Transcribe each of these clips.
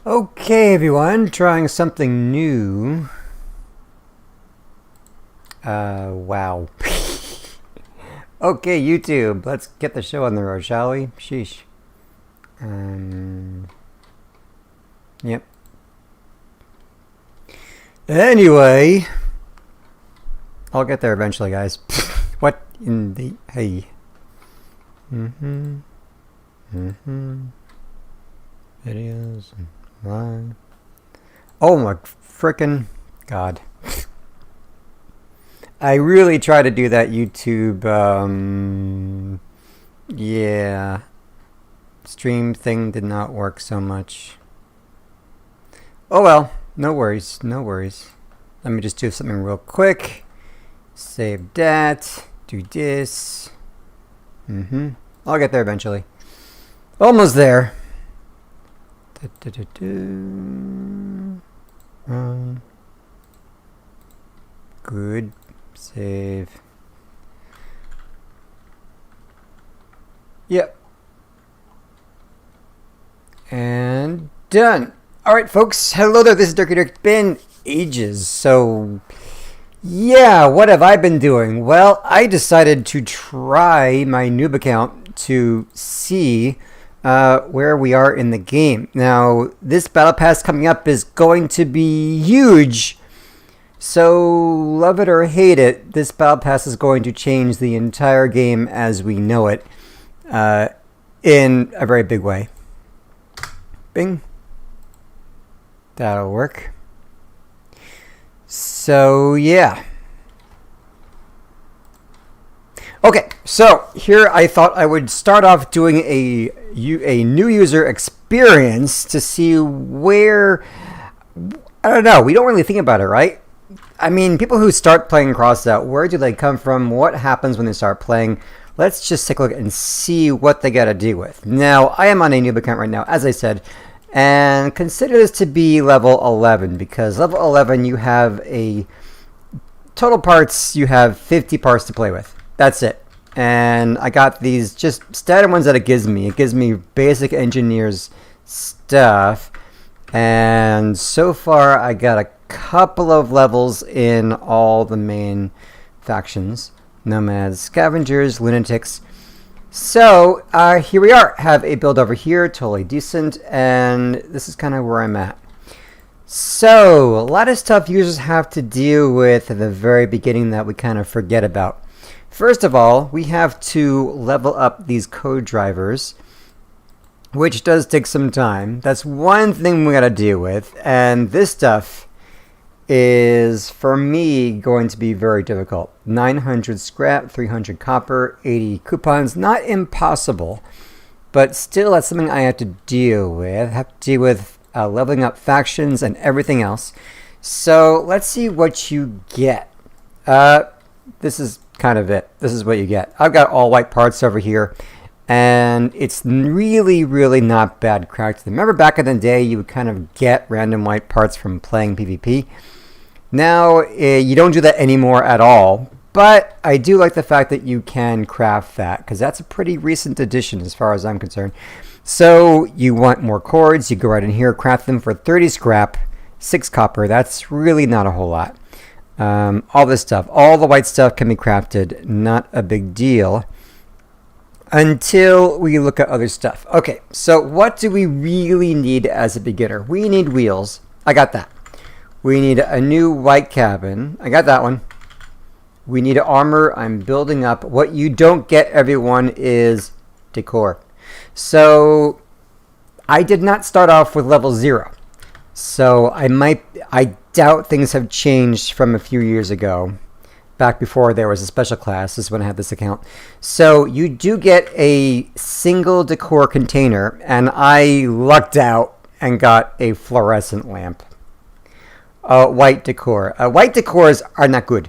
Okay, everyone, trying something new. Wow. Okay, YouTube, let's get the show on the road, shall we? Sheesh. Yep. Anyway, I'll get there eventually, guys. What in the... Hey. Videos and live. Oh my frickin' god. I really try to do that YouTube, yeah. Stream thing did not work so much. Oh well, no worries, no worries. Let me just do something real quick. Save that, do this. I'll get there eventually. Almost there. Good. Save. Yep. And done. Alright, folks. Hello there. This is Dirky Dirk. It's been ages. So, yeah, what have I been doing? Well, I decided to try my noob account to see where we are in the game. Now, this battle pass coming up is going to be huge. So, love it or hate it, this battle pass is going to change the entire game as we know it in a very big way. Bing. That'll work. So, yeah. Okay, so here I thought I would start off doing a new user experience to see where... I don't know, we don't really think about it, right? I mean, people who start playing Crossout, where do they come from? What happens when they start playing? Let's just take a look and see what they got to deal with. Now, I am on a noob account right now, as I said, and consider this to be level 11, because level 11 you have a total parts, you have 50 parts to play with. That's it. And I got these just standard ones that it gives me. It gives me basic engineers stuff, and so far I got a couple of levels in all the main factions: nomads, scavengers, lunatics. So here we are, have a build over here, totally decent, and this is kind of where I'm at. So a lot of stuff users have to deal with at the very beginning that we kind of forget about. First of all, we have to level up these code drivers, which does take some time. That's one thing we got to deal with, and this stuff is, for me, going to be very difficult. 900 scrap, 300 copper, 80 coupons. Not impossible, but still that's something I have to deal with. I have to deal with leveling up factions and everything else. So let's see what you get. This is kind of it. This is what you get. I've got all white parts over here, and it's really, really not bad cracked. Remember back in the day, you would kind of get random white parts from playing PvP. Now, you don't do that anymore at all, but I do like the fact that you can craft that, because that's a pretty recent addition as far as I'm concerned. So, you want more cords, you go right in here, craft them for 30 scrap, 6 copper. That's really not a whole lot. All this stuff, all the white stuff can be crafted, not a big deal, until we look at other stuff. Okay, so what do we really need as a beginner? We need wheels. I got that. We need a new white cabin. I got that one. We need armor. I'm building up. What you don't get, everyone, is decor. So I did not start off with level 0. So I doubt things have changed from a few years ago. Back before there was a special class. This is when I had this account. So you do get a single decor container, and I lucked out and got a fluorescent lamp. White decor. White decors are not good.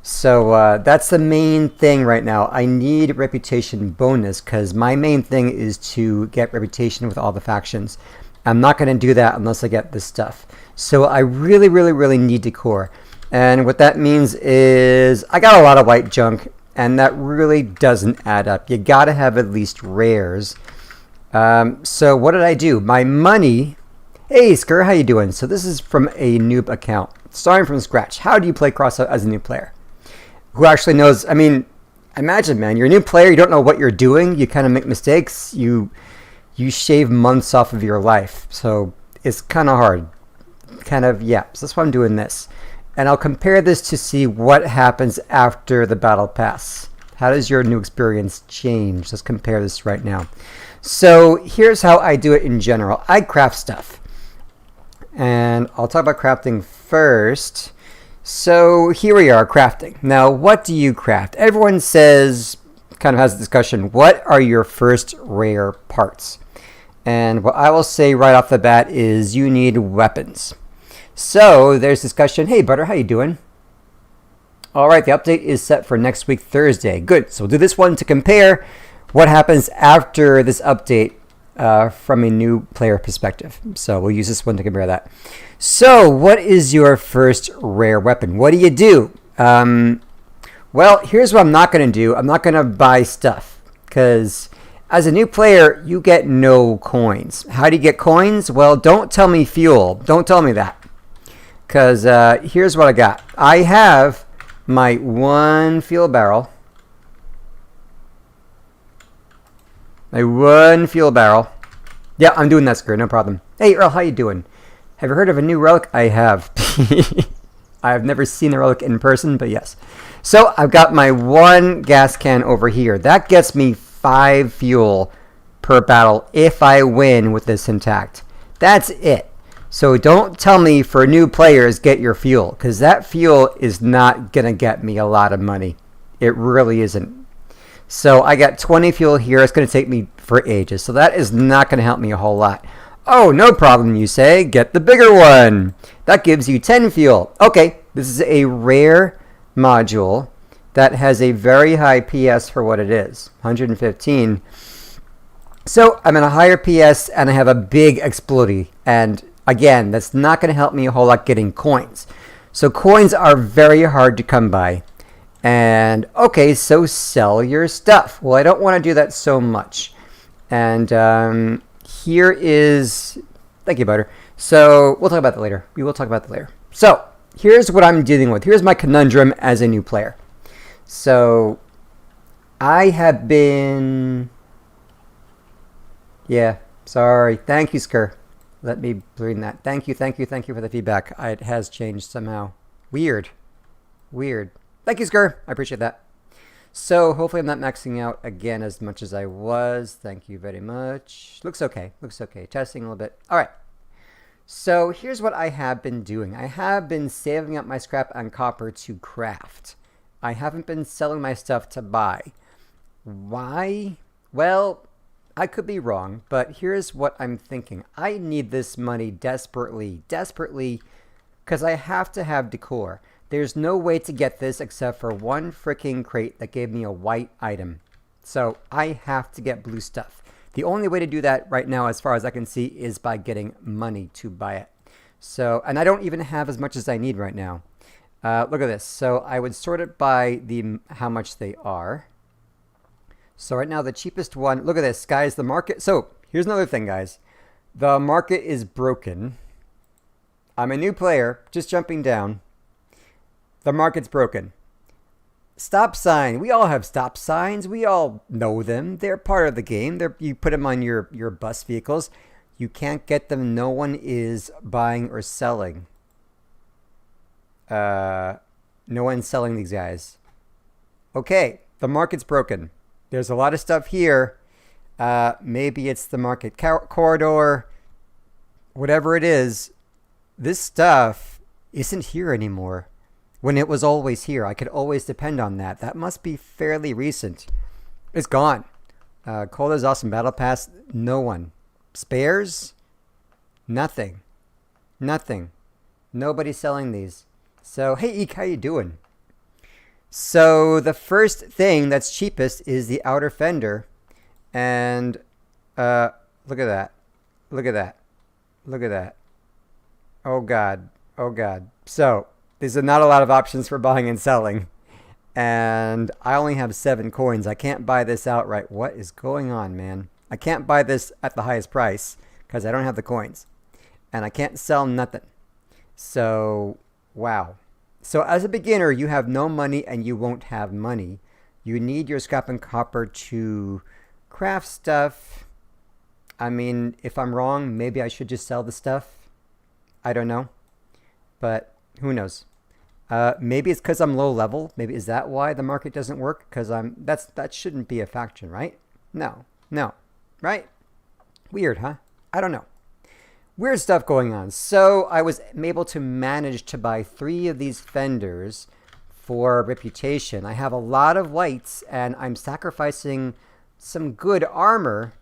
So that's the main thing right now. I need reputation bonus, because my main thing is to get reputation with all the factions. I'm not going to do that unless I get this stuff. So I really, really, really need decor. And what that means is I got a lot of white junk, and that really doesn't add up. You got to have at least rares. So what did I do? My money Hey Skur, how you doing? So this is from a noob account, starting from scratch. How do you play Crossout as a new player? Who actually knows? I mean, imagine, man, you're a new player, you don't know what you're doing, you kind of make mistakes, you shave months off of your life. So it's kind of hard. Yeah. So that's why I'm doing this. And I'll compare this to see what happens after the battle pass. How does your new experience change? Let's compare this right now. So here's how I do it in general. I craft stuff. And I'll talk about crafting first. So here we are, crafting. Now, what do you craft? Everyone says, kind of has a discussion, what are your first rare parts? And what I will say right off the bat is you need weapons. So there's discussion. Hey, Butter, how you doing? All right, the update is set for next week, Thursday. Good. So we'll do this one to compare what happens after this update from a new player perspective. So we'll use this one to compare that. So what is your first rare weapon? What do you do? Well, here's what I'm not going to do. I'm not going to buy stuff because as a new player, you get no coins. How do you get coins? Well, don't tell me fuel. Don't tell me that. Because here's what I got. I have my 1 fuel barrel. My 1 fuel barrel. Yeah, I'm doing that, Skur. No problem. Hey, Earl, how you doing? Have you heard of a new relic? I have. I've never seen the relic in person, but yes. So I've got my 1 gas can over here. That gets me 5 fuel per battle if I win with this intact. That's it. So don't tell me for new players get your fuel, because that fuel is not going to get me a lot of money. It really isn't. So I got 20 fuel here. It's going to take me for ages. So that is not going to help me a whole lot. Oh, no problem, you say. Get the bigger one. That gives you 10 fuel. Okay, this is a rare module that has a very high PS for what it is, 115. So I'm in a higher PS and I have a big explodey. And again, that's not going to help me a whole lot getting coins. So coins are very hard to come by. And okay, so sell your stuff. Well, I don't want to do that so much. And here is, thank you, Butter. So we'll talk about that later. We will talk about that later. So here's what I'm dealing with. Here's my conundrum as a new player. So I have been, yeah, sorry. Thank you, Skur. Let me bring that. Thank you for the feedback. It has changed somehow. Weird. Thank you, Skur. I appreciate that. So hopefully I'm not maxing out again as much as I was. Thank you very much. Looks okay. Testing a little bit. All right. So here's what I have been doing. I have been saving up my scrap and copper to craft. I haven't been selling my stuff to buy. Why? Well, I could be wrong, but here's what I'm thinking. I need this money desperately, because I have to have decor. There's no way to get this except for 1 freaking crate that gave me a white item. So I have to get blue stuff. The only way to do that right now, as far as I can see, is by getting money to buy it. So, and I don't even have as much as I need right now. Look at this. So I would sort it by how much they are. So right now the cheapest one, look at this, guys, the market. So here's another thing, guys. The market is broken. I'm a new player, just jumping down. The market's broken. Stop sign. We all have stop signs. We all know them. They're part of the game. You put them on your bus vehicles. You can't get them. No one is buying or selling. No one's selling these guys. Okay, the market's broken. There's a lot of stuff here. Maybe it's the market corridor. Whatever it is, this stuff isn't here anymore. When it was always here, I could always depend on that. That must be fairly recent. It's gone. Coda's awesome battle pass. No one. Spares? Nothing. Nobody's selling these. So, hey, Eek, how you doing? So, the first thing that's cheapest is the outer fender. And, look at that. Oh, God. So, there's not a lot of options for buying and selling. And I only have 7 coins. I can't buy this outright. What is going on, man? I can't buy this at the highest price because I don't have the coins. and I can't sell nothing. So, wow. So as a beginner, you have no money and you won't have money. You need your scrap and copper to craft stuff. I mean, if I'm wrong, maybe I should just sell the stuff. I don't know. But who knows? Maybe it's because I'm low level. Maybe is that why the market doesn't work? Because that shouldn't be a faction, right? No, right? Weird, huh? I don't know. Weird stuff going on. So I was able to manage to buy 3 of these fenders for reputation. I have a lot of whites, and I'm sacrificing some good armor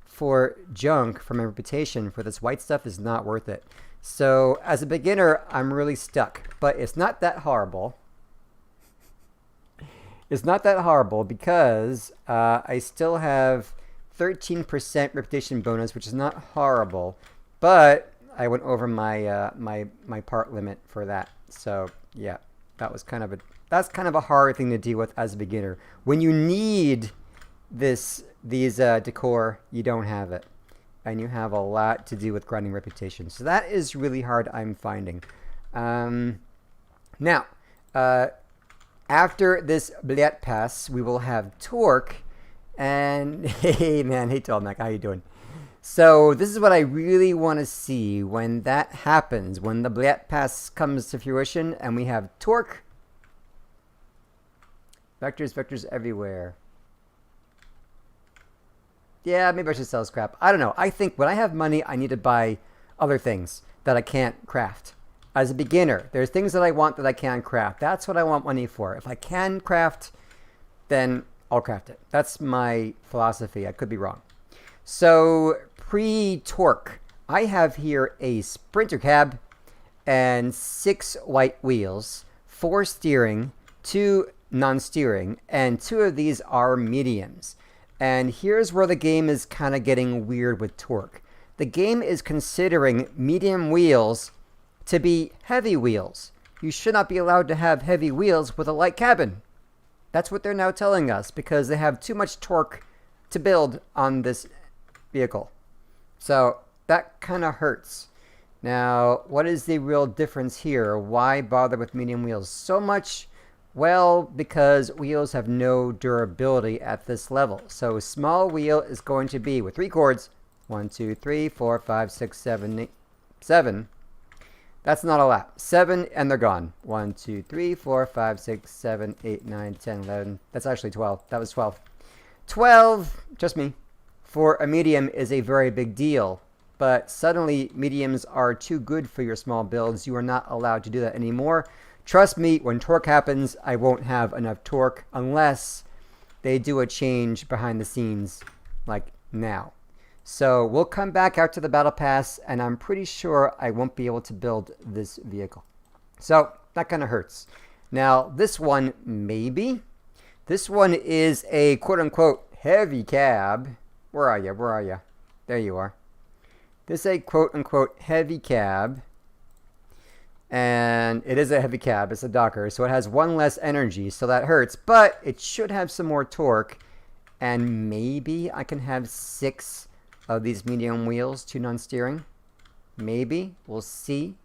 for junk for my reputation. For this white stuff is not worth it. So as a beginner, I'm really stuck, but it's not that horrible. It's not that horrible because I still have 13% reputation bonus, which is not horrible, but I went over my my part limit for that. So yeah, that's kind of a hard thing to deal with as a beginner. When you need these decor, you don't have it. And you have a lot to do with grinding reputation. So that is really hard, I'm finding. Now, after this Bliat Pass, we will have Torque. And hey man, hey Tolmac, how you doing? So this is what I really want to see when that happens. When the Bliat Pass comes to fruition and we have Torque. Vectors everywhere. Yeah, maybe I should sell scrap. I don't know. I think when I have money, I need to buy other things that I can't craft. As a beginner, there's things that I want that I can't craft. That's what I want money for. If I can craft, then I'll craft it. That's my philosophy. I could be wrong. So, pre-torque, I have here a sprinter cab and 6 white wheels, 4 steering, 2 non-steering, and 2 of these are mediums. And here's where the game is kind of getting weird with torque. The game is considering medium wheels to be heavy wheels. You should not be allowed to have heavy wheels with a light cabin. That's what they're now telling us because they have too much torque to build on this vehicle. So that kind of hurts. Now, what is the real difference here? Why bother with medium wheels so much? Well, because wheels have no durability at this level. So a small wheel is going to be with 3 chords. 1, 2, 3, 4, 5, 6, 7, 8, 7. That's not a lot. 7 and they're gone. 1, 2, 3, 4, 5, 6, 7, 8, 9, 10, 11. That's actually 12. That was 12. 12, just me, for a medium is a very big deal. But suddenly mediums are too good for your small builds. You are not allowed to do that anymore. Trust me, when torque happens, I won't have enough torque unless they do a change behind the scenes, like now. So we'll come back out to the battle pass, and I'm pretty sure I won't be able to build this vehicle. So that kind of hurts. Now, this one, maybe. This one is a quote-unquote heavy cab. Where are you? Where are you? There you are. This is a quote-unquote heavy cab. And it is a heavy cab. It's a Docker. So it has 1 less energy. So that hurts. But it should have some more torque. And maybe I can have 6 of these medium wheels, 2 non-steering. Maybe. We'll see.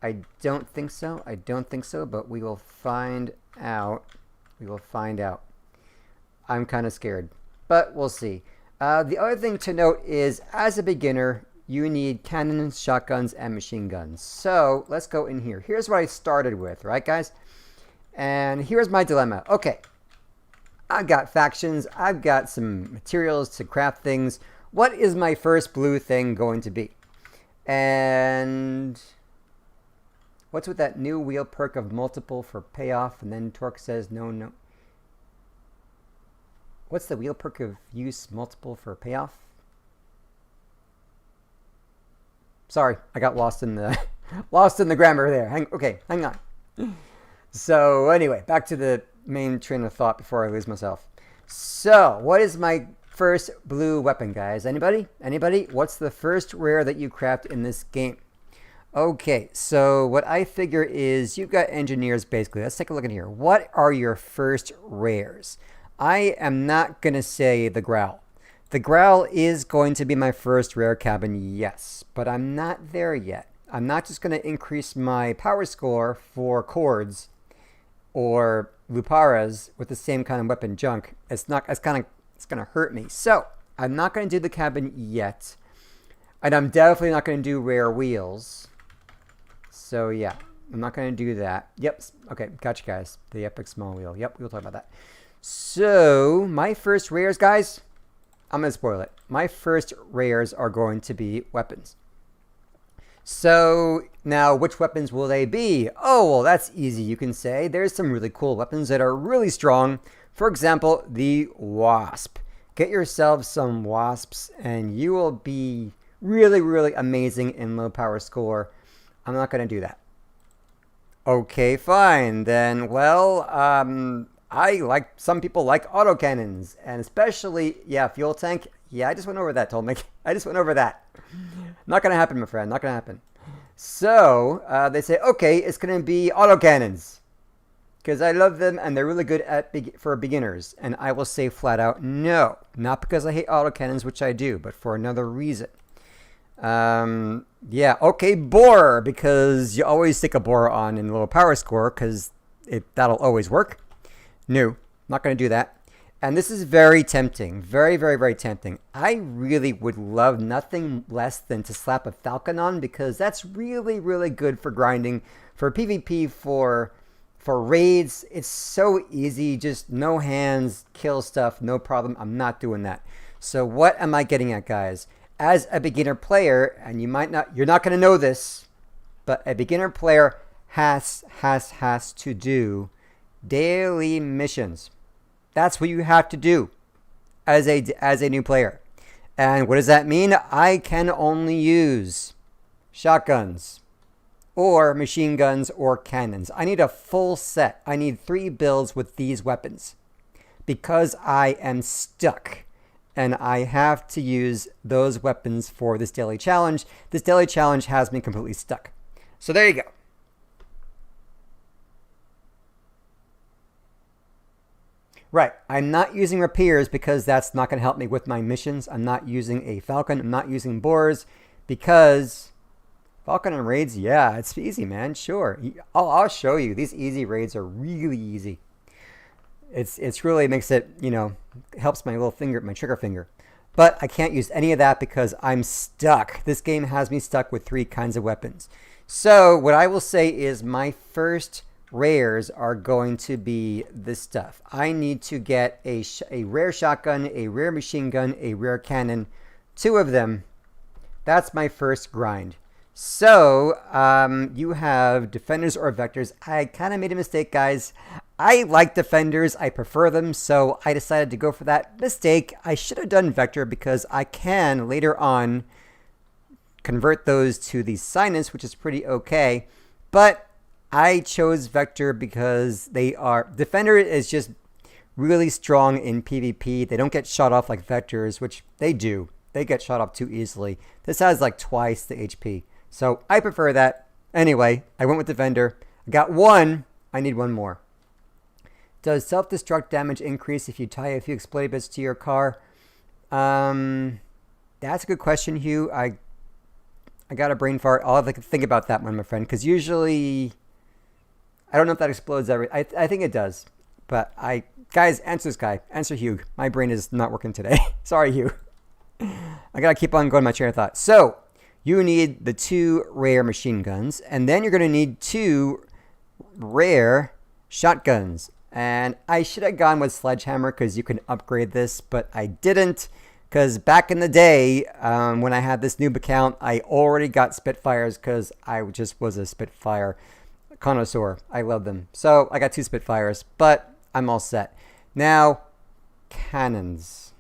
I don't think so. I don't think so. But we will find out. We will find out. I'm kind of scared. But we'll see. The other thing to note is, as a beginner, you need cannons, shotguns, and machine guns. So let's go in here. Here's what I started with, right, guys? And here's my dilemma. Okay, I've got factions. I've got some materials to craft things. What is my first blue thing going to be? And what's with that new wheel perk of multiple for payoff? And then Torque says no, no. What's the wheel perk of use multiple for payoff? Sorry, I got lost in the grammar there. Hang on. So anyway, back to the main train of thought before I lose myself. So, what is my first blue weapon, guys? Anybody? Anybody? What's the first rare that you craft in this game? Okay, so what I figure is you've got engineers basically. Let's take a look in here. What are your first rares? I am not going to say the growl The Growl is going to be my first rare cabin, yes, but I'm not there yet. I'm not just going to increase my power score for Cords or Luparas with the same kind of weapon junk. It's going to hurt me. So I'm not going to do the cabin yet, and I'm definitely not going to do rare wheels. So yeah, I'm not going to do that. Yep. Okay, gotcha, guys. The epic small wheel. Yep, we'll talk about that. So my first rares, guys, I'm going to spoil it. My first rares are going to be weapons. So now, which weapons will they be? Oh, well, that's easy, you can say. There's some really cool weapons that are really strong. For example, the Wasp. Get yourself some Wasps, and you will be really, really amazing in low power score. I'm not going to do that. Okay, fine. Then, well, some people like autocannons, and especially, yeah, fuel tank. Yeah, I just went over that, Tolmic. I just went over that. Not going to happen, my friend. Not going to happen. So, they say, okay, it's going to be autocannons. Because I love them, and they're really good for beginners. And I will say flat out, no. Not because I hate autocannons, which I do, but for another reason. Yeah, okay, Borer, because you always stick a Borer on in low power score, because that'll always work. No, not going to do that. And this is very tempting. Very, very, very tempting. I really would love nothing less than to slap a Falcon on, because that's really, really good for grinding, for PvP, for raids. It's so easy. Just no hands, kill stuff, no problem. I'm not doing that. So what am I getting at, guys? As a beginner player, and you're not going to know this, but a beginner player has to do daily missions. That's what you have to do as a new player. And what does that mean? I can only use shotguns or machine guns or cannons. I need a full set. I need 3 builds with these weapons because I am stuck. And I have to use those weapons for this daily challenge. This daily challenge has me completely stuck. So there you go. Right, I'm not using Rapiers because that's not going to help me with my missions. I'm not using a Falcon. I'm not using Borers because Falcon and raids, yeah, it's easy, man. Sure. I'll show you. These easy raids are really easy. It's really makes it, helps my little finger, my trigger finger. But I can't use any of that because I'm stuck. This game has me stuck with 3 kinds of weapons. So what I will say is my first rares are going to be this stuff. I need to get a rare shotgun, a rare machine gun, a rare cannon, 2 of them. That's my first grind. So you have defenders or vectors. I kind of made a mistake, guys. I like defenders. I prefer them, so I decided to go for that mistake. I should have done vector because I can later on convert those to the sinus, which is pretty okay. But I chose vector because defender is just really strong in PvP. They don't get shot off like vectors, which they do. They get shot off too easily. This has like twice the HP. So I prefer that. Anyway, I went with defender. I got 1. I need 1 more. Does self-destruct damage increase if you tie a few exploded bits to your car? That's a good question, Hugh. I got a brain fart. I'll have to think about that one, my friend, because usually I don't know if that explodes I think it does. But guys, answer this guy. Answer Hugh. My brain is not working today. Sorry, Hugh. I got to keep on going my train of thought. So you need the 2 rare machine guns, and then you're going to need 2 rare shotguns. And I should have gone with Sledgehammer because you can upgrade this, but I didn't because back in the day when I had this noob account, I already got Spitfires because I just was a Spitfire connoisseur. I love them. So I got 2 Spitfires, but I'm all set. Now, cannons.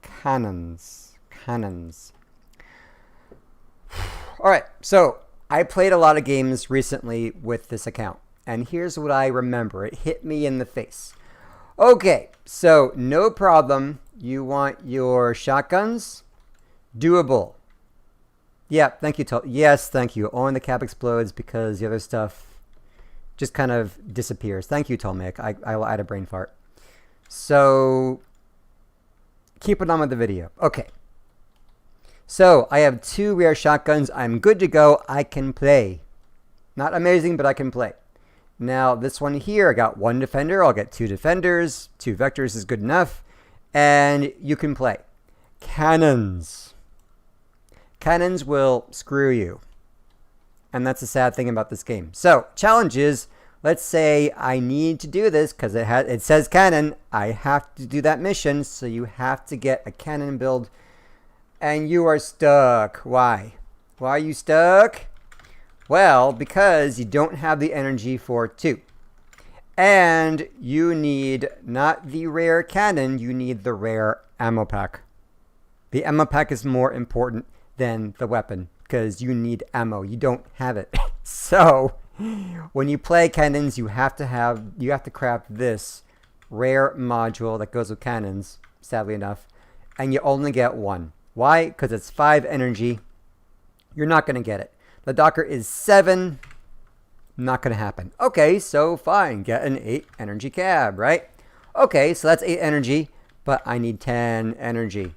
Cannons. All right, so I played a lot of games recently with this account. And here's what I remember. It hit me in the face. Okay, so no problem. You want your shotguns? Doable. Yeah, thank you. Yes, thank you. Only the cap explodes because the other stuff just kind of disappears. Thank you, Tolmic. I will add a brain fart. So keeping on with the video. Okay. So I have 2 rare shotguns. I'm good to go. I can play. Not amazing, but I can play. Now this one here, I got 1 defender. I'll get 2 defenders. 2 vectors is good enough. And you can play. Cannons. Cannons will screw you. And that's the sad thing about this game. So, challenge is, let's say I need to do this because it says cannon. I have to do that mission, so you have to get a cannon build. And you are stuck. Why? Why are you stuck? Well, because you don't have the energy for 2. And you need not the rare cannon, you need the rare ammo pack. The ammo pack is more important than the weapon because you need ammo. You don't have it. So when you play cannons, you have to craft this rare module that goes with cannons, sadly enough, and you only get 1. Why? Because it's 5 energy. You're not going to get it. The Docker is 7. Not going to happen. Okay, so fine. Get an 8 energy cab, right? Okay, so that's 8 energy, but I need 10 energy.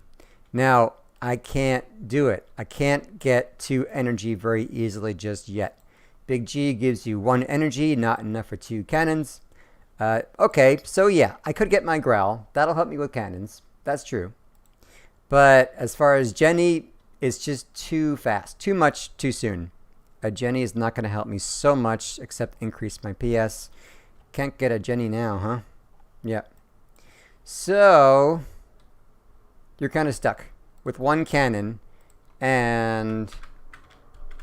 Now, I can't do it. I can't get 2 energy very easily just yet. Big G gives you 1 energy, not enough for 2 cannons. Okay, so yeah, I could get my Growl. That'll help me with cannons. That's true. But as far as Jenny, it's just too fast. Too much, too soon. A Jenny is not going to help me so much except increase my PS. Can't get a Jenny now, huh? Yeah. So, you're kind of stuck with 1 cannon, and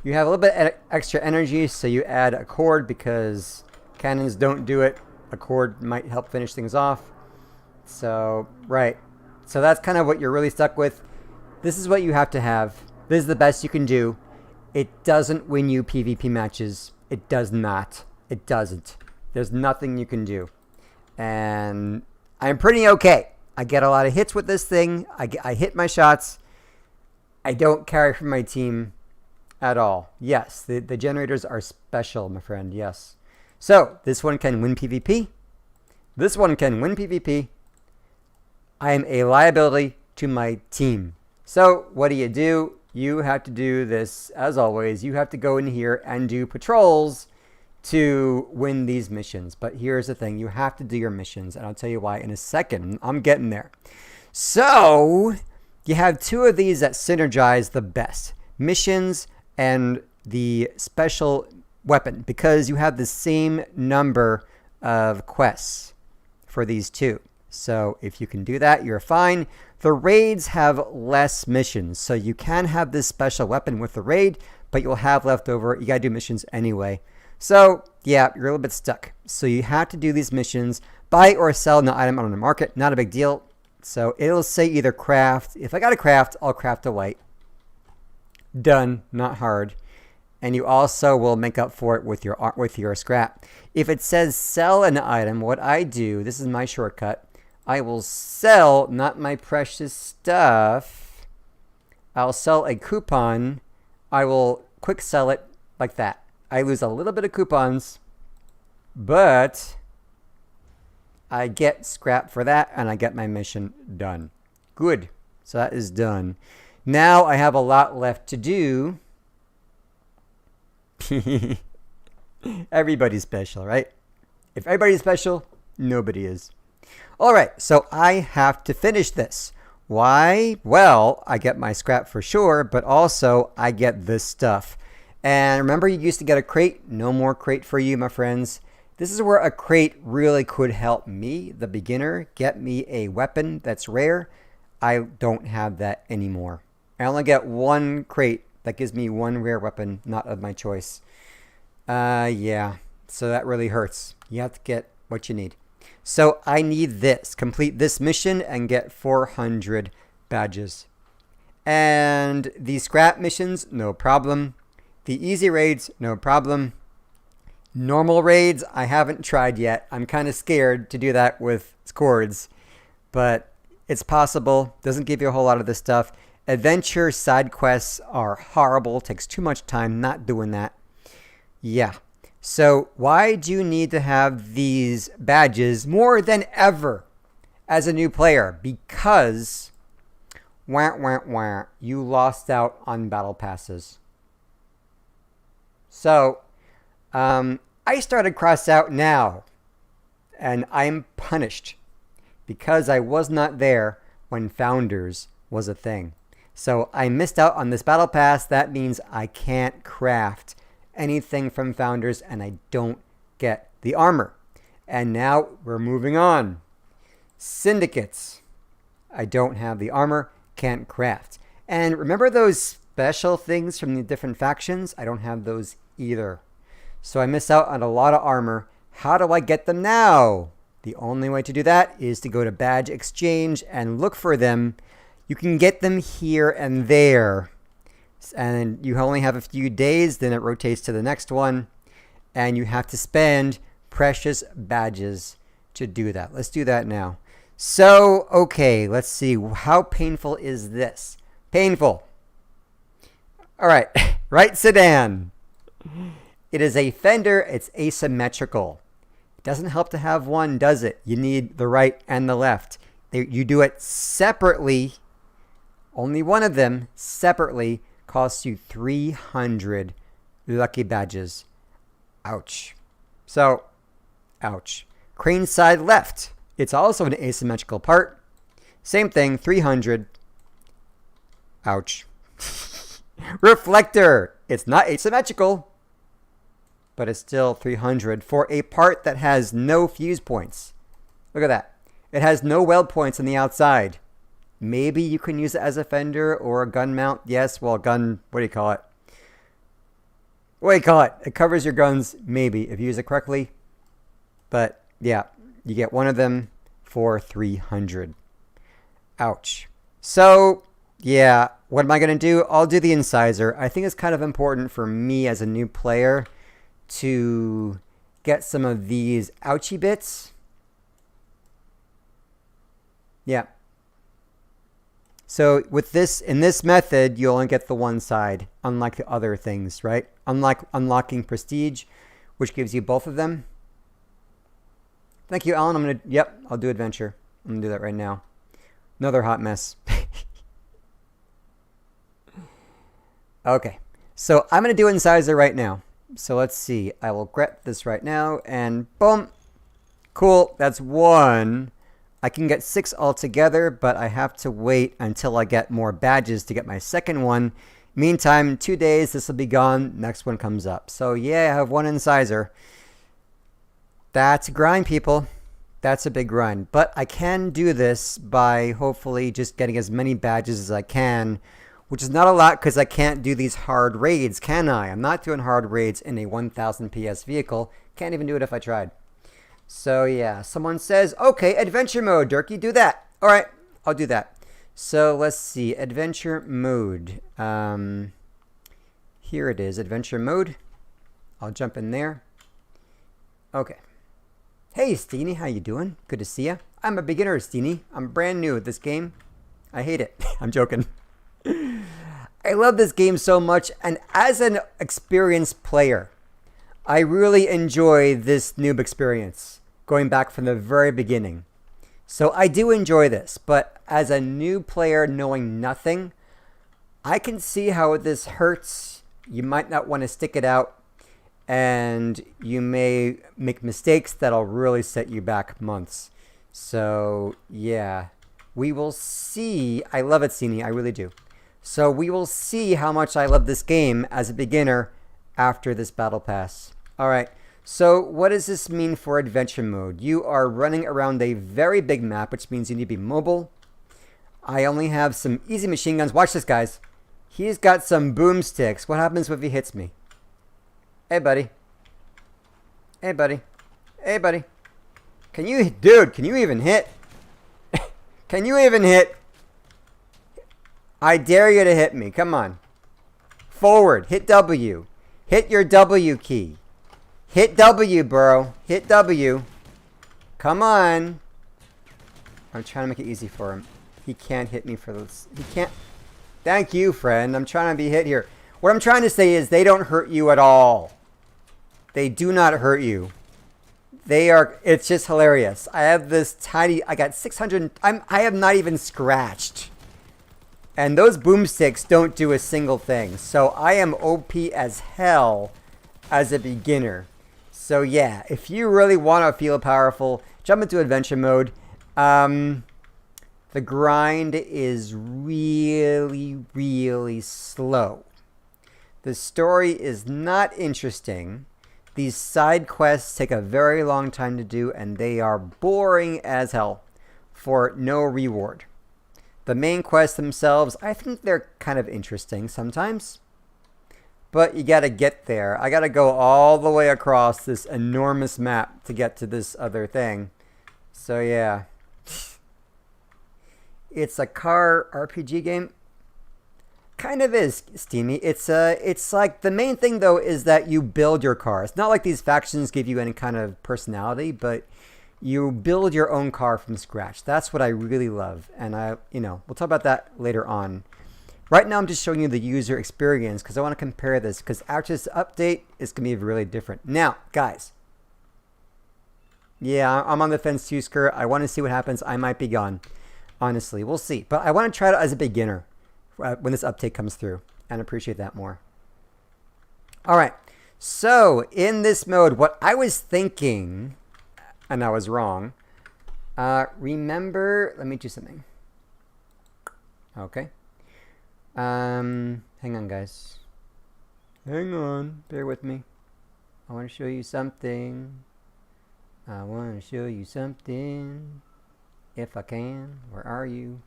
you have a little bit extra energy, so you add a cord because cannons don't do it. A cord might help finish things off. So, right. So that's kind of what you're really stuck with. This is what you have to have. This is the best you can do. It doesn't win you PvP matches. It does not. It doesn't. There's nothing you can do. And I'm pretty okay. I get a lot of hits with this thing. I hit my shots. I don't carry for my team at all. Yes, the generators are special, my friend. Yes. So, this one can win PvP. This one can win PvP. I am a liability to my team. So, what do? You have to do this, as always. You have to go in here and do patrols to win these missions. But here's the thing. You have to do your missions. And I'll tell you why in a second. I'm getting there. So, you have 2 of these that synergize the best. Missions and the special weapon. Because you have the same number of quests for these 2. So, if you can do that, you're fine. The raids have less missions. So, you can have this special weapon with the raid, but you'll have leftover. You got to do missions anyway. So, yeah, you're a little bit stuck. So, you have to do these missions. Buy or sell an item on the market. Not a big deal. So, it'll say either craft. If I got to craft, I'll craft a white. Done. Not hard. And you also will make up for it with your scrap. If it says sell an item, what I do, this is my shortcut. I will sell, not my precious stuff. I'll sell a coupon. I will quick sell it like that. I lose a little bit of coupons, but I get scrap for that, and I get my mission done. Good. So that is done. Now I have a lot left to do. Everybody's special, right? If everybody's special, nobody is. All right, so I have to finish this. Why? Well, I get my scrap for sure, but also I get this stuff. And remember, you used to get a crate? No more crate for you, my friends. This is where a crate really could help me, the beginner, get me a weapon that's rare. I don't have that anymore. I only get 1 crate that gives me 1 rare weapon, not of my choice. Yeah, so that really hurts. You have to get what you need. So I need this. Complete this mission and get 400 badges. And the scrap missions, no problem. The easy raids, no problem. Normal raids, I haven't tried yet. I'm kind of scared to do that with scoreds. But it's possible. Doesn't give you a whole lot of this stuff. Adventure side quests are horrible. Takes too much time. Not doing that. Yeah. So why do you need to have these badges more than ever as a new player? Because Wah, wah, wah. You lost out on battle passes. So, I started Crossout now, and I'm punished because I was not there when Founders was a thing. So I missed out on this battle pass. That means I can't craft anything from Founders, and I don't get the armor. And now we're moving on. Syndicates. I don't have the armor, can't craft. And remember those special things from the different factions? I don't have those either. So I miss out on a lot of armor. How do I get them now? The only way to do that is to go to Badge Exchange and look for them. You can get them here and there. And you only have a few days, then it rotates to the next one. And you have to spend precious badges to do that. Let's do that now. So, okay, let's see. How painful is this? Painful. All right, right sedan. It is a fender. It's asymmetrical. It doesn't help to have one, does it? You need the right and the left. You do it separately. Only one of them separately costs you 300 lucky badges. Ouch. So, ouch. Crane side left. It's also an asymmetrical part. Same thing, 300. Ouch. Reflector. It's not asymmetrical, but it's still 300 for a part that has no fuse points. Look at that. It has no weld points on the outside. Maybe you can use it as a fender or a gun mount. Yes, well, gun, what do you call it? What do you call it? It covers your guns, maybe, if you use it correctly. But, yeah, you get one of them for 300. Ouch. So, yeah, what am I going to do? I'll do the incisor. I think it's kind of important for me as a new player to get some of these ouchie bits. Yeah. So with this, in this method, you only get the one side, unlike the other things, right? Unlike unlocking prestige, which gives you both of them. Thank you, Alan. Yep, I'll do adventure. I'm gonna do that right now. Another hot mess. Okay, so I'm gonna do incisor right now. So let's see. I will get this right now, and boom. Cool, that's one. I can get 6 altogether, but I have to wait until I get more badges to get my second one. Meantime, 2 days, this will be gone. Next one comes up. So yeah, I have one incisor. That's a grind, people. That's a big grind. But I can do this by hopefully just getting as many badges as I can, which is not a lot because I can't do these hard raids, can I? I'm not doing hard raids in a 1000 PS vehicle. Can't even do it if I tried. So yeah, someone says, okay, adventure mode, Dirky, do that. All right, I'll do that. So let's see, adventure mode. Here it is, adventure mode. I'll jump in there. Okay. Hey, Steenie, how you doing? Good to see you. I'm a beginner, Steenie. I'm brand new at this game. I hate it. I'm joking. I love this game so much, and as an experienced player, I really enjoy this noob experience, going back from the very beginning. So I do enjoy this, but as a new player knowing nothing, I can see how this hurts. You might not want to stick it out, and you may make mistakes that'll really set you back months. So yeah, we will see. I love it, Sini, I really do. So we will see how much I love this game as a beginner after this battle pass. All right. So what does this mean for adventure mode? You are running around a very big map, which means you need to be mobile. I only have some easy machine guns. Watch this, guys. He's got some boomsticks. What happens if he hits me? Hey, buddy. Hey, buddy. Hey, buddy. Can you even hit? Can you even hit? I dare you to hit me. Come on. Forward. Hit W. Hit your W key. Hit W, bro. Hit W. Come on. I'm trying to make it easy for him. He can't hit me for this. He can't. Thank you, friend. I'm trying to be hit here. What I'm trying to say is they don't hurt you at all. They do not hurt you. They are, it's just hilarious. I have this tiny, I got 600, I have not even scratched. And those boomsticks don't do a single thing. So I am OP as hell as a beginner. So yeah, if you really want to feel powerful, jump into adventure mode. The grind is really, really slow. The story is not interesting. These side quests take a very long time to do, and they are boring as hell for no reward. The main quests themselves, I think they're kind of interesting sometimes. But you gotta get there. I gotta go all the way across this enormous map to get to this other thing. So yeah. It's a car RPG game. Kind of is, Steamy. It's like the main thing though is that you build your car. It's not like these factions give you any kind of personality, but you build your own car from scratch. That's what I really love. And we'll talk about that later on. Right now, I'm just showing you the user experience because I want to compare this because after this update, it's going to be really different. Now, guys. Yeah, I'm on the fence too, Skirt. I want to see what happens. I might be gone. Honestly, we'll see. But I want to try it as a beginner when this update comes through and appreciate that more. All right. So, in this mode, what I was thinking... and I was wrong. Remember, let me do something. Okay. Hang on, guys. Hang on. Bear with me. I want to show you something. I want to show you something. If I can. Where are you?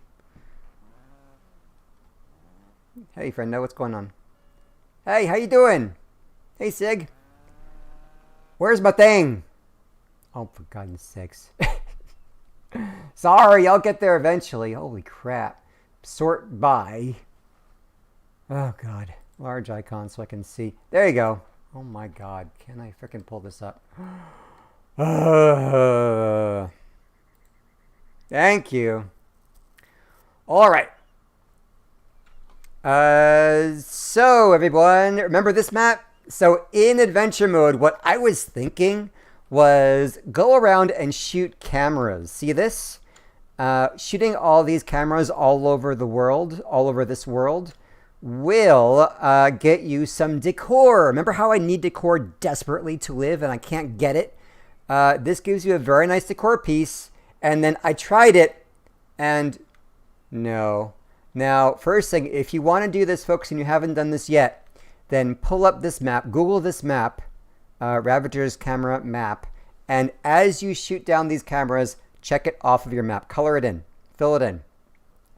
Hey, friendo, what's going on? Hey, how you doing? Hey, Sig. Where's my thing? Oh, for God's sakes. Sorry, I'll get there eventually. Holy crap. Sort by. Oh, God. Large icon so I can see. There you go. Oh, my God. Can I frickin' pull this up? Thank you. All right. So, everyone, remember this map? So, in adventure mode, what I was thinking... was go around and shoot cameras. See this? Shooting all these cameras all over the world, all over this world, will get you some decor. Remember how I need decor desperately to live and I can't get it? This gives you a very nice decor piece. And then I tried it and no. Now, first thing, if you want to do this, folks, and you haven't done this yet, then pull up this map, Google this map, Ravager's camera map, and as you shoot down these cameras, check it off of your map. Color it in. Fill it in.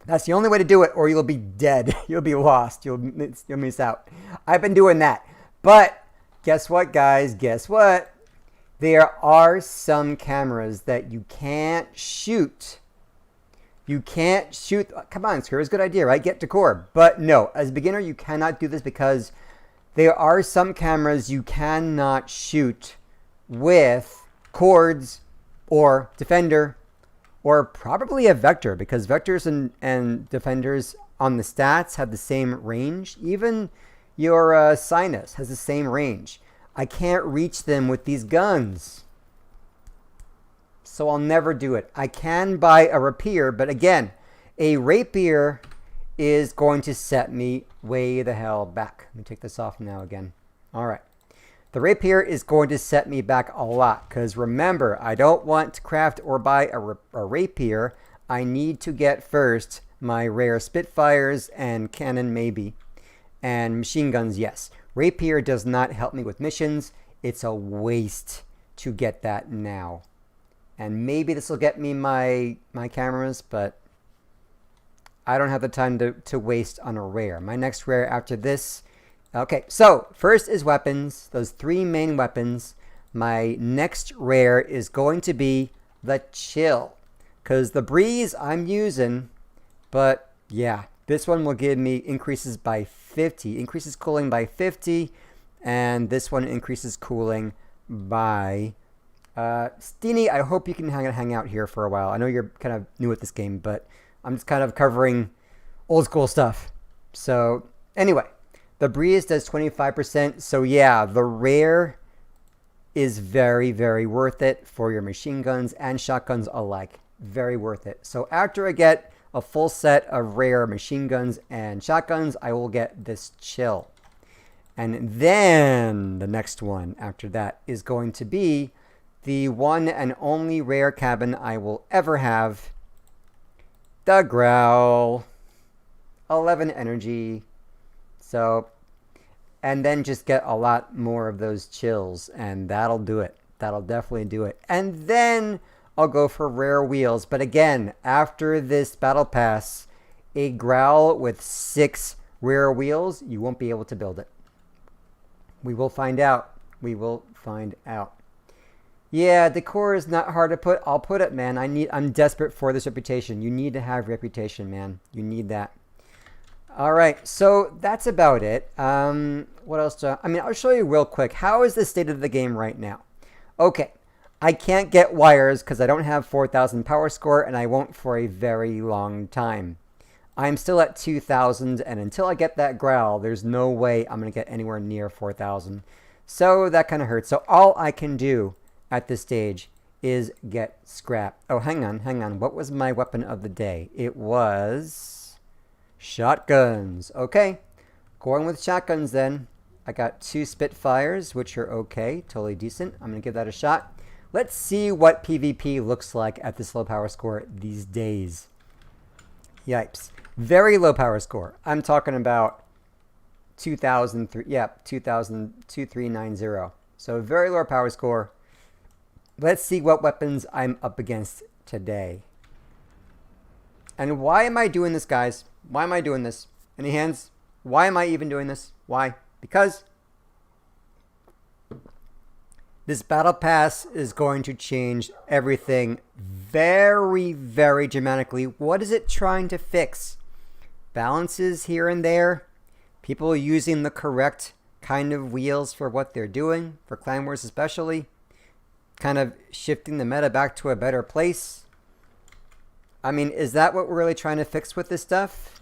That's the only way to do it, or you'll be dead. You'll be lost. You'll miss out. I've been doing that. But guess what, guys? Guess what? There are some cameras that you can't shoot. You can't shoot. Come on, Screw. It's a good idea, right? Get decor. But no, as a beginner, you cannot do this because there are some cameras you cannot shoot with cords or defender or probably a vector because vectors and defenders on the stats have the same range. Even your Sinus has the same range. I can't reach them with these guns. So I'll never do it. I can buy a rapier, but again, a rapier is going to set me way the hell back. Let me take this off now again. All right. The rapier is going to set me back a lot because remember, I don't want to craft or buy a rapier. I need to get first my rare Spitfires and cannon maybe. And machine guns, yes. Rapier does not help me with missions. It's a waste to get that now. And maybe this will get me my cameras, but I don't have the time to waste on a rare. My next rare after this. Okay, so first is weapons. Those three main weapons. My next rare is going to be the chill. Because the breeze I'm using, but yeah, this one will give me increases by 50. Increases cooling by 50. And this one increases cooling by... Steeny, I hope you can hang out here for a while. I know you're kind of new at this game, but I'm just kind of covering old school stuff. So anyway, the breeze does 25%. So yeah, the rare is very, very worth it for your machine guns and shotguns alike. Very worth it. So after I get a full set of rare machine guns and shotguns, I will get this chill. And then the next one after that is going to be the one and only rare cabin I will ever have, the Growl. 11 energy. So, and then just get a lot more of those chills, and that'll do it. That'll definitely do it. And then I'll go for rare wheels. But again, after this battle pass, a Growl with 6 rare wheels, you won't be able to build it. We will find out. We will find out. Yeah, decor is not hard to put. I'll put it, man. I'm desperate for this reputation. You need to have reputation, man. You need that. All right, so that's about it. What else I'll show you real quick. How is the state of the game right now? Okay, I can't get wires because I don't have 4,000 power score, and I won't for a very long time. I'm still at 2,000, and until I get that Growl, there's no way I'm going to get anywhere near 4,000. So that kind of hurts. So all I can do at this stage is get scrap. Oh, hang on. What was my weapon of the day? It was shotguns. Okay, going with shotguns then. I got 2 Spitfires, which are okay, totally decent. I'm going to give that a shot. Let's see what PvP looks like at this low power score these days. Yipes. Very low power score. I'm talking about 2,003. Yeah, 2390. So very low power score. Let's see what weapons I'm up against today. And why am I doing this, guys? Why am I doing this? Any hands? Why am I even doing this? Why? Because this battle pass is going to change everything very, very dramatically. What is it trying to fix? Balances here and there. People using the correct kind of wheels for what they're doing, for Clan Wars especially. Kind of shifting the meta back to a better place. I mean, is that what we're really trying to fix with this stuff?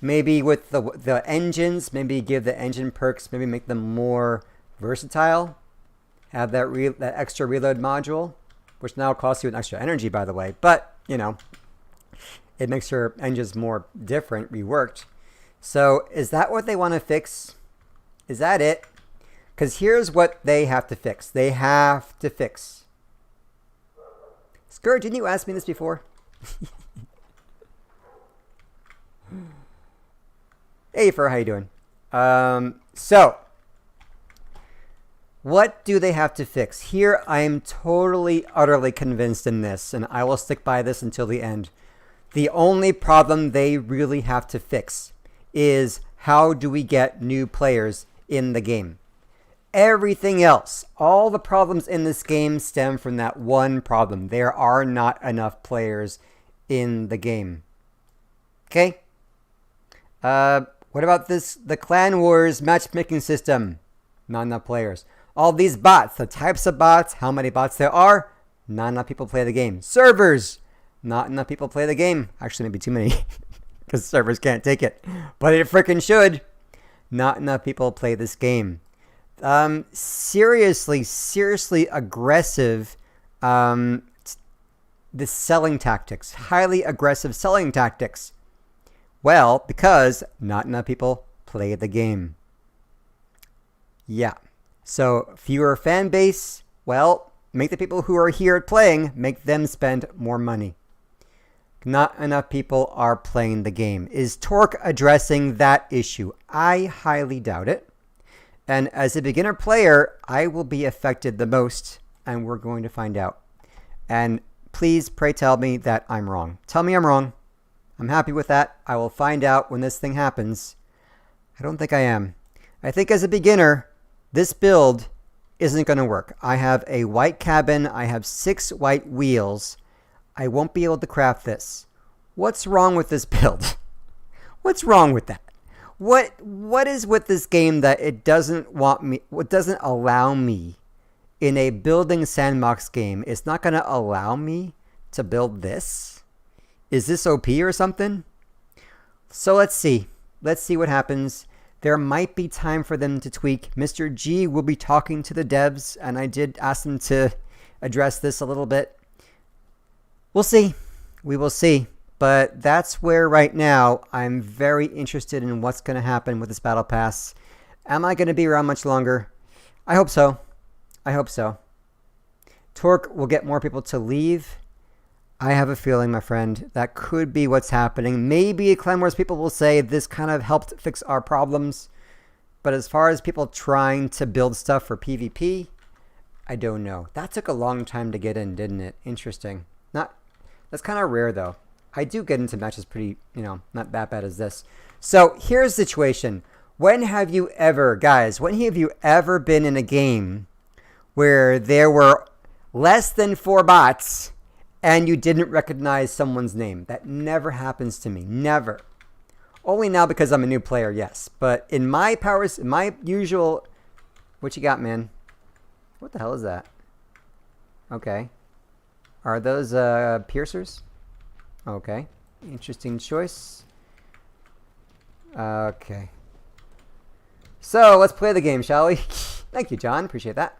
Maybe with the engines, maybe give the engine perks, maybe make them more versatile. Have that extra reload module, which now costs you an extra energy, by the way. But, you know, it makes your engines more different, reworked. So is that what they want to fix? Is that it? Because here's what they have to fix. They have to fix. Scourge, didn't you ask me this before? Hey, Fur, how you doing? So, what do they have to fix? Here, I am totally, utterly convinced in this, and I will stick by this until the end. The only problem they really have to fix is how do we get new players in the game? Everything else, all the problems in this game stem from that one problem. There are not enough players in the game. Okay? What about the Clan Wars matchmaking system? Not enough players. All these bots, the types of bots, how many bots there are, not enough people play the game. Servers, not enough people play the game. Actually, maybe too many, because servers can't take it. But it freaking should. Not enough people play this game. Seriously aggressive, the selling tactics. Highly aggressive selling tactics. Well, because not enough people play the game. Yeah. So, fewer fan base. Well, make the people who are here playing, make them spend more money. Not enough people are playing the game. Is Torque addressing that issue? I highly doubt it. And as a beginner player, I will be affected the most, and we're going to find out. And please, pray tell me that I'm wrong. Tell me I'm wrong. I'm happy with that. I will find out when this thing happens. I don't think I am. I think as a beginner, this build isn't going to work. I have a white cabin. I have 6 white wheels. I won't be able to craft this. What's wrong with this build? What's wrong with that? What is with this game that it doesn't want me, what doesn't allow me in a building sandbox game? It's not going to allow me to build this? Is this OP or something? So let's see. Let's see what happens. There might be time for them to tweak. Mr. G will be talking to the devs, and I did ask them to address this a little bit. We'll see. We will see. But that's where right now I'm very interested in what's going to happen with this battle pass. Am I going to be around much longer? I hope so. I hope so. Torque will get more people to leave. I have a feeling, my friend, that could be what's happening. Maybe Clan Wars people will say this kind of helped fix our problems. But as far as people trying to build stuff for PvP, I don't know. That took a long time to get in, didn't it? Interesting. That's kind of rare, though. I do get into matches pretty, not that bad as this. So here's the situation. When have you ever, guys, when have you ever been in a game where there were less than 4 bots and you didn't recognize someone's name? That never happens to me. Never. Only now because I'm a new player, yes. But in my powers, in my usual... What you got, man? What the hell is that? Okay. Are those piercers? Okay. Interesting choice. Okay. So, let's play the game, shall we? Thank you, John. Appreciate that.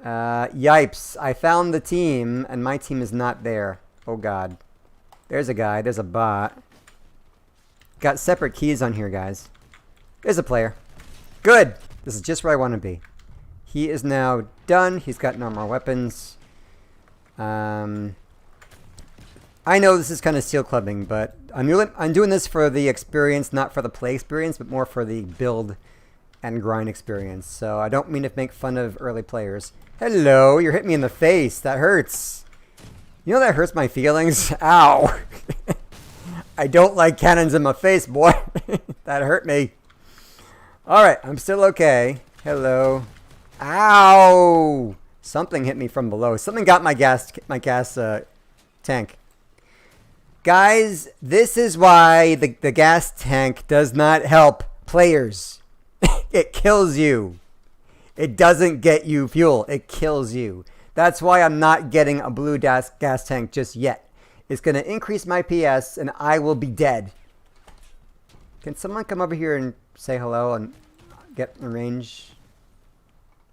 Yipes. I found the team, and my team is not there. Oh, God. There's a guy. There's a bot. Got separate keys on here, guys. There's a player. Good. This is just where I want to be. He is now done. He's got no more weapons. I know this is kind of steel clubbing, but I'm doing this for the experience, not for the play experience, but more for the build and grind experience. So I don't mean to make fun of early players. Hello, you're hitting me in the face. That hurts. You know that hurts my feelings? Ow. I don't like cannons in my face, boy. That hurt me. All right, I'm still okay. Hello. Ow. Something hit me from below. Something got my gas tank. Guys, this is why the gas tank does not help players. It kills you. It doesn't get you fuel. It kills you. That's why I'm not getting a blue gas tank just yet. It's going to increase my PS and I will be dead. Can someone come over here and say hello and get in range?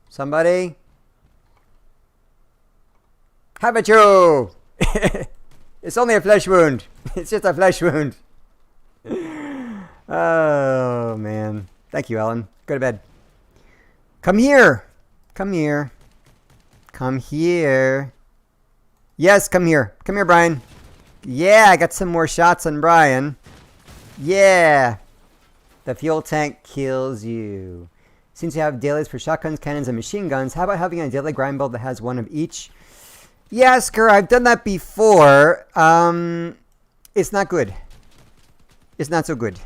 Somebody? How about you? It's only a flesh wound. It's just a flesh wound. Oh, man. Thank you, Ellen. Go to bed. Come here. Come here. Come here. Yes, come here. Come here, Brian. Yeah, I got some more shots on Brian. Yeah. The fuel tank kills you. Since you have dailies for shotguns, cannons, and machine guns, how about having a daily grind build that has one of each? Yeah, Skur, I've done that before. It's not good. It's not so good.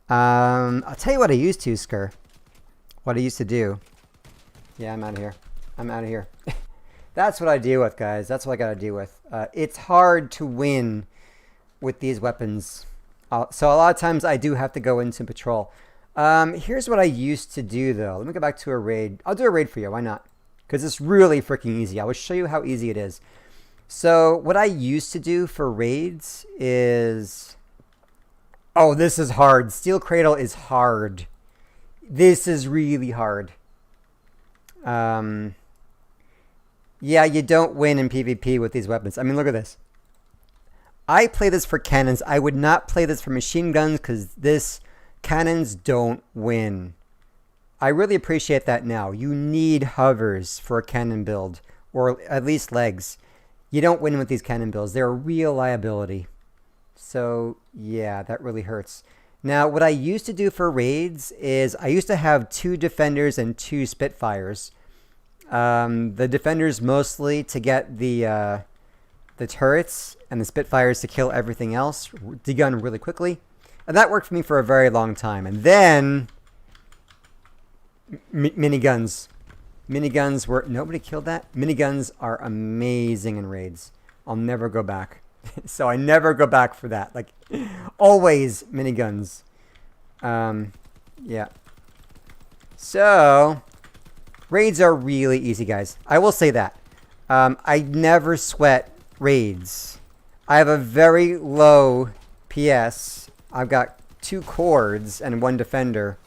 I'll tell you what I used to, Skur. What I used to do. Yeah, I'm out of here. I'm out of here. That's what I deal with, guys. That's what I got to deal with. It's hard to win with these weapons. So a lot of times I do have to go into patrol. Here's what I used to do, though. Let me go back to a raid. I'll do a raid for you. Why not? Because it's really freaking easy. I will show you how easy it is. So what I used to do for raids is... Oh, this is hard. Steel Cradle is hard. This is really hard. Yeah, you don't win in PvP with these weapons. I mean, look at this. I play this for cannons. I would not play this for machine guns because cannons don't win. I really appreciate that now. You need hovers for a cannon build, or at least legs. You don't win with these cannon builds. They're a real liability. So, yeah, that really hurts. Now, what I used to do for raids is I used to have 2 defenders and 2 Spitfires. The defenders mostly to get the turrets, and the Spitfires to kill everything else, degun really quickly. And that worked for me for a very long time. And then... miniguns. Miniguns were... Nobody killed that? Miniguns are amazing in raids. I'll never go back. So I never go back for that. Like, always miniguns. Yeah. So, raids are really easy, guys. I will say that. I never sweat raids. I have a very low PS. I've got 2 cords and 1 defender.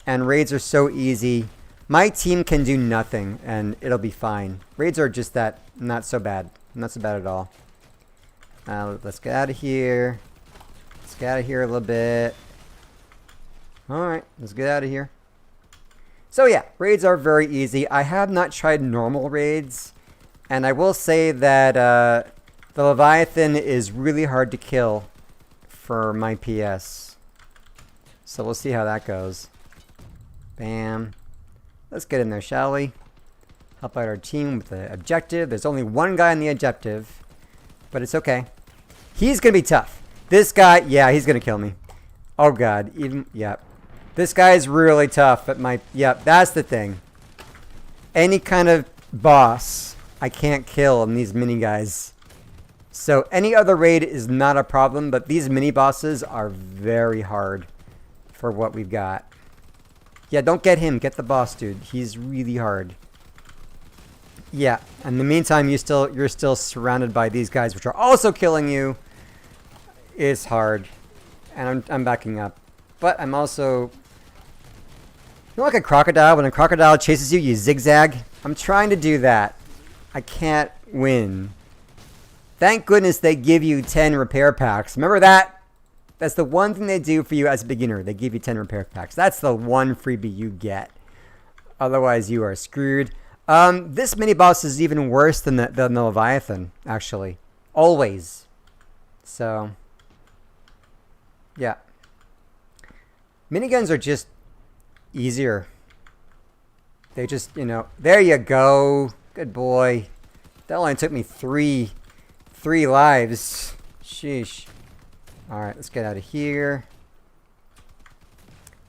And raids are so easy. My team can do nothing, and it'll be fine. Raids are just that, not so bad. Not so bad at all. Let's get out of here. Let's get out of here a little bit. Alright, let's get out of here. So yeah, raids are very easy. I have not tried normal raids. And I will say that the Leviathan is really hard to kill for my PS. So we'll see how that goes. Bam. Let's get in there, shall we? Help out our team with the objective. There's only one guy on the objective. But it's okay. He's going to be tough. This guy, yeah, he's going to kill me. Oh, God. Yep. This guy's really tough at my... Yep, that's the thing. Any kind of boss, I can't kill in these mini guys. So any other raid is not a problem, but these mini bosses are very hard for what we've got. Yeah, don't get him. Get the boss, dude. He's really hard. Yeah, in the meantime, you're still surrounded by these guys, which are also killing you. It's hard, and I'm backing up, but I'm also... You know, like a crocodile. When a crocodile chases you, you zigzag. I'm trying to do that. I can't win. Thank goodness they give you 10 repair packs. Remember that? That's the one thing they do for you as a beginner. They give you 10 repair packs. That's the one freebie you get. Otherwise, you are screwed. This mini boss is even worse than the Leviathan, actually. Always. So, yeah. Miniguns are just easier. They just, you know, there you go. Good boy. That only took me three lives. Sheesh. Alright, let's get out of here.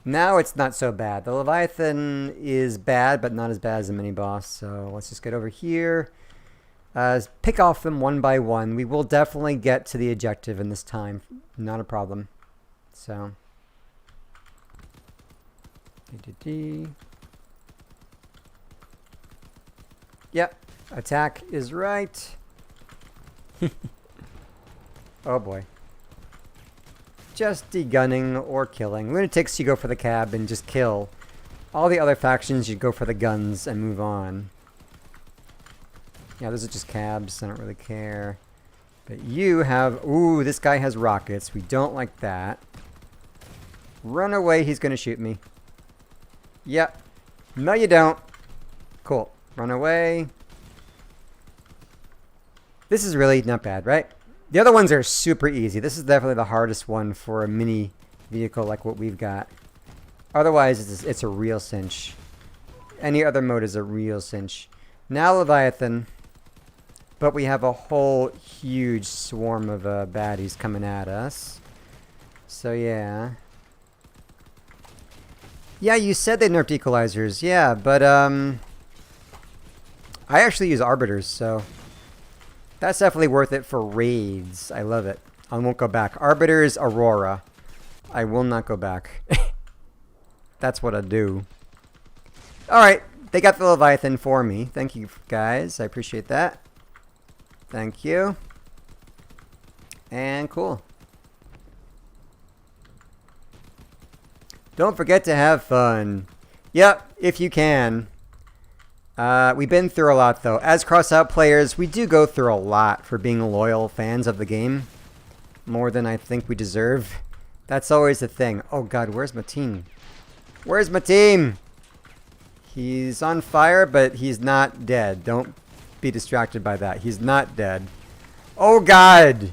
Now it's not so bad. The Leviathan is bad, but not as bad as the mini-boss. So let's just get over here. Pick off them one by one. We will definitely get to the objective in this time. Not a problem. So. Yep. Attack is right. Oh boy. Just degunning or killing. Lunatics, you go for the cab and just kill. All the other factions, you go for the guns and move on. Yeah, those are just cabs. I don't really care. But you have... Ooh, this guy has rockets. We don't like that. Run away. He's going to shoot me. Yep. No, you don't. Cool. Run away. This is really not bad, right? The other ones are super easy. This is definitely the hardest one for a mini vehicle like what we've got. Otherwise, it's a real cinch. Any other mode is a real cinch. Now Leviathan. But we have a whole huge swarm of baddies coming at us. So yeah. Yeah, you said they nerfed equalizers. Yeah, but I actually use arbiters, so... That's definitely worth it for raids. I love it. I won't go back. Arbiters, Aurora. I will not go back. That's what I do. Alright. They got the Leviathan for me. Thank you, guys. I appreciate that. Thank you. And cool. Don't forget to have fun. Yep, if you can. We've been through a lot, though. As Crossout players, we do go through a lot for being loyal fans of the game. More than I think we deserve. That's always the thing. Oh, God, where's my team? Where's my team? He's on fire, but he's not dead. Don't be distracted by that. He's not dead. Oh, God!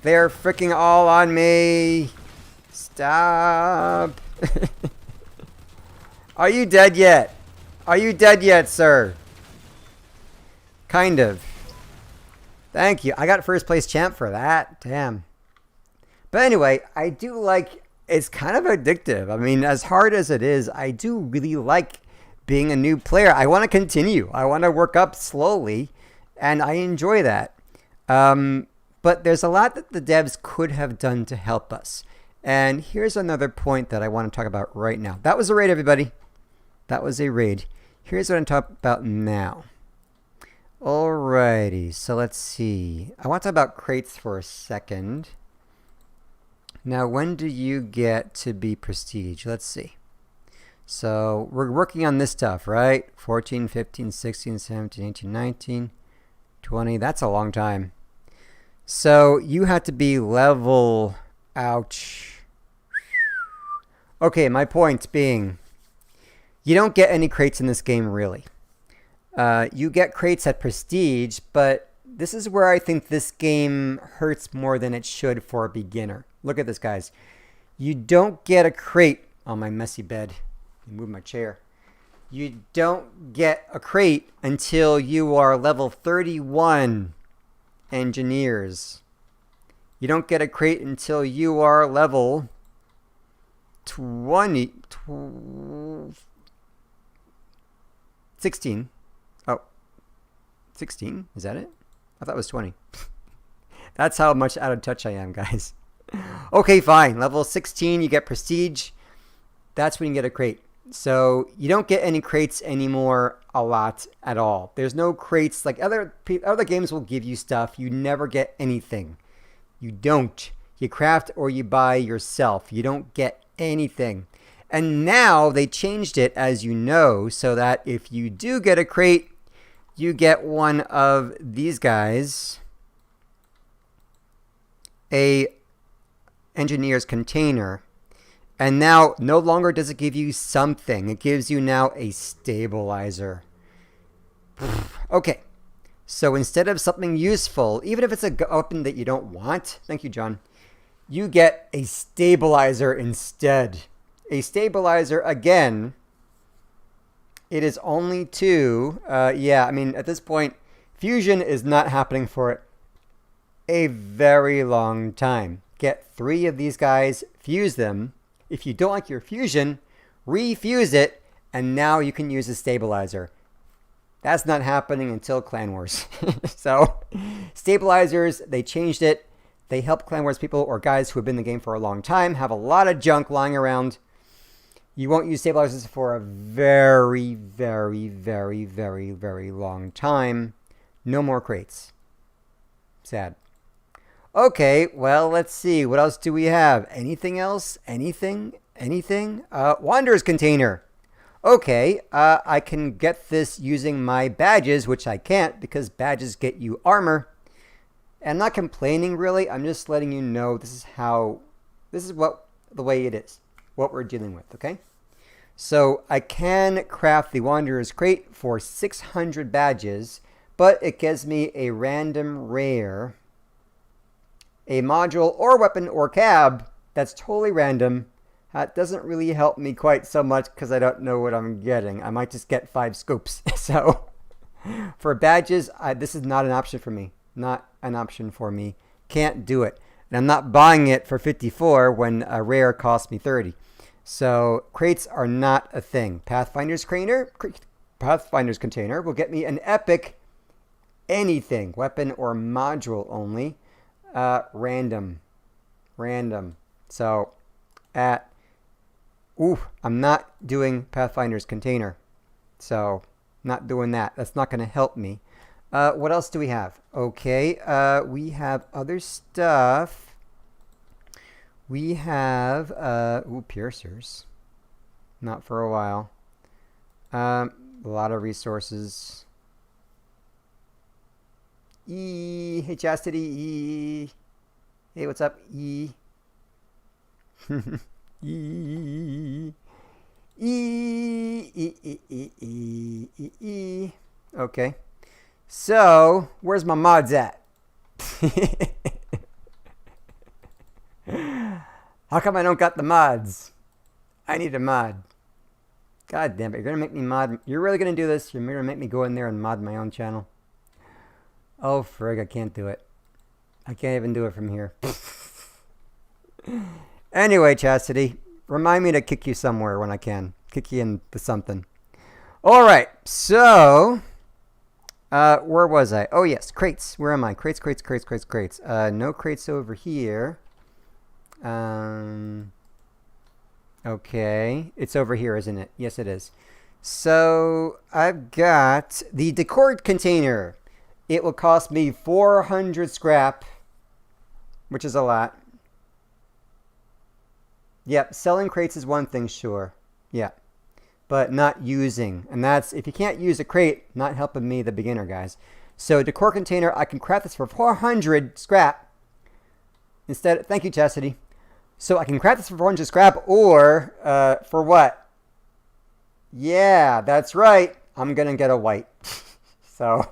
They're freaking all on me! Stop! Are you dead yet? Are you dead yet, sir? Kind of. Thank you. I got first place champ for that. Damn. But anyway, I do like... It's kind of addictive. I mean, as hard as it is, I do really like being a new player. I want to continue. I want to work up slowly. And I enjoy that. But there's a lot that the devs could have done to help us. And here's another point that I want to talk about right now. That was a raid, everybody. That was a raid. Here's what I'm talking about now. Alrighty, so let's see. I want to talk about crates for a second. Now, when do you get to be prestige? Let's see. So, we're working on this stuff, right? 14, 15, 16, 17, 18, 19, 20. That's a long time. So you have to be level... Ouch. Okay, my point being, you don't get any crates in this game, really. You get crates at Prestige, but this is where I think this game hurts more than it should for a beginner. Look at this, guys. You don't get a crate on my messy bed. Move my chair. You don't get a crate until you are level 31 engineers. You don't get a crate until you are level 16. Oh, 16? Is that it? I thought it was 20. That's how much out of touch I am, guys. Okay, fine. Level 16, you get Prestige. That's when you get a crate. So you don't get any crates anymore a lot at all. There's no crates. Like other games will give you stuff. You never get anything. You don't. You craft or you buy yourself. You don't get anything. And now they changed it, as you know, so that if you do get a crate, you get one of these guys. A engineer's container. And now, no longer does it give you something. It gives you now a stabilizer. Okay. So instead of something useful, even if it's a weapon that you don't want, thank you, John, you get a stabilizer instead. A stabilizer, again, it is only 2. Yeah, I mean, at this point, fusion is not happening for a very long time. Get 3 of these guys, fuse them. If you don't like your fusion, refuse it, and now you can use a stabilizer. That's not happening until Clan Wars. So, stabilizers, they changed it. They help Clan Wars people or guys who have been in the game for a long time have a lot of junk lying around. You won't use stabilizers for a very, very, very, very, very long time. No more crates. Sad. Okay, well, let's see. What else do we have? Anything else? Anything? Wanderer's container. Okay, I can get this using my badges, which I can't because badges get you armor. And I'm not complaining, really. I'm just letting you know this is the way it is, what we're dealing with, okay? So I can craft the Wanderer's Crate for 600 badges, but it gives me a random rare, a module or weapon or cab that's totally random. That doesn't really help me quite so much because I don't know what I'm getting. I might just get 5 scoops. So for badges, this is not an option for me. Not an option for me. Can't do it. And I'm not buying it for 54 when a rare costs me 30. So crates are not a thing. Pathfinder's container will get me an epic anything. Weapon or module only. Random. So I'm not doing Pathfinder's container. So not doing that. That's not going to help me. What else do we have? Okay, we have other stuff. We have, piercers. Not for a while. A lot of resources. Hey, Chastity, E. Hey, what's up, E? Okay. So, where's my mods at? How come I don't got the mods? I need a mod. God damn it, you're gonna make me mod. You're really gonna do this? You're gonna make me go in there and mod my own channel? Oh, frig, I can't do it. I can't even do it from here. Anyway, Chastity, remind me to kick you somewhere when I can. Kick you into something. Alright, so... where was I? Oh, yes, crates. Where am I? Crates. No crates over here. Okay. It's over here, isn't it? Yes, it is. So, I've got the decor container. It will cost me 400 scrap, which is a lot. Yep, selling crates is one thing, sure. Yeah. But not using. And that's, if you can't use a crate, not helping me, the beginner, guys. So decor container, I can craft this for 400 scrap. Instead, thank you, Chastity. So I can craft this for 400 scrap, or for what? Yeah, that's right. I'm going to get a white. So,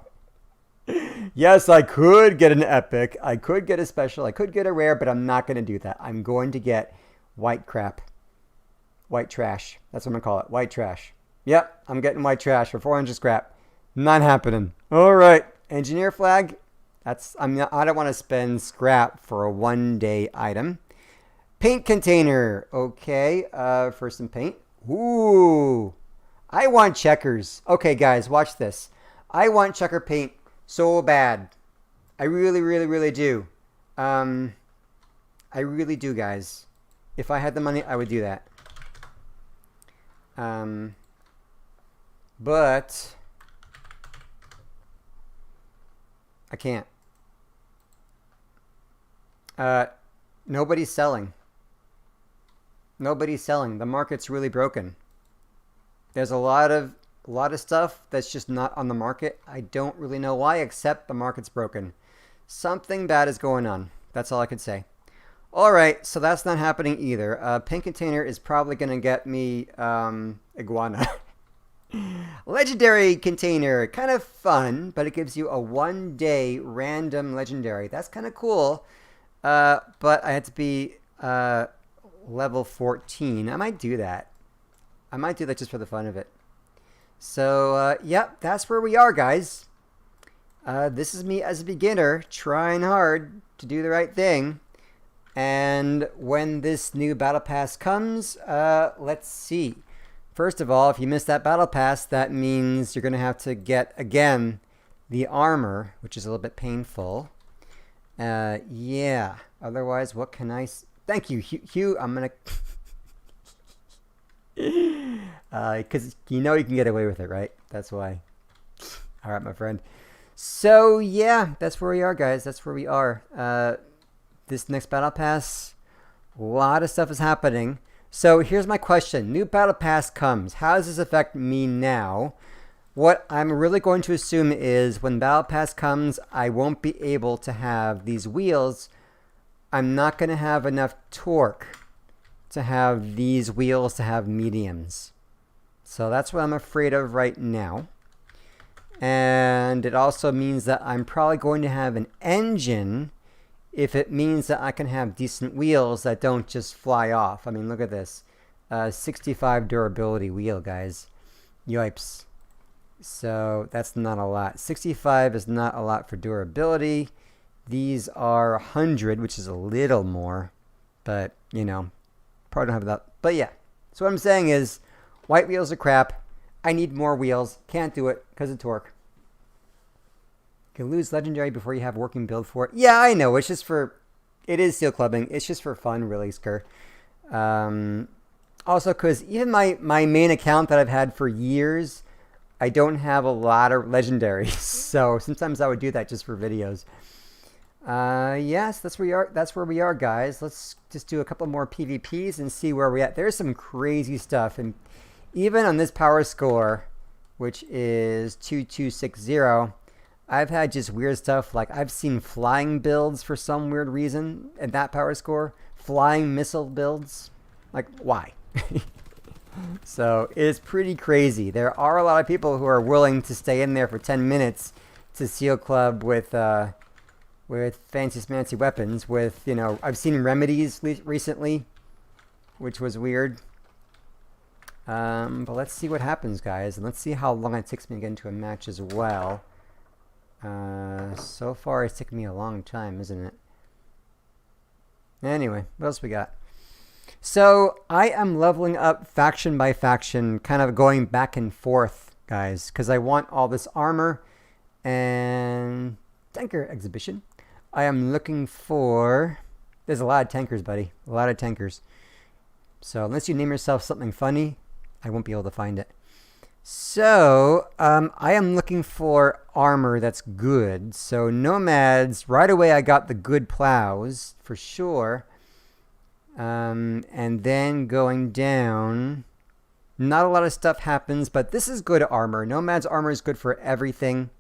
yes, I could get an epic. I could get a special. I could get a rare, but I'm not going to do that. I'm going to get white crap. White trash. That's what I'm going to call it. White trash. Yep, I'm getting white trash for 400 scrap. Not happening. All right. Engineer flag. I don't want to spend scrap for a 1-day item. Paint container. Okay, for some paint. Ooh. I want checkers. Okay, guys, watch this. I want checker paint so bad. I really, really, really do. I really do, guys. If I had the money, I would do that. But I can't. Nobody's selling. Nobody's selling. The market's really broken. There's a lot of stuff that's just not on the market. I don't really know why, except the market's broken. Something bad is going on. That's all I could say. All right, so that's not happening either. Pink container is probably going to get me iguana. Legendary container, kind of fun, but it gives you a 1-day random legendary. That's kind of cool, but I had to be level 14. I might do that. I might do that just for the fun of it. So, yep, that's where we are, guys. This is me as a beginner, trying hard to do the right thing. And when this new battle pass comes, let's see. First of all, if you missed that battle pass, that means you're going to have to get, again, the armor, which is a little bit painful. Yeah. Otherwise, what can I... Thank you, Hugh. I'm going to... Because you know you can get away with it, right? That's why. All right, my friend. So, yeah, that's where we are, guys. That's where we are. This next battle pass, a lot of stuff is happening. So here's my question. New battle pass comes. How does this affect me now? What I'm really going to assume is when battle pass comes, I won't be able to have these wheels. I'm not going to have enough torque to have these wheels to have mediums. So that's what I'm afraid of right now. And it also means that I'm probably going to have an engine if it means that I can have decent wheels that don't just fly off. I mean, look at this. 65 durability wheel, guys. Yipes. So that's not a lot. 65 is not a lot for durability. These are 100, which is a little more. But, you know, probably don't have that. But yeah. So what I'm saying is, white wheels are crap. I need more wheels. Can't do it because of torque. You can lose legendary before you have working build for it. Yeah, I know. It's just for... It is seal clubbing. It's just for fun, really, Skur. Also, because even my main account that I've had for years, I don't have a lot of legendaries. So sometimes I would do that just for videos. Yes, that's where we are. That's where we are, guys. Let's just do a couple more PvPs and see where we're at. There's some crazy stuff. And even on this power score, which is 2260... I've had just weird stuff, like I've seen flying builds for some weird reason at that power score. Flying missile builds. Like, why? So, it's pretty crazy. There are a lot of people who are willing to stay in there for 10 minutes to seal club with fancy smancy weapons. With, you know, I've seen remedies recently, which was weird. But let's see what happens, guys. And let's see how long it takes me to get into a match as well. So far it's taken me a long time, isn't it? Anyway, what else we got? So, I am leveling up faction by faction, kind of going back and forth, guys, because I want all this armor and tanker exhibition. I am looking for... There's a lot of tankers, buddy. A lot of tankers. So, unless you name yourself something funny, I won't be able to find it. So, I am looking for armor that's good. So, nomads, right away I got the good plows, for sure. And then going down, not a lot of stuff happens, but this is good armor. Nomad's armor is good for everything.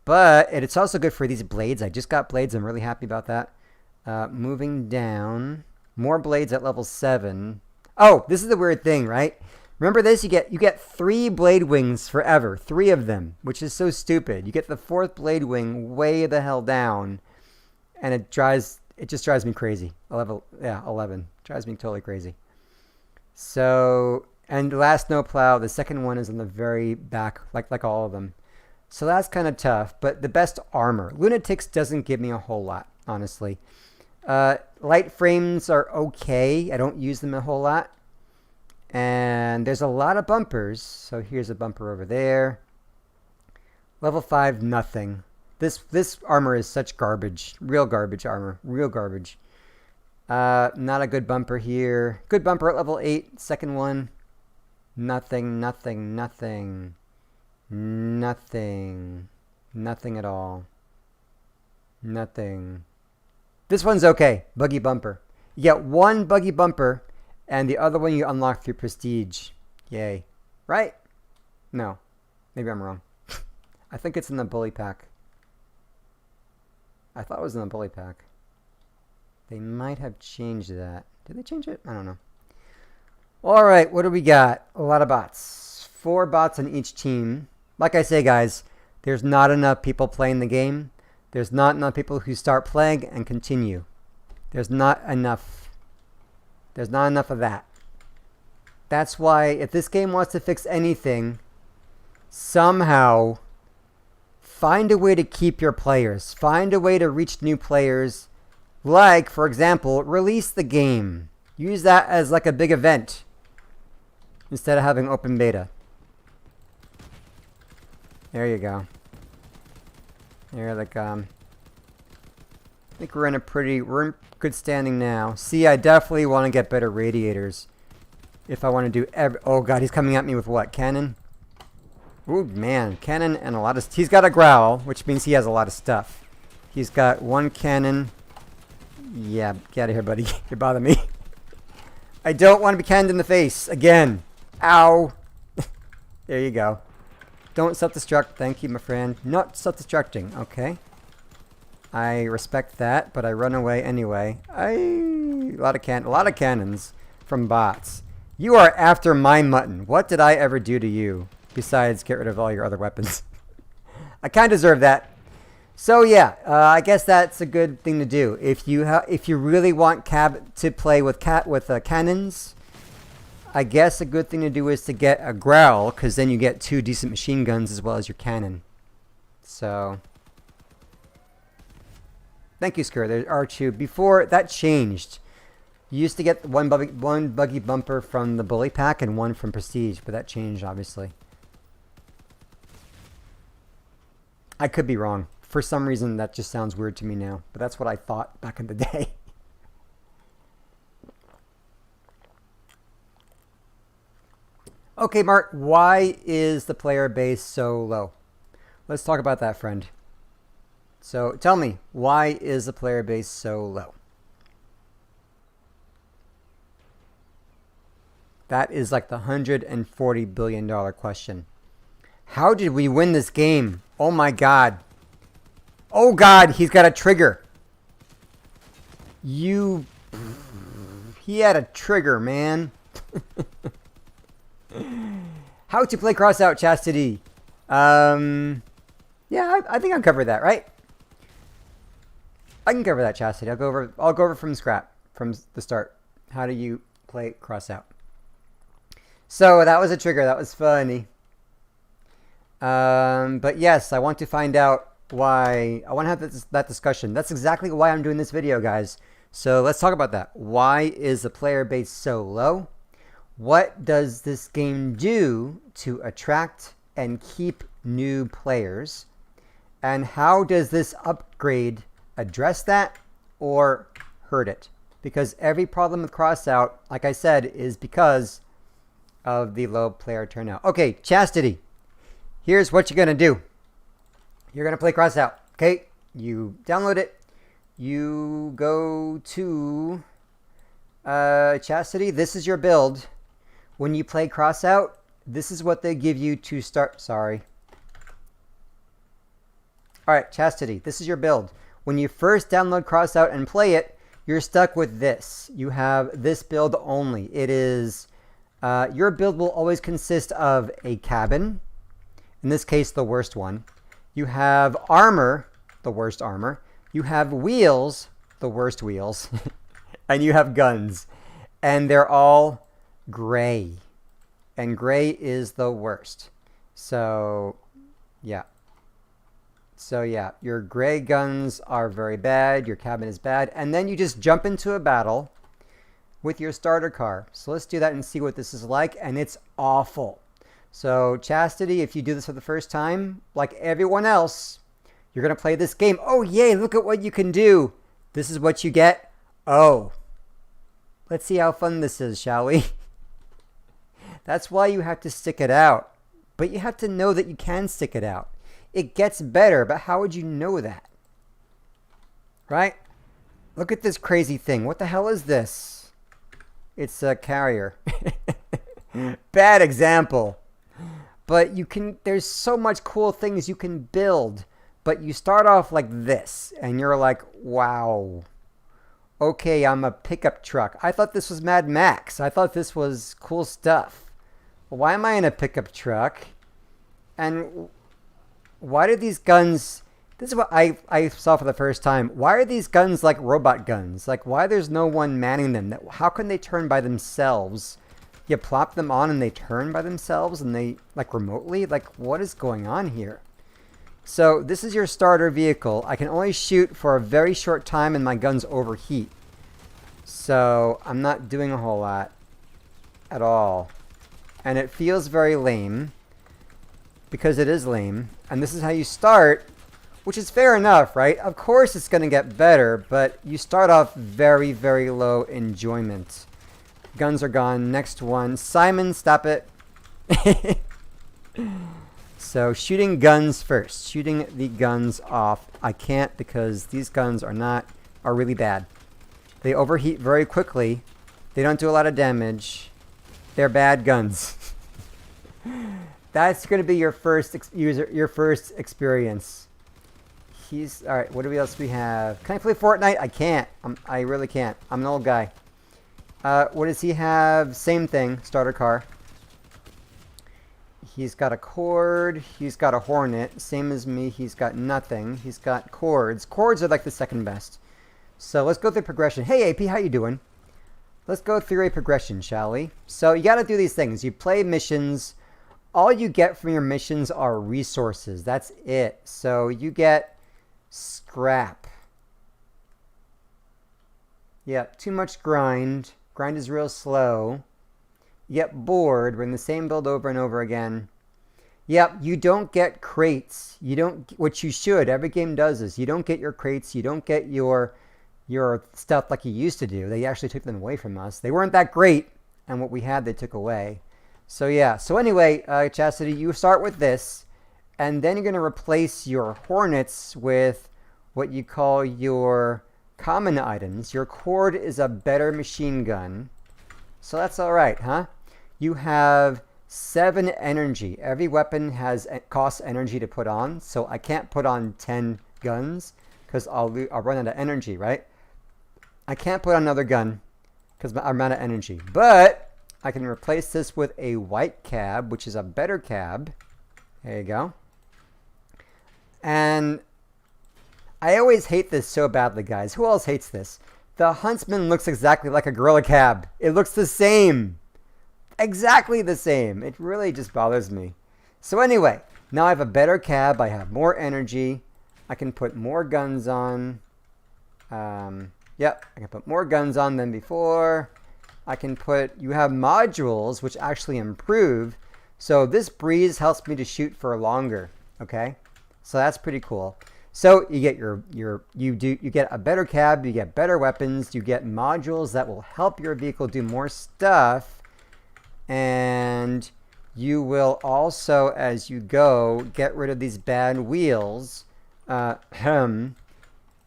But it's also good for these blades. I just got blades. I'm really happy about that. Moving down. More blades at level 7. Oh, this is the weird thing, right? Remember this? You get 3 blade wings forever. 3 of them, which is so stupid. You get the 4th blade wing way the hell down, and it just drives me crazy. 11. Drives me totally crazy. So, and the last snowplow, the second one is on the very back, like all of them. So that's kind of tough, but the best armor. Lunatics doesn't give me a whole lot, honestly. Light frames are okay. I don't use them a whole lot. And there's a lot of bumpers. So here's a bumper over there. Level 5, nothing. This armor is such garbage. Real garbage armor. Real garbage. Not a good bumper here. Good bumper at level 8. Second one. Nothing, nothing, nothing. Nothing. Nothing at all. Nothing. This one's okay. Buggy bumper. You get 1 buggy bumper, and the other one you unlock through prestige. Yay. Right? No. Maybe I'm wrong. I think it's in the bully pack. I thought it was in the bully pack. They might have changed that. Did they change it? I don't know. Alright, what do we got? A lot of bots. 4 bots on each team. Like I say, guys, there's not enough people playing the game. There's not enough people who start playing and continue. There's not enough. There's not enough of that. That's why if this game wants to fix anything, somehow find a way to keep your players. Find a way to reach new players. Like, for example, release the game. Use that as like a big event instead of having open beta. There you go. There, like, I think we're in good standing now. See, I definitely want to get better radiators. If I want to do oh god, he's coming at me with what? Cannon? Ooh, man, cannon and a lot of, he's got a growl, which means he has a lot of stuff. He's got 1 cannon. Yeah, get out of here, buddy. You're bothering me. I don't want to be canned in the face again. Ow. There you go. Don't self-destruct. Thank you, my friend. Not self-destructing. Okay. I respect that, but I run away anyway. A lot of cannons from bots. You are after my mutton. What did I ever do to you besides get rid of all your other weapons? I kind of deserve that. So yeah, I guess that's a good thing to do. If you really want Cab to play with cannons, I guess a good thing to do is to get a growl, because then you get 2 decent machine guns as well as your cannon. So, thank you, Skur. There's R2. Before, that changed. You used to get one buggy bumper from the bully pack and 1 from prestige, but that changed, obviously. I could be wrong. For some reason, that just sounds weird to me now, but that's what I thought back in the day. Okay, Mark, why is the player base so low? Let's talk about that, friend. So tell me, why is the player base so low? That is like the $140 billion question. How did we win this game? Oh my god. Oh god, he's got a trigger. He had a trigger, man. How to play Crossout, Chastity. Yeah, I think I'll cover that, right? I can cover that, Chastity. I'll go over from the start. How do you play Crossout? So that was a trigger. That was funny. But yes, I want to find out why. I want to have that discussion. That's exactly why I'm doing this video, guys. So let's talk about that. Why is the player base so low? What does this game do to attract and keep new players? And how does this upgrade address that or hurt it? Because every problem with Crossout, like I said, is because of the low player turnout. Okay, Chastity. Here's what you're going to do. You're going to play Crossout. Okay, you download it. You go to Chastity. This is your build. When you play Crossout, this is what they give you to start. Sorry. All right, Chastity, this is your build. When you first download Crossout and play it, you're stuck with this. You have this build only. It is, your build will always consist of a cabin, in this case, the worst one. You have armor, the worst armor. You have wheels, the worst wheels. And you have guns. And they're all gray. And gray is the worst. So, yeah. So, yeah, your gray guns are very bad. Your cabin is bad. And then you just jump into a battle with your starter car. So let's do that and see what this is like. And it's awful. So, Chastity, if you do this for the first time, like everyone else, you're going to play this game. Oh, yay, look at what you can do. This is what you get. Oh. Let's see how fun this is, shall we? That's why you have to stick it out. But you have to know that you can stick it out. It gets better, but how would you know that? Right? Look at this crazy thing. What the hell is this? It's a carrier. Bad example. But you can, there's so much cool things you can build. But you start off like this, and you're like, wow. Okay, I'm a pickup truck. I thought this was Mad Max. I thought this was cool stuff. Well, why am I in a pickup truck? And why do these guns... This is what I saw for the first time. Why are these guns like robot guns? Like, why there's no one manning them? How can they turn by themselves? You plop them on and they turn by themselves and they, like, remotely? Like, what is going on here? So, this is your starter vehicle. I can only shoot for a very short time and my guns overheat. So, I'm not doing a whole lot at all. And it feels very lame. Because it is lame. And this is how you start, which is fair enough, right? Of course it's going to get better, but you start off very, very low enjoyment. Guns are gone. Next one. Simon, stop it. So, shooting guns first. Shooting the guns off. I can't because these guns are really bad. They overheat very quickly. They don't do a lot of damage. They're bad guns. That's going to be your first experience. All right, what else we have? Can I play Fortnite? I can't. I really can't. I'm an old guy. What does he have? Same thing. Starter car. He's got a cord. He's got a hornet. Same as me. He's got nothing. He's got cords. Cords are like the second best. So let's go through progression. Hey, AP, how you doing? Let's go through a progression, shall we? So you got to do these things. You play missions. All you get from your missions are resources. That's it. So you get scrap. Yeah, too much grind. Grind is real slow. You get bored. We're in the same build over and over again. Yep, you don't get crates. You don't, which you should. Every game does this. You don't get your crates. You don't get your stuff like you used to do. They actually took them away from us. They weren't that great, and what we had they took away. So yeah. So anyway, Chastity, you start with this, and then you're going to replace your hornets with what you call your common items. Your cord is a better machine gun. So that's all right, huh? You have 7 energy. Every weapon costs energy to put on, so I can't put on 10 guns because I'll run out of energy, right? I can't put on another gun because I'm out of energy. But I can replace this with a white cab, which is a better cab. There you go. And I always hate this so badly, guys. Who else hates this? The Huntsman looks exactly like a Gorilla Cab. It looks the same. Exactly the same. It really just bothers me. So anyway, now I have a better cab. I have more energy. I can put more guns on. Yep, I can put more guns on than before. I can put, you have modules which actually improve. So this breeze helps me to shoot for longer. Okay, so that's pretty cool. So you get you get a better cab, you get better weapons, you get modules that will help your vehicle do more stuff, and you will also, as you go, get rid of these bad wheels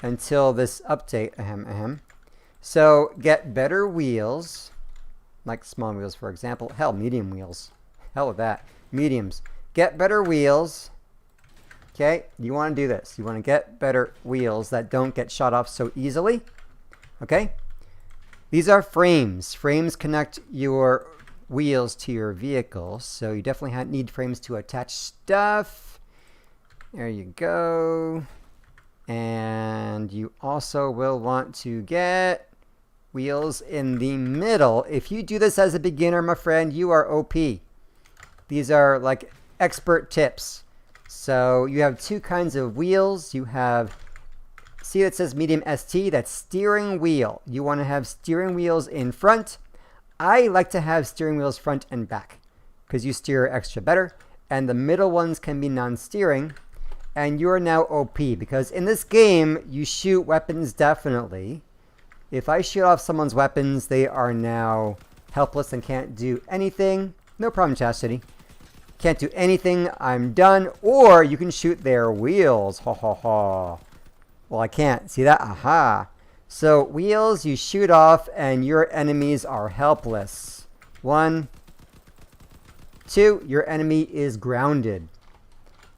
until this update. So get better wheels, like small wheels, for example. Hell, medium wheels. Hell with that. Mediums. Get better wheels. Okay, you want to do this. You want to get better wheels that don't get shot off so easily. Okay, these are frames. Frames connect your wheels to your vehicle, so you definitely need frames to attach stuff. There you go. And you also will want to get wheels in the middle. If you do this as a beginner, my friend, you are OP. These are like expert tips. So you have two kinds of wheels. You have, see it says medium ST, that's steering wheel. You want to have steering wheels in front. I like to have steering wheels front and back because you steer extra better. And the middle ones can be non-steering. And you are now OP because in this game, you shoot weapons definitely. If I shoot off someone's weapons, they are now helpless and can't do anything. No problem, Chastity. Can't do anything. I'm done. Or you can shoot their wheels. Ha ha ha. Well, I can't. See that? Aha. So wheels you shoot off and your enemies are helpless. 1, 2. Your enemy is grounded.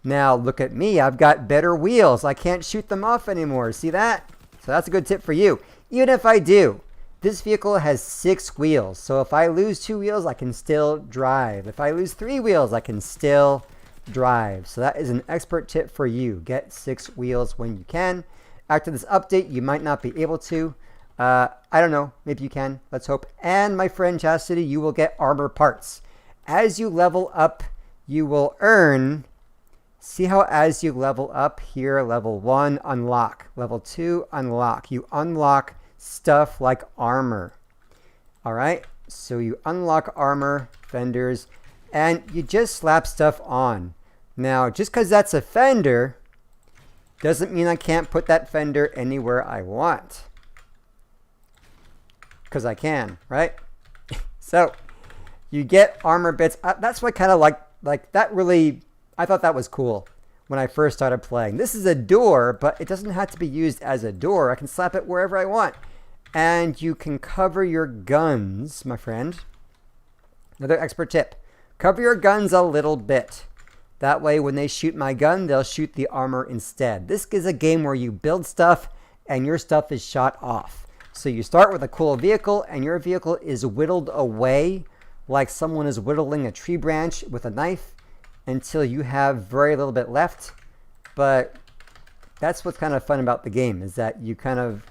Now look at me. I've got better wheels. I can't shoot them off anymore. See that? So that's a good tip for you. Even if I do, this vehicle has 6 wheels. So if I lose 2 wheels, I can still drive. If I lose 3 wheels, I can still drive. So that is an expert tip for you. Get 6 wheels when you can. After this update, you might not be able to. I don't know. Maybe you can. Let's hope. And my friend Chastity, you will get armor parts. As you level up, you will earn... See how as you level up here, level 1, unlock. Level 2, unlock. You unlock stuff like armor. All right? So you unlock armor, fenders, and you just slap stuff on. Now, just because that's a fender doesn't mean I can't put that fender anywhere I want. Because I can, right? So you get armor bits. That's what kind of like that really... I thought that was cool when I first started playing. This is a door, but it doesn't have to be used as a door. I can slap it wherever I want. And you can cover your guns, my friend. Another expert tip. Cover your guns a little bit. That way, when they shoot my gun, they'll shoot the armor instead. This is a game where you build stuff and your stuff is shot off. So you start with a cool vehicle and your vehicle is whittled away like someone is whittling a tree branch with a knife, until you have very little bit left. But that's what's kind of fun about the game, is that you kind of,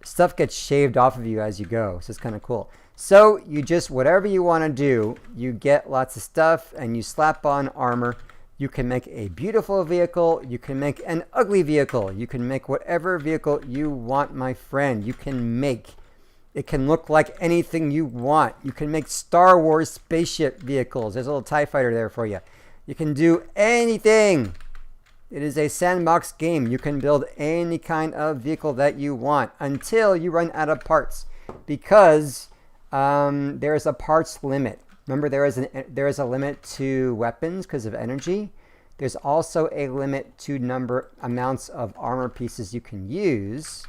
stuff gets shaved off of you as you go. So it's kind of cool. So you just, whatever you want to do, you get lots of stuff and you slap on armor. You can make a beautiful vehicle. You can make an ugly vehicle. You can make whatever vehicle you want, my friend. You can make, it can look like anything you want. You can make Star Wars spaceship vehicles. There's a little TIE fighter there for you. You can do anything. It is a sandbox game. You can build any kind of vehicle that you want until you run out of parts, because there is a parts limit. Remember, there is a limit to weapons because of energy. There's also a limit to amounts of armor pieces you can use.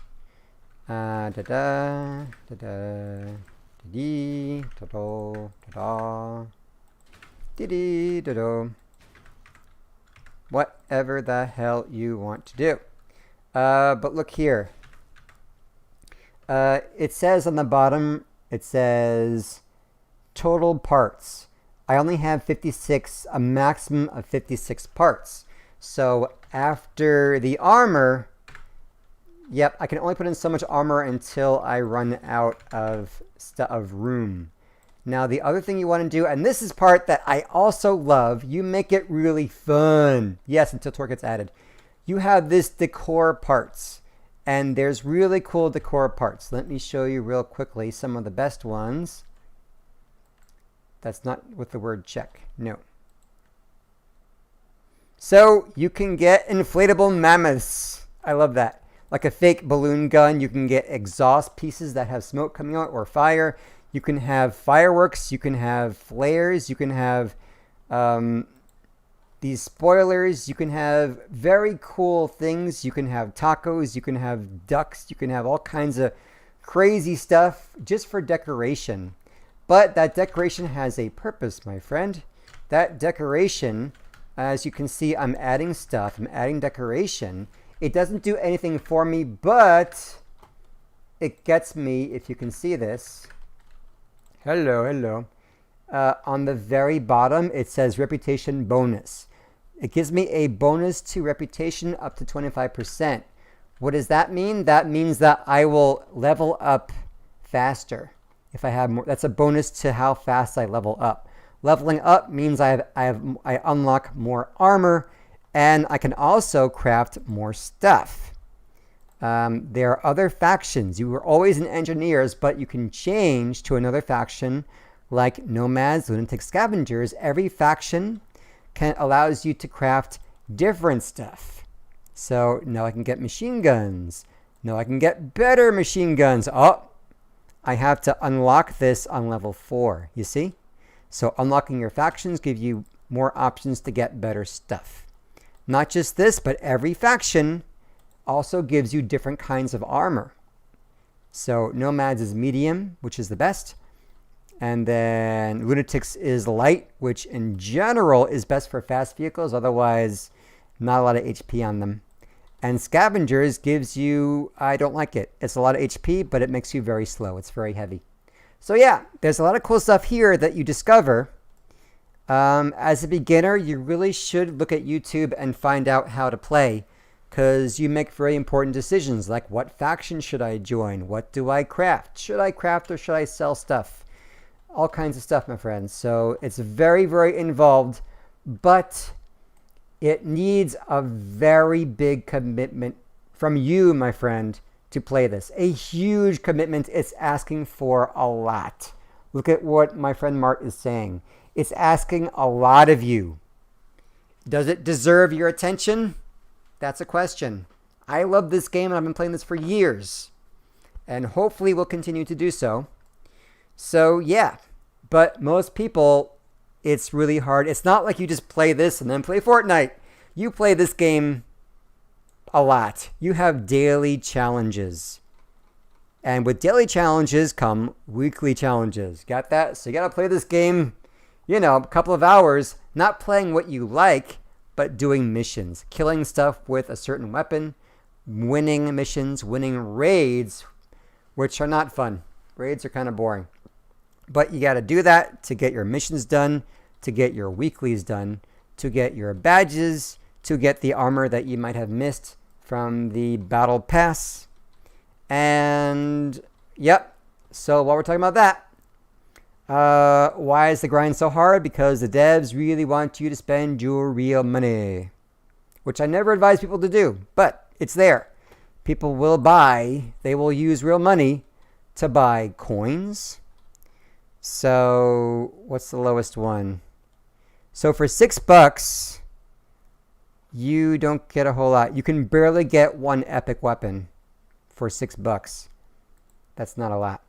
Whatever the hell you want to do. But look here. It says on the bottom, it says total parts. I only have 56, a maximum of 56 parts. So after the armor, yep, I can only put in so much armor until I run out of room. Now, the other thing you want to do, and this is part that I also love, you make it really fun. Yes, until torque gets added. You have this decor parts, and there's really cool decor parts. Let me show you real quickly some of the best ones. That's not with the word check. No. So you can get inflatable mammoths. I love that. Like a fake balloon gun. You can get exhaust pieces that have smoke coming out or fire. You can have fireworks, you can have flares, you can have these spoilers, you can have very cool things, you can have tacos, you can have ducks, you can have all kinds of crazy stuff just for decoration. But that decoration has a purpose, my friend. That decoration As you can see, I'm adding stuff. I'm adding decoration. It doesn't do anything for me, but it gets me, if you can see this. Hello, hello. On the very bottom, it says reputation bonus. It gives me a bonus to reputation up to 25%. What does that mean? That means that I will level up faster if I have more. That's a bonus to how fast I level up. Leveling up means I unlock more armor, and I can also craft more stuff. There are other factions. You were always in engineers, but you can change to another faction like nomads, lunatics, scavengers. Every faction allows you to craft different stuff. So now I can get machine guns. Now I can get better machine guns. Oh, I have to unlock this on level 4. You see? So unlocking your factions give you more options to get better stuff. Not just this, but every faction also gives you different kinds of armor. So nomads is medium, which is the best. And then lunatics is light, which in general is best for fast vehicles. Otherwise, not a lot of HP on them. And scavengers gives you, I don't like it. It's a lot of HP, but it makes you very slow. It's very heavy. So yeah, there's a lot of cool stuff here that you discover. As a beginner, you really should look at YouTube and find out how to play, because you make very important decisions like what faction should I join? What do I craft? Should I craft or should I sell stuff? All kinds of stuff, my friends. So it's very, very involved, but it needs a very big commitment from you, my friend, to play this. A huge commitment. It's asking for a lot. Look at what my friend Mark is saying. It's asking a lot of you. Does it deserve your attention? That's a question. I love this game and I've been playing this for years. And hopefully we'll continue to do so. So yeah, but most people, it's really hard. It's not like you just play this and then play Fortnite. You play this game a lot. You have daily challenges. And with daily challenges come weekly challenges. Got that? So you got to play this game, a couple of hours, not playing what you like, but doing missions. Killing stuff with a certain weapon, winning missions, winning raids, which are not fun. Raids are kind of boring. But you got to do that to get your missions done, to get your weeklies done, to get your badges, to get the armor that you might have missed from the battle pass. And yep, so while we're talking about that, why is the grind so hard? Because the devs really want you to spend your real money, which I never advise people to do, but it's there. People will buy, they will use real money to buy coins. So what's the lowest one? So for $6, you don't get a whole lot. You can barely get one epic weapon for $6. That's not a lot.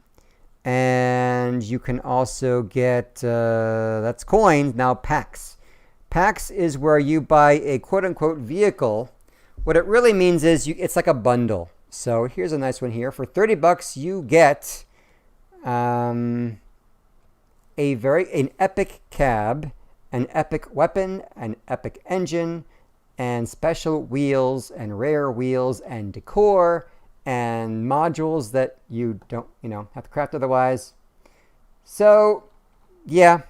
And you can also get, that's coins, now packs. Packs is where you buy a quote-unquote vehicle. What it really means is it's like a bundle. So here's a nice one here. For $30, you get an epic cab, an epic weapon, an epic engine, and special wheels and rare wheels and decor and modules that you don't, have to craft otherwise. So, yeah,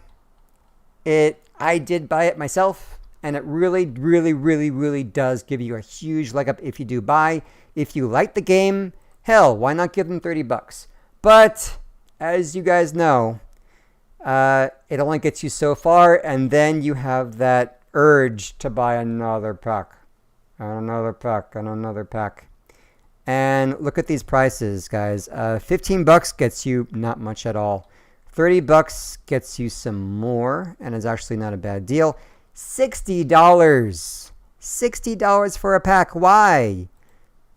I did buy it myself, and it really, really, really, really does give you a huge leg up if you do buy. If you like the game, hell, why not give them $30? But as you guys know, it only gets you so far, and then you have that urge to buy another pack, and another pack, and another pack. And look at these prices, guys. $15 gets you not much at all. $30 gets you some more, and it's actually not a bad deal. $60. $60 for a pack. Why?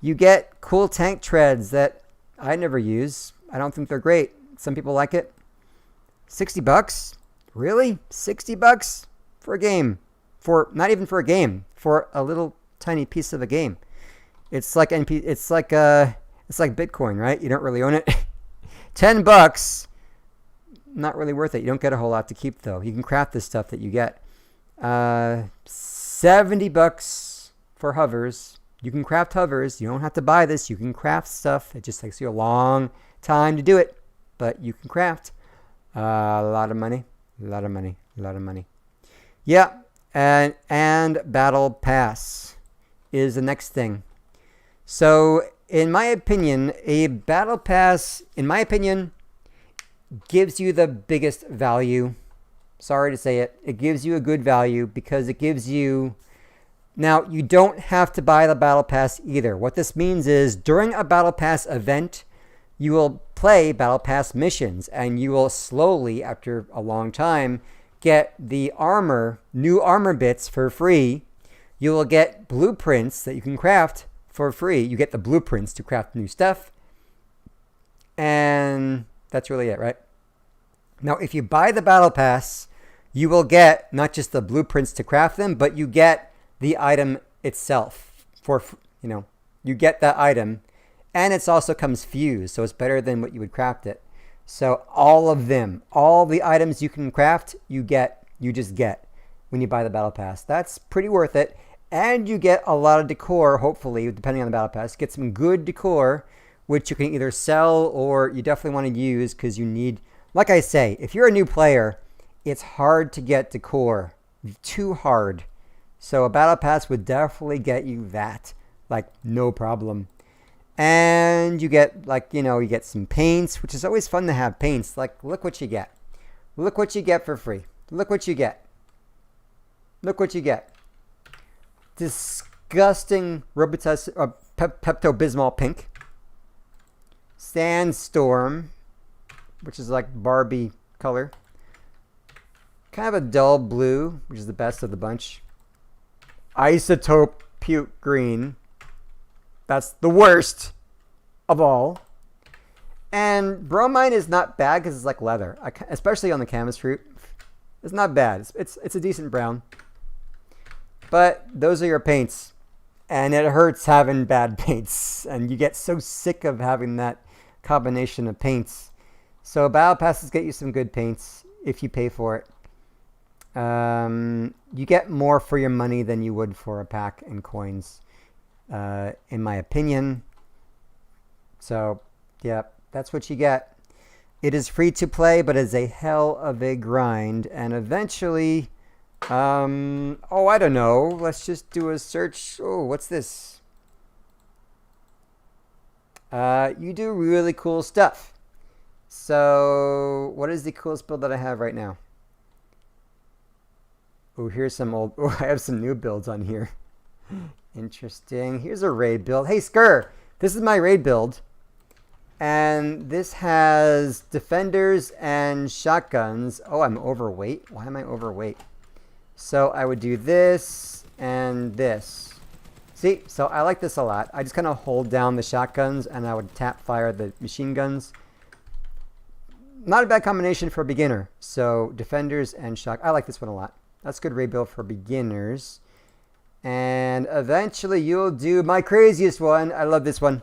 You get cool tank treads that I never use. I don't think they're great. Some people like it. $60? Really? $60 for a game? For not even for a game, for a little tiny piece of a game. It's like Bitcoin, right? You don't really own it. $10, not really worth it. You don't get a whole lot to keep though. You can craft this stuff that you get. $70 for hovers. You can craft hovers. You don't have to buy this. You can craft stuff. It just takes you a long time to do it, but you can craft. A lot of money. A lot of money. A lot of money. Yeah, and Battle Pass is the next thing. So, in my opinion, a Battle Pass, gives you the biggest value. Sorry to say it. It gives you a good value because it gives you... Now, you don't have to buy the Battle Pass either. What this means is during a Battle Pass event, you will play Battle Pass missions and you will slowly, after a long time, get the armor, new armor bits for free. You will get blueprints that you can craft for free. You get the blueprints to craft new stuff. And that's really it, right? Now, if you buy the Battle Pass, you will get not just the blueprints to craft them, but you get the item itself. You get that item. And it also comes fused, so it's better than what you would craft it. So all of them, all the items you can craft, you just get when you buy the Battle Pass. That's pretty worth it. And you get a lot of decor, hopefully, depending on the Battle Pass. Get some good decor, which you can either sell or you definitely want to use because you need... Like I say, if you're a new player, it's hard to get decor. Too hard. So a Battle Pass would definitely get you that. Like, no problem. And you get, you get some paints, which is always fun to have paints. Like, look what you get. Look what you get for free. Look what you get. Look what you get. Disgusting Pepto-Bismol pink. Sandstorm, which is like Barbie color. Kind of a dull blue, which is the best of the bunch. Isotope puke green. That's the worst of all. And bromine is not bad because it's like leather, especially on the canvas fruit. It's not bad. It's a decent brown. But those are your paints. And it hurts having bad paints. And you get so sick of having that combination of paints. So Battle Passes get you some good paints if you pay for it. You get more for your money than you would for a pack and coins, in my opinion. So, yeah, that's what you get. It is free to play, but it's a hell of a grind. And eventually, I don't know. Let's just do a search. Oh, what's this? You do really cool stuff. So, what is the coolest build that I have right now? Oh, here's some old... Oh, I have some new builds on here. Interesting. Here's a raid build. Hey, Skur! This is my raid build. And this has defenders and shotguns. Oh, I'm overweight? Why am I overweight? So I would do this and this. See? So I like this a lot. I just kind of hold down the shotguns and I would tap fire the machine guns. Not a bad combination for a beginner. So defenders and shotguns. I like this one a lot. That's a good raid build for beginners. And eventually you'll do my craziest one. I love this one.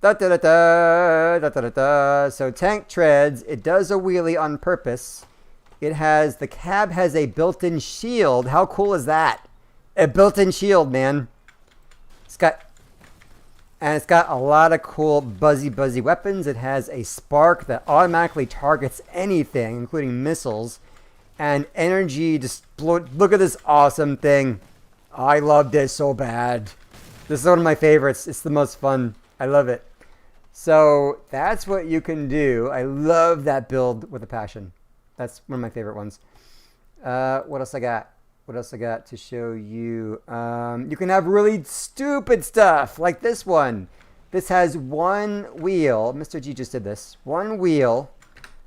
Da, da, da, da, da, da, da, da. So tank treads. It does a wheelie on purpose. The cab has a built-in shield. How cool is that? A built-in shield, man. It's got a lot of cool buzzy weapons. It has a spark that automatically targets anything, including missiles. And energy, look at this awesome thing. I love this so bad. This is one of my favorites. It's the most fun. I love it. So that's what you can do. I love that build with a passion. That's one of my favorite ones. What else I got? What else I got to show you? You can have really stupid stuff like this one. This has one wheel. Mr. G just did this. One wheel.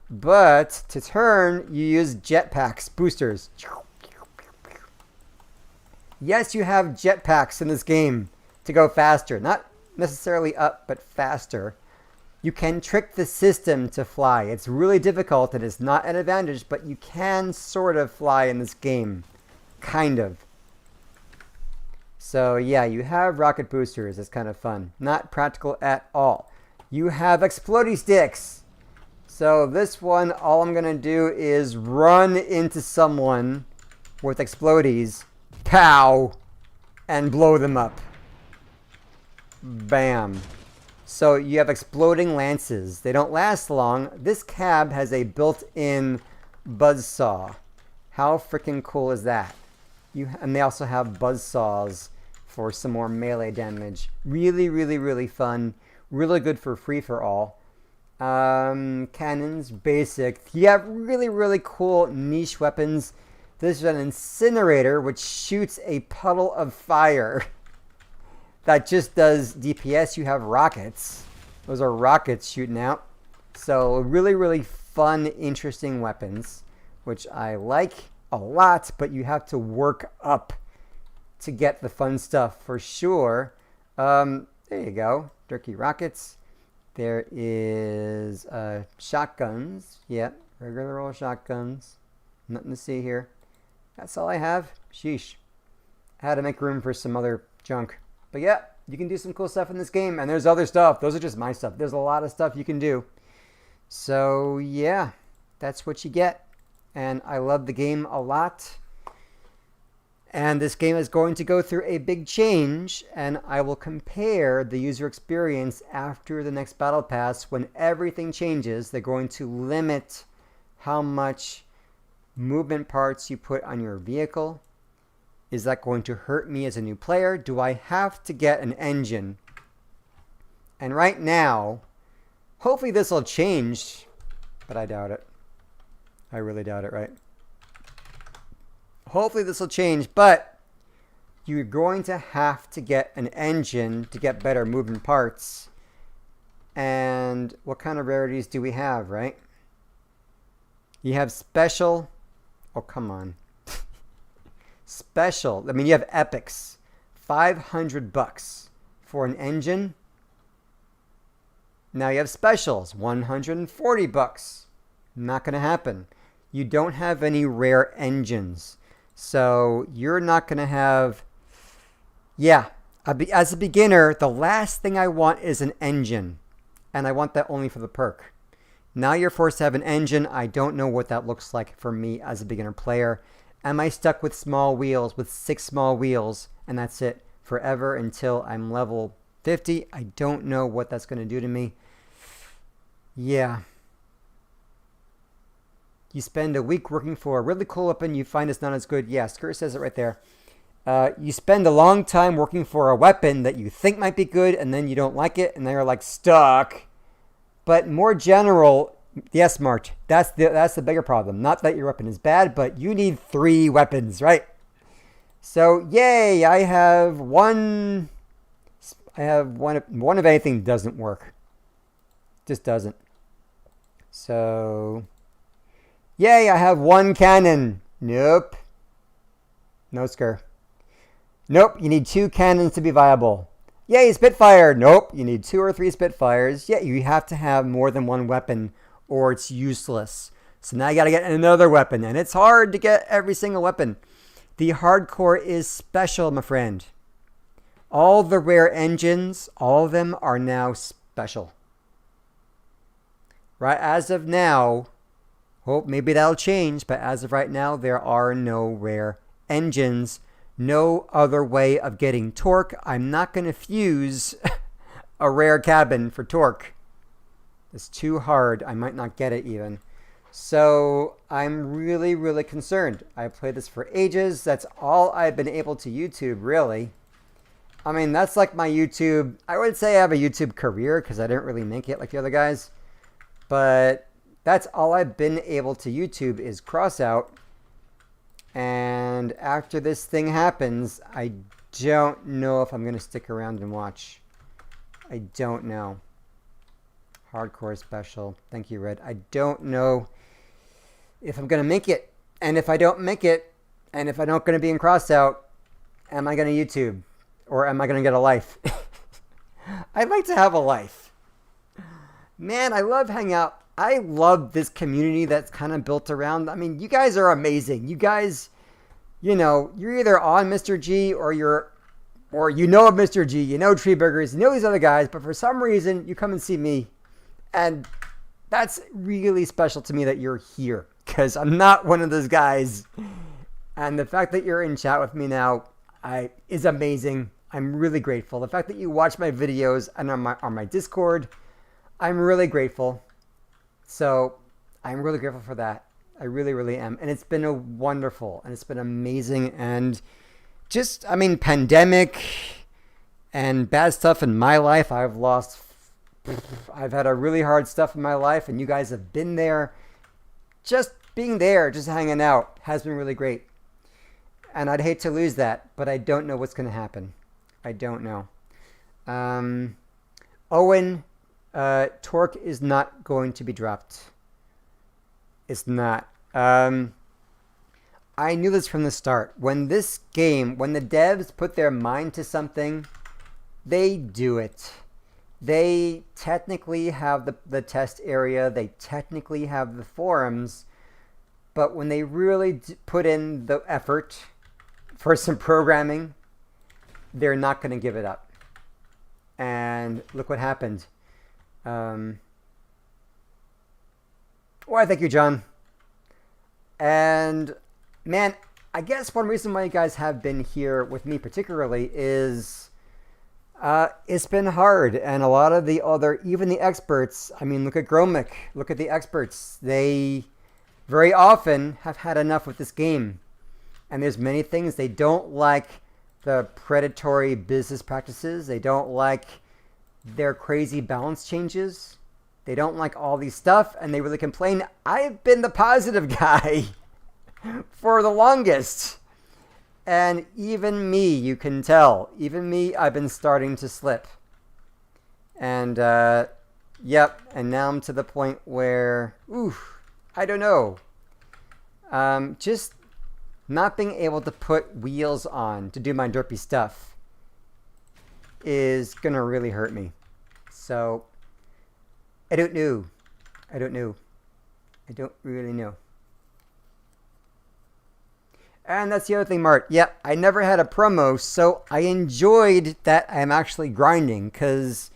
But to turn, you use jetpacks, boosters. Yes, you have jetpacks in this game to go faster. Not necessarily up, but faster. You can trick the system to fly. It's really difficult. It is not an advantage, but you can sort of fly in this game. Kind of. So yeah, you have rocket boosters. It's kind of fun. Not practical at all. You have explodey sticks. So this one, all I'm going to do is run into someone with explodies, pow, and blow them up. Bam. So you have exploding lances. They don't last long. This cab has a built-in buzzsaw. How freaking cool is that? And they also have buzzsaws for some more melee damage. Really, really, really fun. Really good for free-for-all. Cannons, basic. You have really, really cool niche weapons. This is an incinerator which shoots a puddle of fire. That just does DPS. You have rockets. Those are rockets shooting out. So really, really fun, interesting weapons, which I like a lot, but you have to work up to get the fun stuff for sure. There you go. Dirky rockets. There is shotguns. Yep, regular old shotguns. Nothing to see here. That's all I have. Sheesh. I had to make room for some other junk. But yeah, you can do some cool stuff in this game. And there's other stuff. Those are just my stuff. There's a lot of stuff you can do. So yeah, that's what you get. And I love the game a lot. And this game is going to go through a big change. And I will compare the user experience after the next Battle Pass. When everything changes, they're going to limit how much movement parts you put on your vehicle. Is that going to hurt me as a new player? Do I have to get an engine? And right now, hopefully this will change, but I doubt it. I really doubt it, right? Hopefully this will change, but you're going to have to get an engine to get better movement parts. And what kind of rarities do we have, right? You have special. Oh, come on. Special. I mean, you have epics. $500 for an engine. Now you have specials. $140. Not going to happen. You don't have any rare engines. So you're not going to have... Yeah. As a beginner, the last thing I want is an engine. And I want that only for the perk. Now you're forced to have an engine. I don't know what that looks like for me as a beginner player. Am I stuck with small wheels, with 6 small wheels, and that's it forever until I'm level 50? I don't know what that's going to do to me. Yeah. You spend a week working for a really cool weapon you find it's not as good. Yeah, Skirt says it right there. You spend a long time working for a weapon that you think might be good, and then you don't like it, and then you're like stuck. But more general... Yes, March. That's the bigger problem. Not that your weapon is bad, but you need 3 weapons, right? So, yay! I have one of anything doesn't work. Just doesn't. So, yay! I have 1 cannon. Nope. No scare. Nope. You need 2 cannons to be viable. Yay! Spitfire. Nope. You need 2 or 3 Spitfires. Yeah, you have to have more than 1 weapon, or it's useless. So now you got to get another weapon, and it's hard to get every single weapon. The hardcore is special, my friend. All the rare engines, all of them are now special. Right, as of now, hope maybe that'll change, but as of right now, there are no rare engines. No other way of getting torque. I'm not going to fuse a rare cabin for torque. It's too hard. I might not get it even. So I'm really, really concerned. I played this for ages. That's all I've been able to YouTube, really. I mean, that's like my YouTube. I would say I have a YouTube career because I didn't really make it like the other guys. But that's all I've been able to YouTube is Crossout. And after this thing happens, I don't know if I'm going to stick around and watch. I don't know. Hardcore special. Thank you, Red. I don't know if I'm going to make it. And if I don't make it, and if I'm not going to be in Crossout, am I going to YouTube? Or am I going to get a life? I'd like to have a life. Man, I love hanging out. I love this community that's kind of built around. I mean, you guys are amazing. You guys, you know, you're either on Mr. G or you know of Mr. G, you know Tree Burgers, you know these other guys, but for some reason you come and see me. And that's really special to me that you're here, because I'm not one of those guys And the fact that you're in chat with me now is amazing. I'm really grateful. The fact that you watch my videos and on my Discord, I'm really grateful. So I'm really grateful for that. I really, really am. And it's been a wonderful and it's been amazing. And just, I mean, pandemic and bad stuff in my life. I've had a really hard stuff in my life, and you guys have been there. Just being there, just hanging out has been really great. And I'd hate to lose that, but I don't know what's going to happen. I don't know. Owen, Torque is not going to be dropped. It's not. I knew this from the start. When the devs put their mind to something, they do it. They technically have the test area. They technically have the forums. But when they really put in the effort for some programming, they're not going to give it up. And look what happened. Why, thank you, John. And, man, I guess one reason why you guys have been here with me particularly is it's been hard. And a lot of even the experts, I mean, look at Gromick, look at the experts. They very often have had enough with this game. And there's many things they don't like. The predatory business practices. They don't like their crazy balance changes. They don't like all these stuff, and they really complain. I've been the positive guy for the longest. And even me, you can tell. Even me, I've been starting to slip. And, yep. And now I'm to the point where, I don't know. Just not being able to put wheels on to do my derpy stuff is going to really hurt me. So, I don't know. I don't really know. And that's the other thing, Mart. Yep, I never had a promo, so I enjoyed that I'm actually grinding. Because,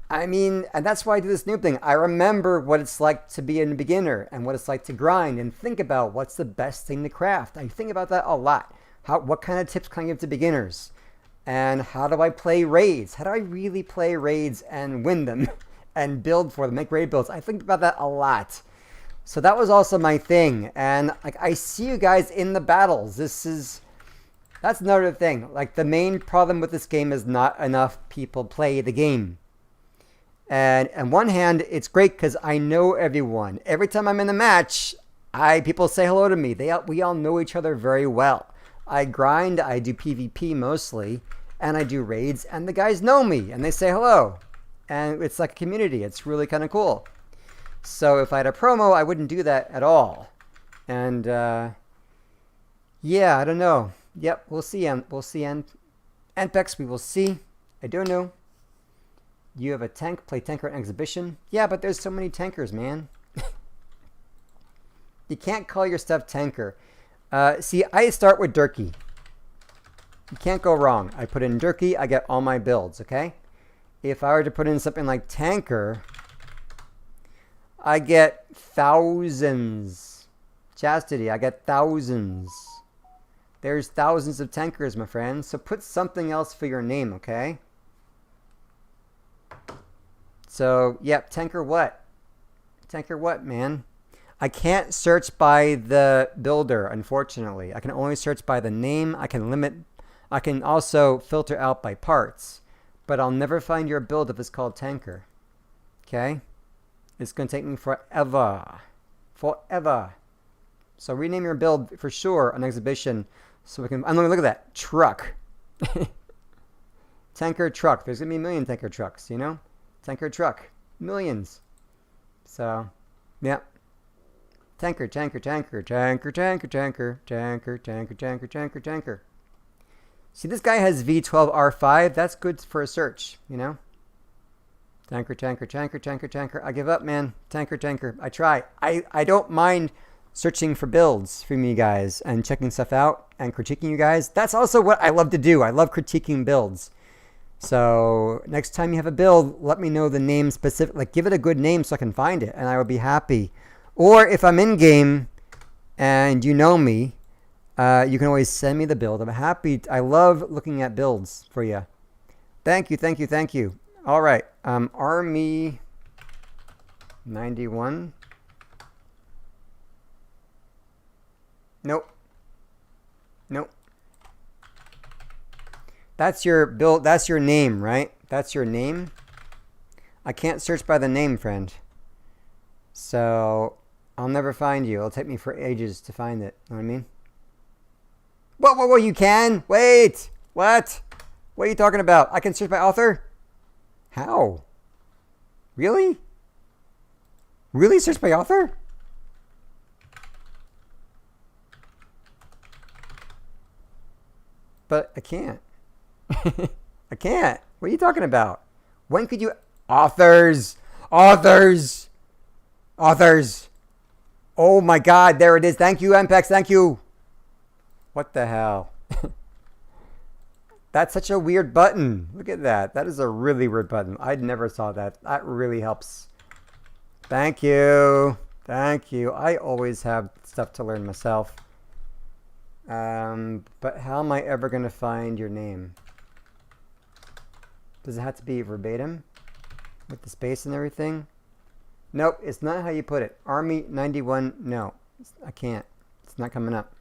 I mean, and that's why I do this noob thing. I remember what it's like to be a beginner and what it's like to grind and think about what's the best thing to craft. I think about that a lot. What kind of tips can I give to beginners? And how do I play raids? How do I really play raids and win them and build for them, make raid builds? I think about that a lot. So that was also my thing. And like, I see you guys in the battles. That's another thing. Like, the main problem with this game is not enough people play the game. And on one hand, it's great because I know everyone. Every time I'm in a match, people say hello to me. We all know each other very well. I grind, I do PvP mostly, and I do raids, and the guys know me, and they say hello. And it's like a community. It's really kind of cool. So if I had a promo, I wouldn't do that at all. And, yeah, I don't know. Yep, we'll see. We'll see. Anpex, we will see. I don't know. You have a tank, play tanker at an exhibition. Yeah, but there's so many tankers, man. You can't call your stuff tanker. See, I start with Dirky. You can't go wrong. I put in Dirky, I get all my builds, okay? If I were to put in something like tanker, I get thousands. Chastity, I get thousands. There's thousands of tankers, my friend. So put something else for your name, okay? So, yep, tanker what? Tanker what, man? I can't search by the builder, unfortunately. I can only search by the name. I can also filter out by parts. But I'll never find your build if it's called tanker. Okay? It's going to take me forever. Forever. So rename your build for sure on exhibition. So we can... I'm going to look at that. Truck. Tanker truck. There's going to be a million tanker trucks, you know? Tanker truck. Millions. So, yeah. Tanker, tanker, tanker, tanker, tanker, tanker, tanker, tanker, tanker, tanker, tanker. See, this guy has V12R5. That's good for a search, you know? Tanker, tanker, tanker, tanker, tanker. I give up, man. Tanker, tanker. I try. I don't mind searching for builds from you guys and checking stuff out and critiquing you guys. That's also what I love to do. I love critiquing builds. So next time you have a build, let me know the name specific. Like, give it a good name so I can find it, and I will be happy. Or if I'm in game and you know me, You can always send me the build. I'm happy. I love looking at builds for you. Thank you, thank you, thank you. All right. Army 91. Nope. Nope. That's your build. That's your name, right? That's your name. I can't search by the name, friend. So I'll never find you. It'll take me for ages to find it. Know what I mean? Whoa, you can? Wait. What? What are you talking about? I can search by author? How? Really? Really search by author? But I can't. I can't. What are you talking about? When could you... Authors! Authors! Authors! Oh my god, there it is. Thank you, Ampex. Thank you. What the hell? That's such a weird button. Look at that. That is a really weird button. I never saw that. That really helps. Thank you. Thank you. I always have stuff to learn myself. But how am I ever going to find your name? Does it have to be verbatim? With the space and everything? Nope, it's not how you put it. Army 91, no. I can't. It's not coming up.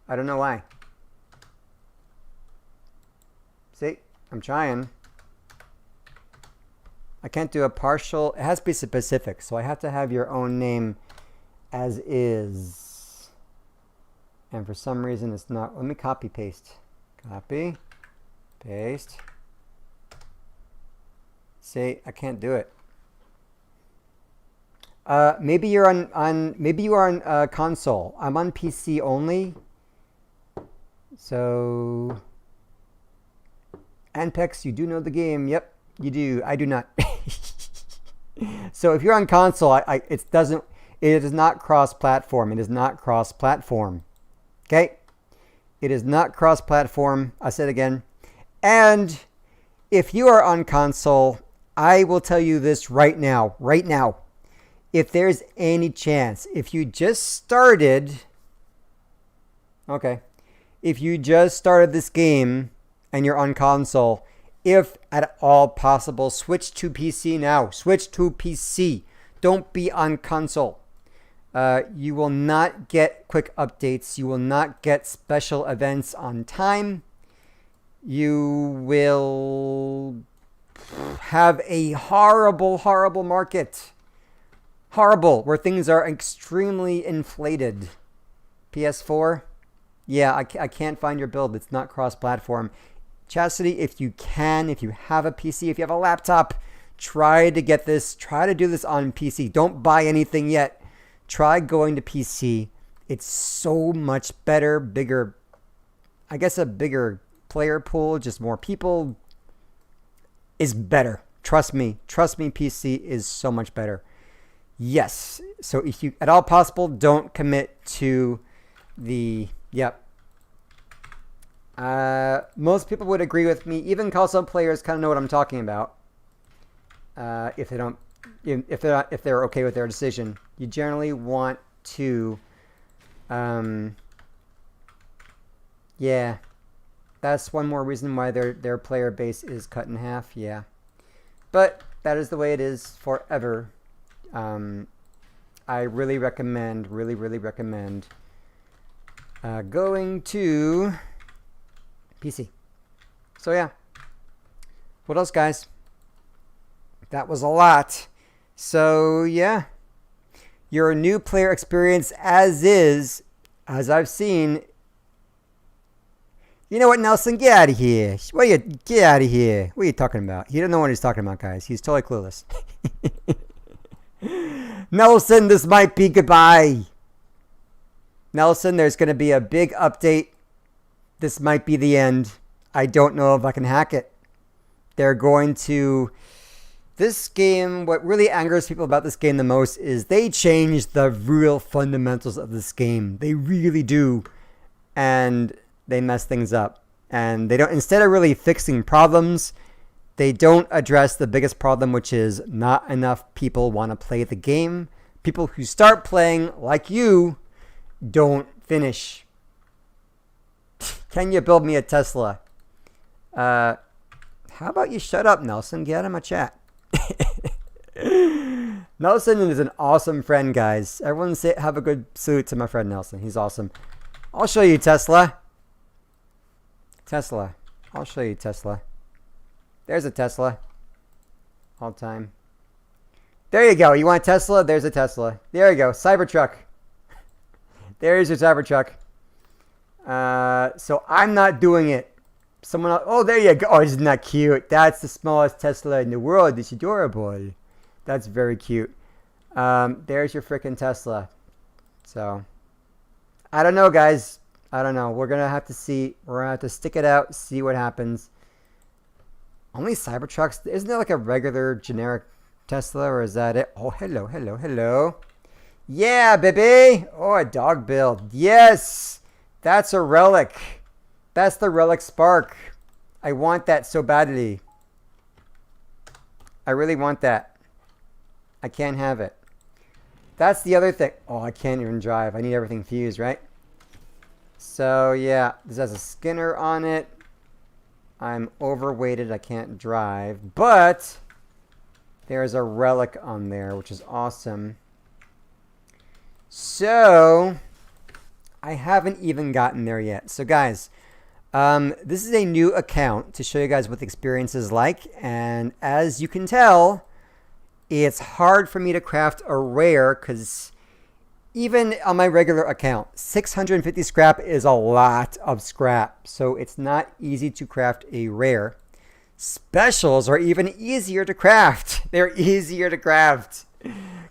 I don't know why. See? I'm trying. I can't do a partial. It has to be specific, so I have to have your own name as is. And for some reason it's not. Let me copy paste. Copy. Paste. See, I can't do it. Maybe you're on maybe you are on console. I'm on PC only. So Anpex, you do know the game. Yep, you do. I do not. So if you're on console, it is not cross-platform. It is not cross-platform. Okay? It is not cross-platform. I said again. And if you are on console, I will tell you this right now. Right now. If there's any chance, if you just started... Okay. If you just started this game and you're on console, if at all possible, switch to PC now. Switch to PC. Don't be on console. You will not get quick updates. You will not get special events on time. You will have a horrible, horrible market. Horrible, where things are extremely inflated. PS4? Yeah, I can't find your build. It's not cross-platform. Chastity, if you can, if you have a PC, if you have a laptop, try to get this. Try to do this on PC. Don't buy anything yet. Try going to PC. It's so much better, bigger, I guess a bigger player pool, just more people is better. Trust me, PC is so much better. Yes. So if you at all possible, don't commit to the, yep. Most people would agree with me. Even console players kind of know what I'm talking about. If they're okay with their decision, you generally want to, yeah, that's one more reason why their player base is cut in half. Yeah, but that is the way it is forever. I really recommend, really recommend going to PC. So yeah, what else, guys? That was a lot. So yeah, your new player experience as is, as I've seen. You know what, Nelson? Get out of here. Get out of here. What are you talking about? He doesn't know what he's talking about, guys. He's totally clueless. Nelson, this might be goodbye. Nelson, there's going to be a big update. This might be the end. I don't know if I can hack it. They're going to... This game, what really angers people about this game the most is they change the real fundamentals of this game. They really do. And they mess things up. And they don't, instead of really fixing problems, they don't address the biggest problem, which is not enough people want to play the game. People who start playing, like you, don't finish. Can you build me a Tesla? How about you shut up, Nelson? Get out of my chat. Nelson is an awesome friend, guys. Everyone say have a good salute to my friend Nelson. He's awesome. I'll show you Tesla. Tesla. I'll show you Tesla. There's a Tesla. All time. There you go. You want a Tesla? There's a Tesla. There you go. Cybertruck. There's your Cybertruck. So I'm not doing it. Someone else. Oh, there you go. Oh, isn't that cute? That's the smallest Tesla in the world. It's adorable. That's very cute. There's your freaking Tesla. So, I don't know, guys. I don't know. We're going to have to see. We're going to have to stick it out, see what happens. Only Cybertrucks? Isn't there like a regular generic Tesla, or is that it? Oh, hello, hello, hello. Yeah, baby. Oh, a dog build. Yes. That's a relic. That's the relic spark. I want that so badly. I really want that. I can't have it. That's the other thing. Oh, I can't even drive. I need everything fused, right? So, yeah. This has a Skinner on it. I'm overweighted. I can't drive. But there's a relic on there, which is awesome. So, I haven't even gotten there yet. So, guys, this is a new account to show you guys what the experience is like. And as you can tell, it's hard for me to craft a rare because even on my regular account, 650 scrap is a lot of scrap. So it's not easy to craft a rare. Specials are even easier to craft. They're easier to craft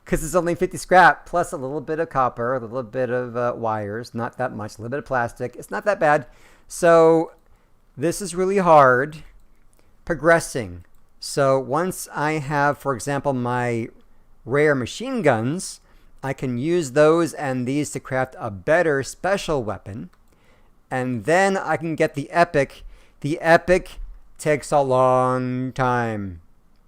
because it's only 50 scrap plus a little bit of copper, a little bit of wires, not that much, a little bit of plastic. It's not that bad. So this is really hard progressing. So once I have, for example, my rare machine guns, I can use those and these to craft a better special weapon. And then I can get the epic. The epic takes a long time.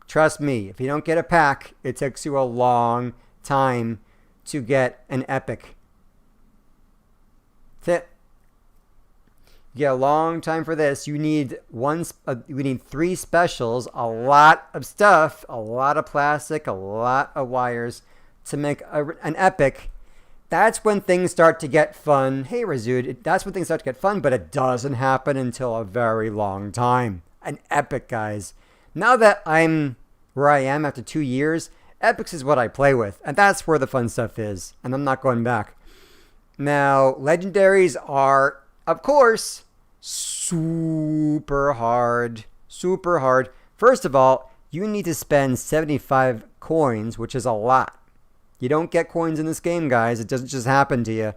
Trust me, if you don't get a pack, it takes you a long time to get an epic. That's it. You get a long time for this. You need you need 3 specials, a lot of stuff, a lot of plastic, a lot of wires to make an epic. That's when things start to get fun. Hey, Razud, that's when things start to get fun, but it doesn't happen until a very long time. An epic, guys. Now that I'm where I am after 2 years, epics is what I play with, and that's where the fun stuff is, and I'm not going back. Now, legendaries are, of course, super hard. Super hard. First of all, you need to spend 75 coins, which is a lot. You don't get coins in this game, guys. It doesn't just happen to you.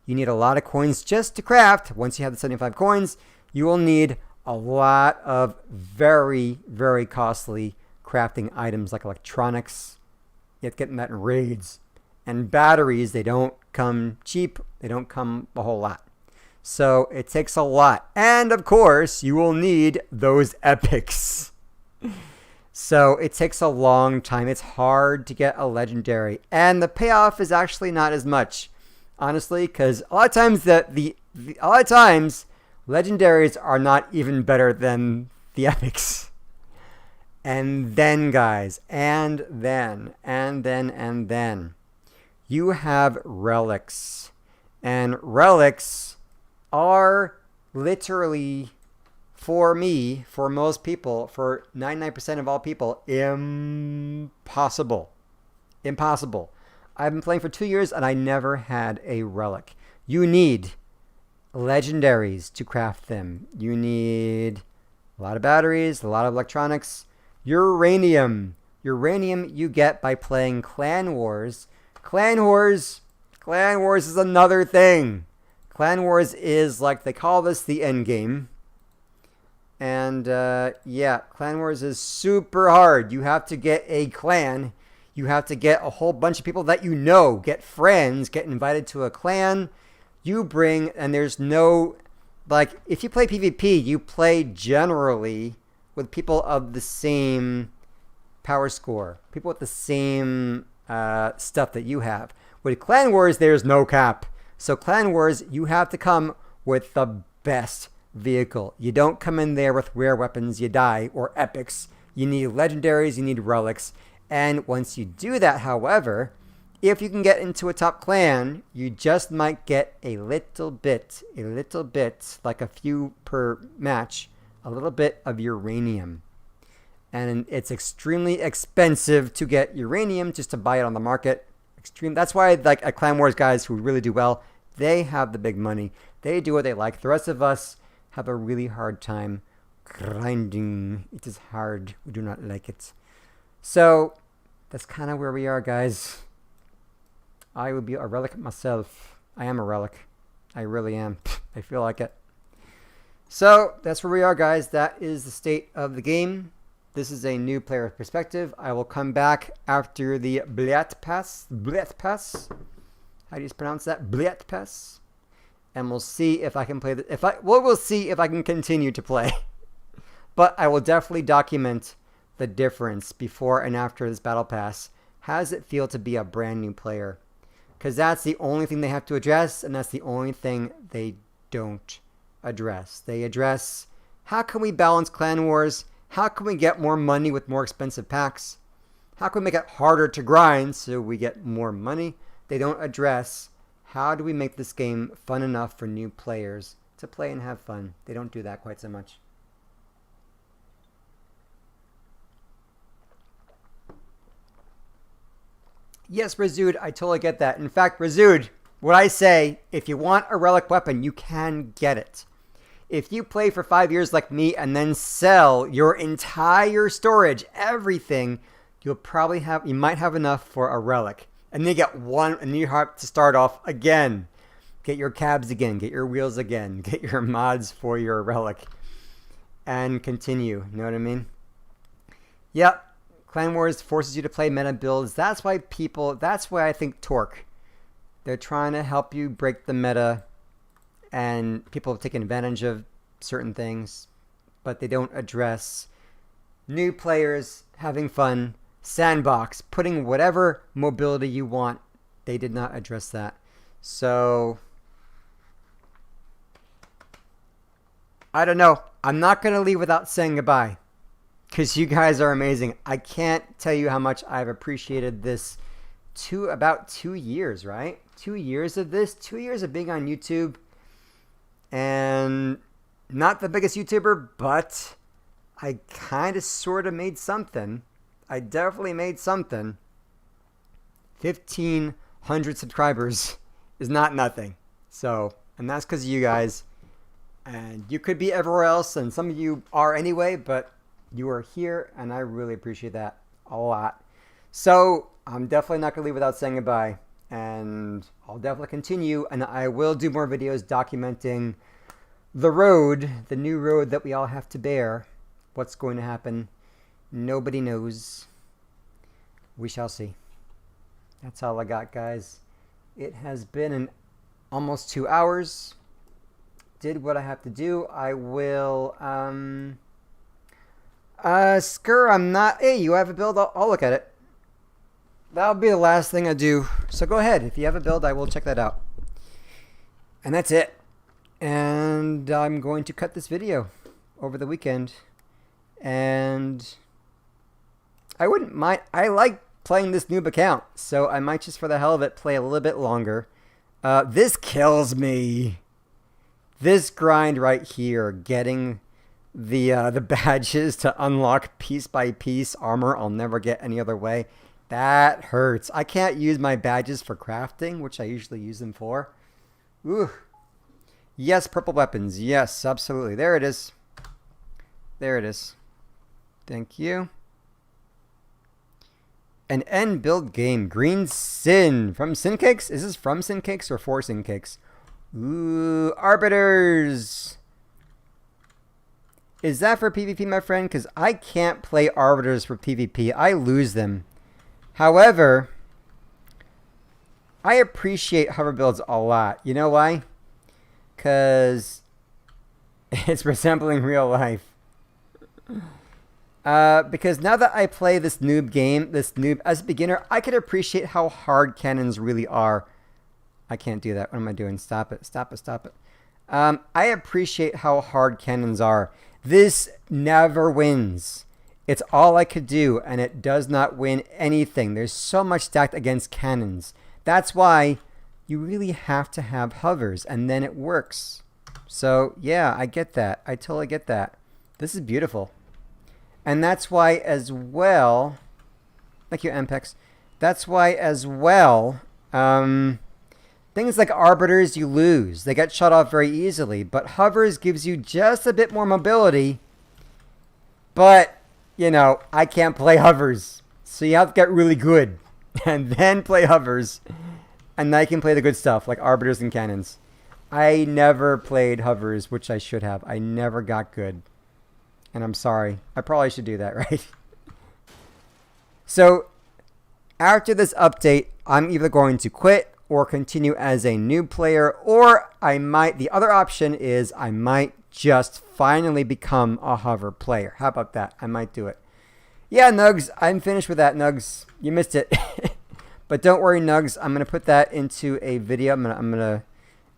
You need a lot of coins just to craft. Once you have the 75 coins, you will need a lot of very, very costly crafting items like electronics. You have to get that in raids. And batteries, they don't come cheap. They don't come a whole lot. So it takes a lot. And of course, you will need those epics. So it takes a long time. It's hard to get a legendary. And the payoff is actually not as much, honestly, because a lot of times a lot of times legendaries are not even better than the epics. And then, guys, and then you have relics. And relics are literally, for me, for most people, for 99% of all people, impossible. Impossible. I've been playing for 2 years and I never had a relic. You need legendaries to craft them. You need a lot of batteries, a lot of electronics. Uranium. Uranium you get by playing Clan Wars. Clan Wars is another thing. Clan Wars is, like, they call this the end game. And, yeah, Clan Wars is super hard. You have to get a clan. You have to get a whole bunch of people that you know. Get friends. Get invited to a clan. You bring, and there's no, like, if you play PvP, you play generally with people of the same power score. People with the same stuff that you have. With Clan Wars, there's no cap. So Clan Wars, you have to come with the best vehicle. You don't come in there with rare weapons, you die, or epics. You need legendaries, you need relics. And once you do that, however, if you can get into a top clan, you just might get a little bit, like a few per match, a little bit of uranium. And it's extremely expensive to get uranium just to buy it on the market. That's why like at Clan Wars guys who really do well, they have the big money. They do what they like. The rest of us have a really hard time grinding. It is hard. We do not like it. So that's kind of where we are, guys. I would be a relic myself. I am a relic. I really am. I feel like it. So that's where we are, guys. That is the state of the game. This is a new player perspective. I will come back after the Blet Pass. How do you pronounce that? Blet Pass. And we'll see if I can play we'll see if I can continue to play. But I will definitely document the difference before and after this battle pass. How does it feel to be a brand new player? Because that's the only thing they have to address, and that's the only thing they don't address. They address, how can we balance Clan Wars? How can we get more money with more expensive packs? How can we make it harder to grind so we get more money? They don't address, how do we make this game fun enough for new players to play and have fun? They don't do that quite so much. Yes, Razud, I totally get that. In fact, Razud, what I say, if you want a relic weapon, you can get it. If you play for 5 years like me and then sell your entire storage, everything, you might have enough for a relic. And then you get one, and you have to start off again. Get your cabs again, get your wheels again, get your mods for your relic, and continue. You know what I mean? Yep. Clan Wars forces you to play meta builds. That's why I think Torque. They're trying to help you break the meta, and people have taken advantage of certain things, but they don't address new players having fun, sandbox, putting whatever mobility you want. They did not address that. So, I don't know. I'm not going to leave without saying goodbye, because you guys are amazing. I can't tell you how much I've appreciated this about 2 years, right? 2 years of this, 2 years of being on YouTube. And not the biggest YouTuber, but I kind of sort of made something. I definitely made something. 1,500 subscribers is not nothing. So, and that's because of you guys. And you could be everywhere else, and some of you are anyway, but you are here, and I really appreciate that a lot. So, I'm definitely not going to leave without saying goodbye. And I'll definitely continue, and I will do more videos documenting the road, the new road that we all have to bear. What's going to happen, nobody knows. We shall see. That's all I got, guys. It has been almost 2 hours. Did what I have to do. I will, Skur, I'm not, hey, you have a build? I'll look at it. That'll be the last thing I do. So go ahead. If you have a build, I will check that out. And that's it. And I'm going to cut this video over the weekend. And I wouldn't mind. I like playing this noob account. So I might just for the hell of it play a little bit longer. This kills me. This grind right here. Getting the badges to unlock piece by piece armor I'll never get any other way. That hurts. I can't use my badges for crafting, which I usually use them for. Ooh. Yes, purple weapons. Yes, absolutely. There it is. There it is. Thank you. An end build game. Green Sin. From Sincakes? Is this from Sincakes or for Sincakes? Ooh, Arbiters. Is that for PvP, my friend? Because I can't play Arbiters for PvP. I lose them. However, I appreciate hover builds a lot. You know why? Because it's resembling real life. Because now that I play this noob game, as a beginner, I can appreciate how hard cannons really are. I can't do that. What am I doing? Stop it. Stop it. Stop it. I appreciate how hard cannons are. This never wins. It's all I could do, and it does not win anything. There's so much stacked against cannons. That's why you really have to have hovers, and then it works. So, yeah, I get that. I totally get that. This is beautiful. And that's why as well... Thank you, Ampex. That's why as well... things like arbiters you lose. They get shut off very easily. But hovers gives you just a bit more mobility. But, you know, I can't play hovers. So you have to get really good. And then play hovers. And then I can play the good stuff, like arbiters and cannons. I never played hovers, which I should have. I never got good. And I'm sorry. I probably should do that, right? So, after this update, I'm either going to quit or continue as a new player, or I might, the other option is I might just finally become a hover player. How about that? I might do it. Yeah, Nugs, I'm finished with that, Nugs. You missed it. But don't worry, Nugs, I'm going to put that into a video. I'm going to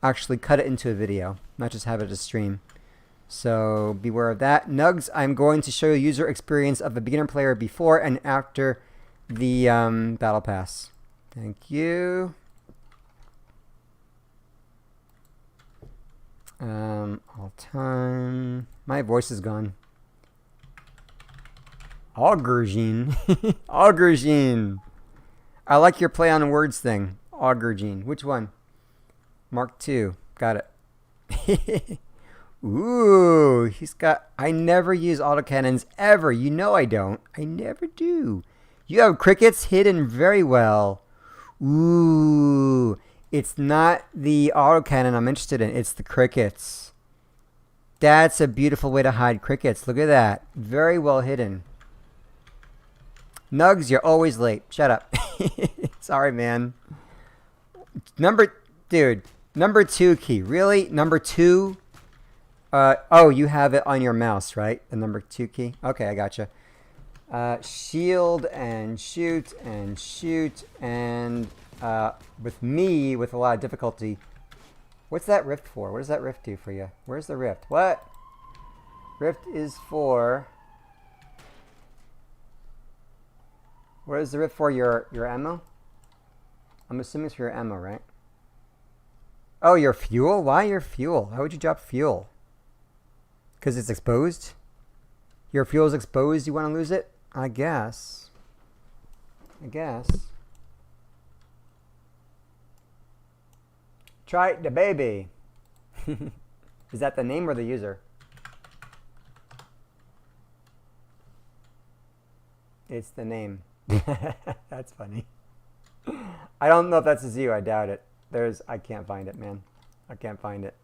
actually cut it into a video, not just have it as a stream. So beware of that. Nugs, I'm going to show you user experience of a beginner player before and after the battle pass. Thank you. All time. My voice is gone. Aubergine. Aubergine. I like your play on words thing. Aubergine. Which one? Mark II. Got it. Ooh, he's got... I never use autocannons ever. You know I don't. I never do. You have crickets hidden very well. Ooh. It's not the autocannon I'm interested in. It's the crickets. That's a beautiful way to hide crickets. Look at that. Very well hidden. Nugs, you're always late. Shut up. Sorry, man. Dude, number 2 key. Really? Number 2? Oh, you have it on your mouse, right? The number 2 key? Okay, I gotcha. Shield and shoot and shoot and with me, with a lot of difficulty. What's that rift for? What does that rift do for you? Where's the rift? What? Rift is for... What is the rift for? Your ammo? I'm assuming it's for your ammo, right? Oh, your fuel? Why your fuel? Why would you drop fuel? Because it's exposed? Your fuel is exposed, you want to lose it? I guess. Try the baby. Is that the name or the user? It's the name. That's funny. I don't know if that's a you. I doubt it. I can't find it, man. I can't find it.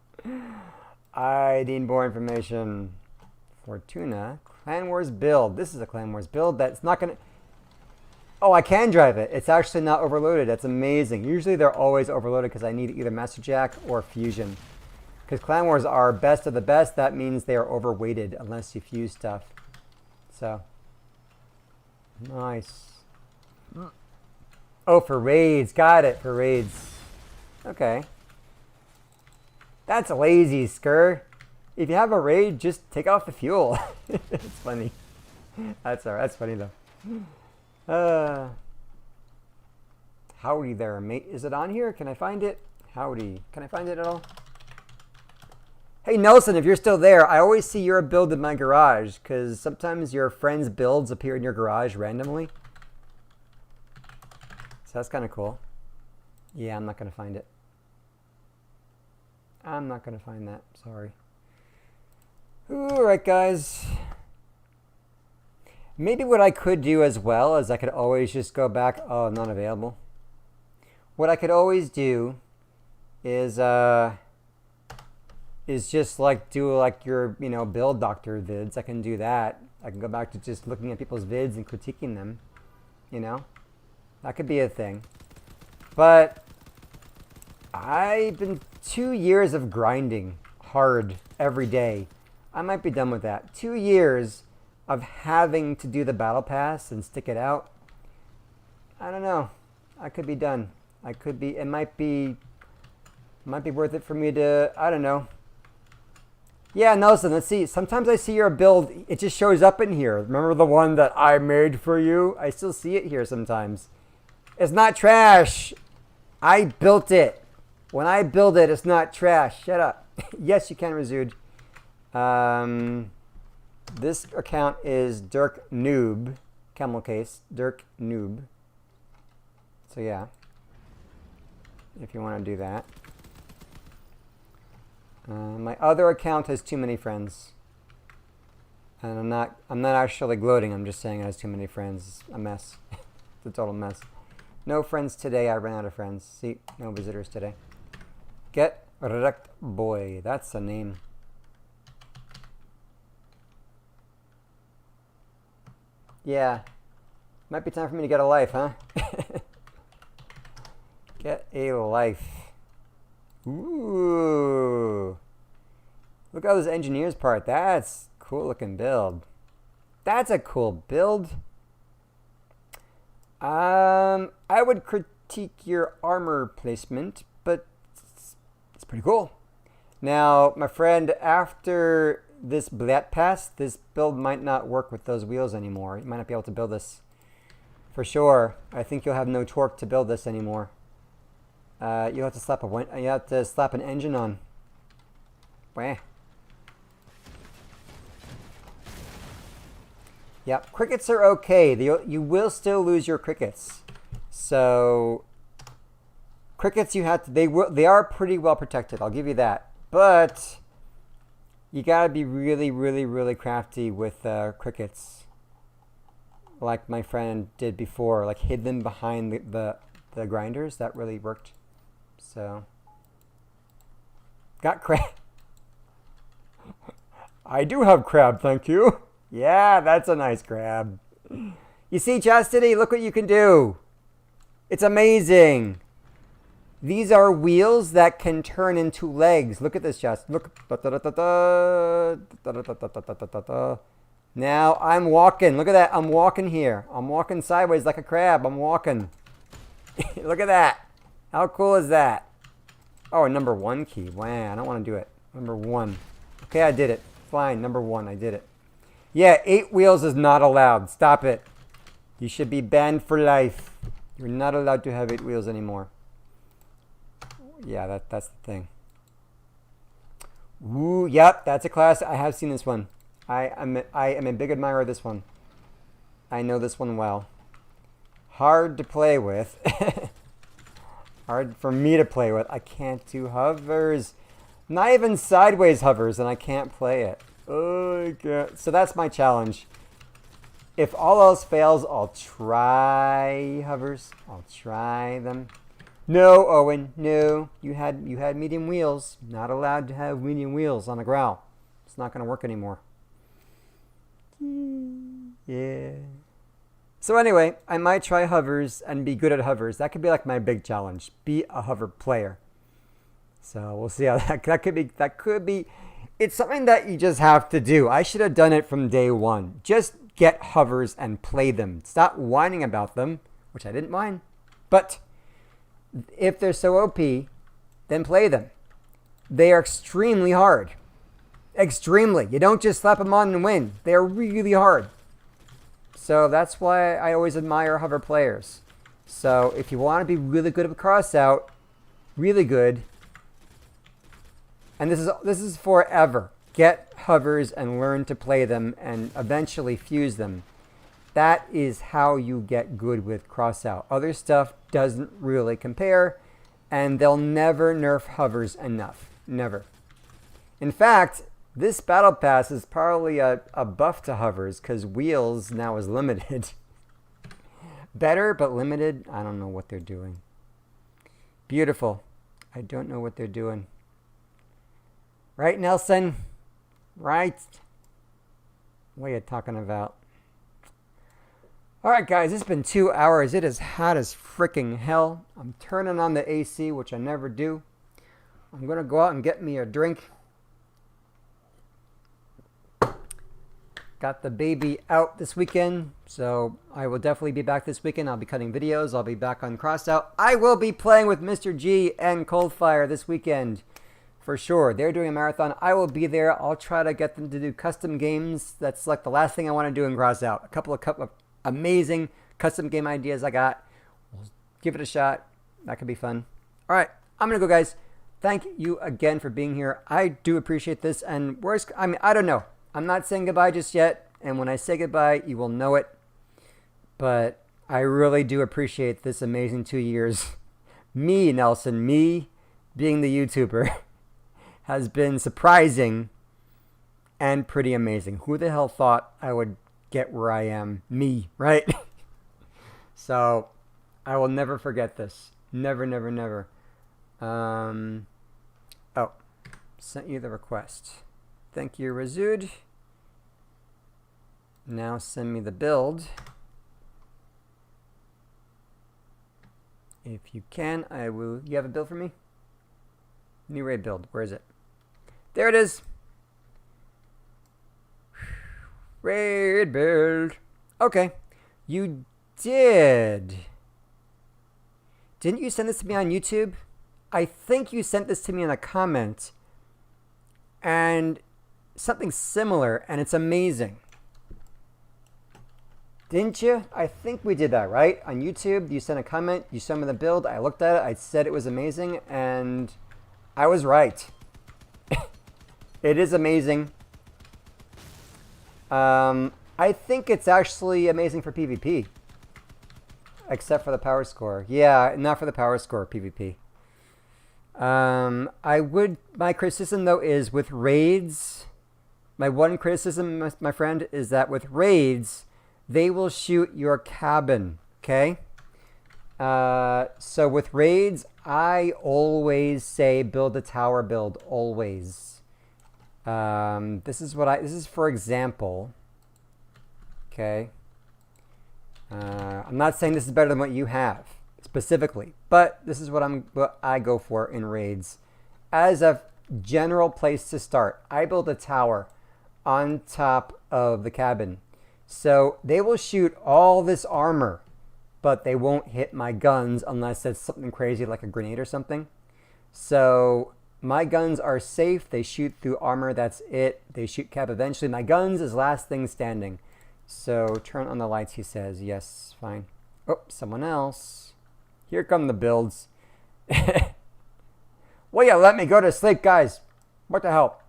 I need more information. Fortuna. Clan Wars build. This is a Clan Wars build that's not going to... Oh, I can drive it. It's actually not overloaded. That's amazing. Usually they're always overloaded because I need either Master Jack or Fusion. Because Clan Wars are best of the best. That means they are overweighted unless you fuse stuff. So. Nice. Oh, for raids. Got it. For raids. Okay. That's lazy, Skur. If you have a raid, just take off the fuel. It's funny. That's alright. That's funny though. Howdy there, mate. Is it on here? Can I find it? Howdy. Can I find it at all? Hey, Nelson, if you're still there, I always see your build in my garage because sometimes your friends' builds appear in your garage randomly. So that's kind of cool. Yeah, I'm not going to find it. I'm not going to find that. Sorry. Alright, guys. Maybe what I could do as well is I could always just go back. Oh, not available. What I could always do is just like do like your, you know, build doctor vids. I can do that. I can go back to just looking at people's vids and critiquing them. You know? That could be a thing. But I've been 2 years of grinding hard every day. I might be done with that. 2 years of having to do the battle pass and stick it out. I don't know. I could be done. I could be. It might be Might be worth it for me to, I don't know. Yeah, Nelson, let's see. Sometimes I see your build. It just shows up in here. Remember the one that I made for you? I still see it here sometimes. It's not trash. I built it. When I build it, it's not trash. Shut up. Yes, you can, Razud. This account is Dirk Noob. Camel case. Dirk Noob. So yeah. If you want to do that. My other account has too many friends. And I'm not actually gloating. I'm just saying it has too many friends. It's a mess. It's a total mess. No friends today. I ran out of friends. See, no visitors today. Get wrecked boy. That's a name. Yeah. Might be time for me to get a life, huh? Get a life. Ooh. Look at this engineer's part. That's cool looking build. That's a cool build. I would critique your armor placement, but it's pretty cool. Now, my friend, after this Blat Pass, this build might not work with those wheels anymore. You might not be able to build this for sure. I think you'll have no torque to build this anymore. You have to slap an engine on. Wah. Yeah, crickets are okay. You will still lose your crickets. So crickets, they are pretty well protected. I'll give you that. But you gotta be really, really, really crafty with crickets, like my friend did before. Like hid them behind the grinders. That really worked. So got crab. I do have crab, thank you. Yeah, that's a nice crab. You see, Chastity, look what you can do. It's amazing. These are wheels that can turn into legs. Look at this, Chastity. Look. Now I'm walking. Look at that. I'm walking here. I'm walking sideways like a crab. I'm walking. Look at that. How cool is that? Oh, number 1 key. Wow, I don't want to do it. Number 1. Okay, I did it. Fine, number 1, I did it. Yeah, 8 wheels is not allowed. Stop it. You should be banned for life. You're not allowed to have 8 wheels anymore. Yeah, that's the thing. Ooh, yep, that's a class. I have seen this one. I am a big admirer of this one. I know this one well. Hard to play with. Hard for me to play with. I can't do hovers. Not even sideways hovers, and I can't play it. Oh, I can't. So that's my challenge. If all else fails, I'll try hovers. I'll try them. No, Owen, no. You had medium wheels. Not allowed to have medium wheels on the growl. It's not going to work anymore. Yeah. So anyway, I might try hovers and be good at hovers. That could be like my big challenge. Be a hover player. So we'll see how that could be. It's something that you just have to do. I should have done it from day 1. Just get hovers and play them. Stop whining about them, which I didn't whine. But if they're so OP, then play them. They are extremely hard. Extremely. You don't just slap them on and win. They are really hard. So that's why I always admire hover players. So if you want to be really good at Crossout, really good, and this is forever. Get hovers and learn to play them and eventually fuse them. That is how you get good with Crossout. Other stuff doesn't really compare, and they'll never nerf hovers enough. Never. In fact, this battle pass is probably a buff to hovers because wheels now is limited. Better, but limited. I don't know what they're doing. Beautiful. I don't know what they're doing. Right, Nelson? Right? What are you talking about? Alright, guys, it's been 2 hours. It is hot as freaking hell. I'm turning on the AC, which I never do. I'm going to go out and get me a drink. got the baby out this weekend, so I will definitely be back this weekend. I'll be cutting videos. I'll be back on Crossout. I will be playing with Mr. G and Coldfire this weekend for sure. They're doing a marathon. I will be there. I'll try to get them to do custom games. That's like the last thing I want to do in Crossout. A couple of amazing custom game ideas I got. We'll give it a shot. That could be fun. All right, I'm going to go, guys. Thank you again for being here. I do appreciate this. And I don't know. I'm not saying goodbye just yet. And when I say goodbye, you will know it. But I really do appreciate this amazing 2 years. Me, Nelson, me being the YouTuber has been surprising and pretty amazing. Who the hell thought I would get where I am? Me, right? So I will never forget this. Never, never, never. Oh, sent you the request. Thank you, Razud. Now send me the build. If you can, I will. You have a build for me? New raid build. Where is it? There it is. Raid build. Okay. You did. Didn't you send this to me on YouTube? I think you sent this to me in a comment. And something similar, and it's amazing. Didn't you? I think we did that, right? On YouTube, you sent a comment, you sent me the build, I looked at it, I said it was amazing, and I was right. It is amazing. I think it's actually amazing for PvP. Except for the power score. Yeah, not for the power score, PvP. My criticism, though, is with raids. My one criticism, my friend, is that with raids, they will shoot your cabin, okay? So with raids, I always say build a tower build, always. This is for example, okay? I'm not saying this is better than what you have specifically, but this is what I go for in raids. As a general place to start, I build a tower on top of the cabin. So they will shoot all this armor, but they won't hit my guns unless it's something crazy like a grenade or something. So my guns are safe. They shoot through armor. That's it. They shoot cap eventually. My guns is last thing standing. So turn on the lights, he says. Yes, fine. Oh, someone else. Here come the builds. Will you let me go to sleep, guys? What the hell?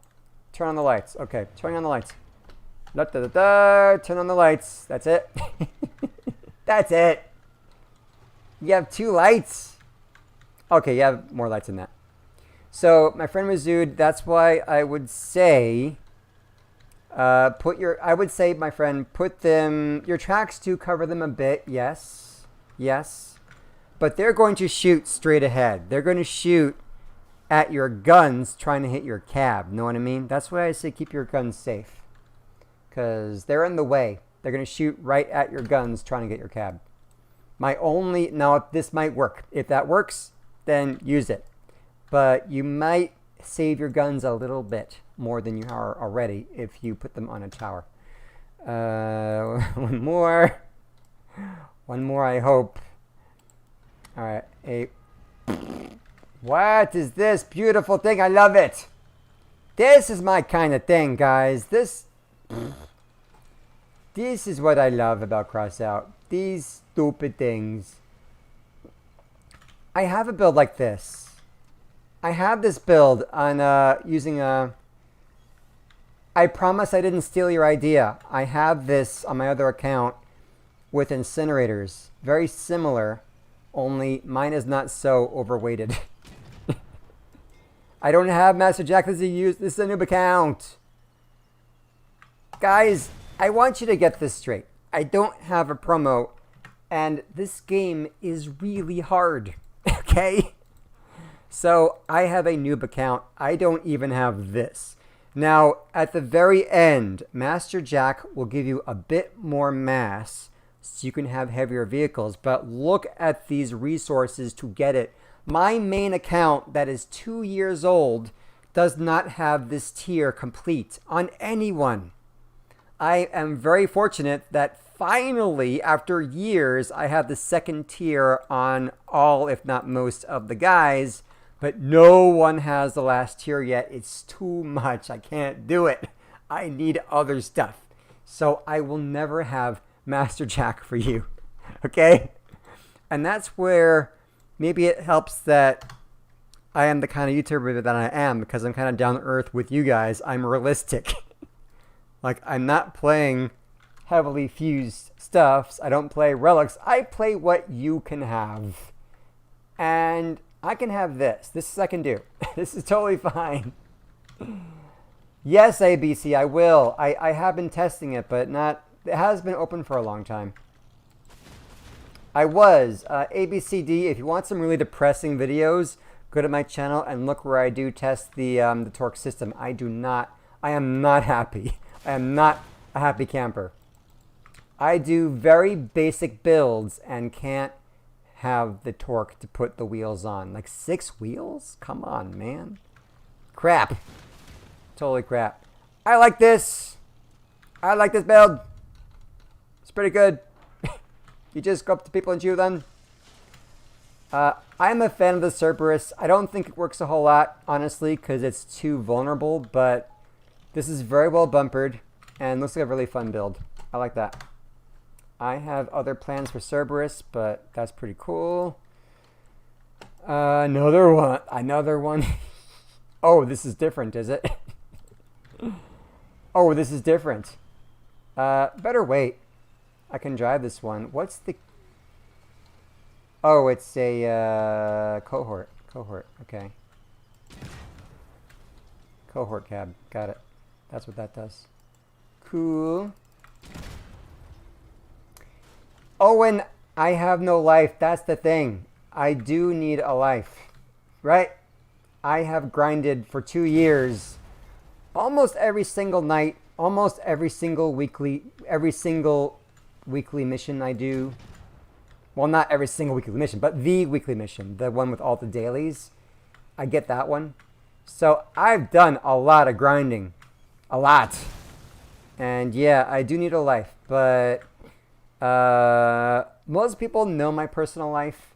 Turn on the lights. Okay, turning on the lights. Da, da, da, da. Turn on the lights. That's it. That's it. You have 2 lights. Okay, you have more lights than that. So, my friend Razud, that's why I would say, I would say, my friend, put them, your tracks do cover them a bit, yes, yes. But they're going to shoot straight ahead. They're going to shoot at your guns trying to hit your cab. Know what I mean? That's why I say keep your guns safe. Because they're in the way. They're going to shoot right at your guns trying to get your cab. Now this might work. If that works, then use it. But you might save your guns a little bit more than you are already if you put them on a tower. One more. One more, I hope. All right. What is this beautiful thing? I love it. This is my kind of thing, guys. This is what I love about Crossout. These stupid things. I have a build like this. I have this build on using a... I promise I didn't steal your idea. I have this on my other account with incinerators. Very similar, only mine is not so overweighted. I don't have Master Jack. This is a noob account. Guys, I want you to get this straight. I don't have a promo, and this game is really hard. Okay? So I have a noob account. I don't even have this. Now, at the very end, Master Jack will give you a bit more mass so you can have heavier vehicles. But look at these resources to get it. My main account that is 2 years old does not have this tier complete on anyone. I am very fortunate that finally, after years, I have the second tier on all, if not most, of the guys, but no one has the last tier yet. It's too much. I can't do it. I need other stuff. So I will never have Master Jack for you. Okay? And that's where maybe it helps that I am the kind of YouTuber that I am, because I'm kind of down to earth with you guys. I'm realistic. Like, I'm not playing heavily fused stuffs. I don't play relics. I play what you can have. And I can have this. This I can do. This is totally fine. Yes, ABC, I will. I have been testing it, but not... It has been open for a long time. I was. ABCD, if you want some really depressing videos, go to my channel and look where I do test the torque system. I am not happy. I am not a happy camper. I do very basic builds and can't have the torque to put the wheels on. Like 6 wheels? Come on, man. Crap. Totally crap. I like this. I like this build. It's pretty good. You just go up to people and shoot them. I'm a fan of the Cerberus. I don't think it works a whole lot, honestly, because it's too vulnerable, but this is very well bumpered and looks like a really fun build. I like that. I have other plans for Cerberus, but that's pretty cool. Another one. Oh, this is different, is it? Oh, this is different. Better wait. I can drive this one. What's the... Oh, it's a cohort. Cohort, okay. Cohort cab. Got it. That's what that does. Cool. Oh, and I have no life. That's the thing. I do need a life. Right? I have grinded for 2 years. Almost every single night. Almost every single weekly mission I do. Well, not every single weekly mission, but the weekly mission. The one with all the dailies. I get that one. So I've done a lot of grinding. A lot. And yeah, I do need a life. But most people know my personal life.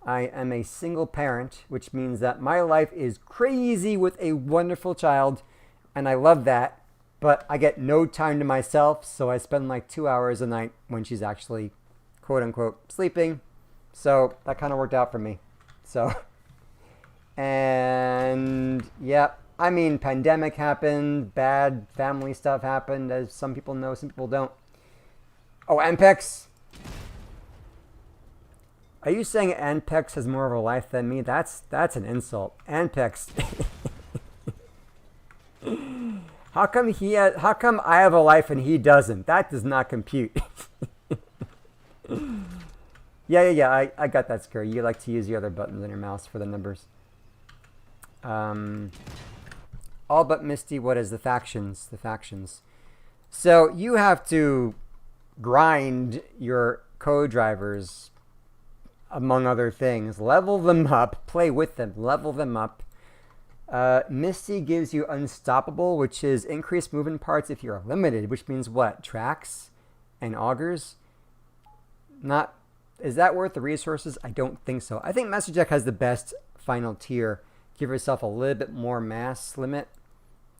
I am a single parent, which means that my life is crazy with a wonderful child. And I love that. But I get no time to myself. So I spend like 2 hours a night when she's actually, quote unquote, sleeping. So that kind of worked out for me. So, and yeah, I mean, pandemic happened, bad family stuff happened, as some people know, some people don't. Oh, Ampex. Are you saying Ampex has more of a life than me? That's an insult. Ampex. How come I have a life and he doesn't? That does not compute. Yeah, I got that scare. You like to use the other buttons on your mouse for the numbers. All but Misty, what is the factions? The factions. So you have to grind your co-drivers, among other things. Level them up, play with them, level them up. Misty gives you Unstoppable, which is increased movement parts if you're limited, which means what? Tracks and augers? Not... Is that worth the resources? I don't think so. I think Master Jack has the best final tier. Give yourself a little bit more mass limit.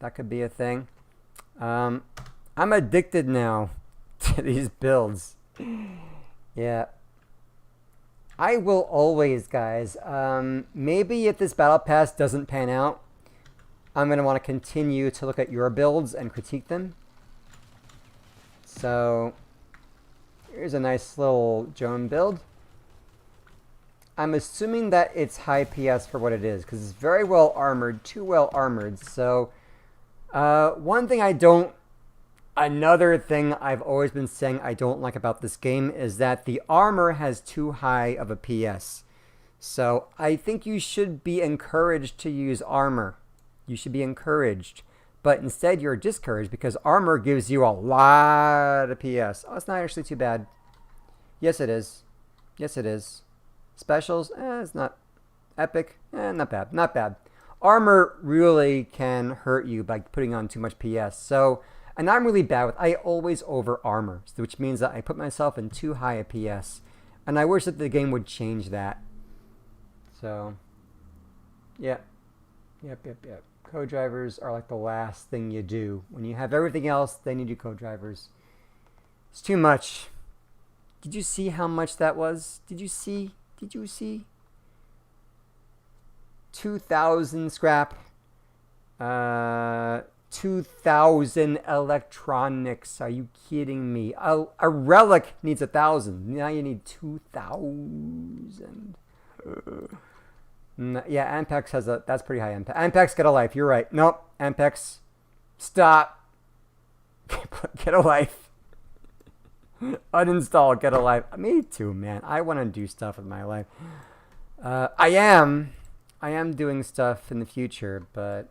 That could be a thing. I'm addicted now to these builds. Yeah. I will always, guys. Maybe if this battle pass doesn't pan out, I'm going to want to continue to look at your builds and critique them. So... here's a nice little Joan build. I'm assuming that it's high PS for what it is, because it's very well armored, too well armored. So, another thing I've always been saying I don't like about this game is that the armor has too high of a PS. So, I think you should be encouraged to use armor. You should be encouraged. But instead, you're discouraged because armor gives you a lot of PS. Oh, it's not actually too bad. Yes, it is. Yes, it is. Specials? It's not. Epic? Not bad. Not bad. Armor really can hurt you by putting on too much PS. So, And I'm really bad with, I always over armor, which means that I put myself in too high a PS. And I wish that the game would change that. So, yeah. Yep. Co-drivers are like the last thing you do. When you have everything else, then you do co-drivers. It's too much. Did you see how much that was? Did you see? 2,000 scrap. 2,000 electronics. Are you kidding me? A relic needs 1,000. Now you need 2,000. Yeah, Ampex has a... That's pretty high. Ampex, get a life. You're right. Nope. Ampex, stop. Get a life. Uninstall. Get a life. Me too, man. I want to do stuff with my life. I am doing stuff in the future, but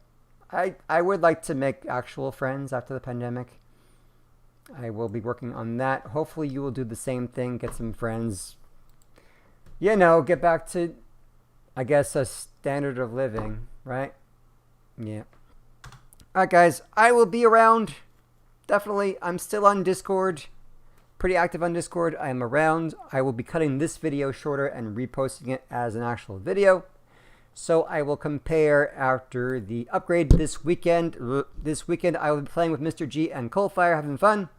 I would like to make actual friends after the pandemic. I will be working on that. Hopefully you will do the same thing. Get some friends. You know, get back to, I guess, a standard of living, right? Yeah. Alright, guys. I will be around. Definitely. I'm still on Discord. Pretty active on Discord. I am around. I will be cutting this video shorter and reposting it as an actual video. So I will compare after the upgrade this weekend. This weekend I will be playing with Mr. G and Coalfire, having fun.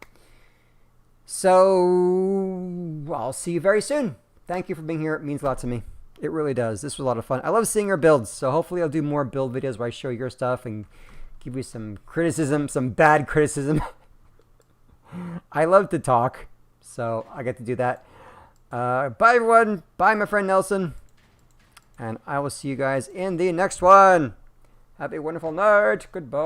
So I'll see you very soon. Thank you for being here. It means a lot to me. It really does. This was a lot of fun. I love seeing your builds. So hopefully I'll do more build videos where I show your stuff and give you some criticism, some bad criticism. I love to talk, so I get to do that. Bye, everyone. Bye, my friend Nelson. And I will see you guys in the next one. Have a wonderful night. Goodbye.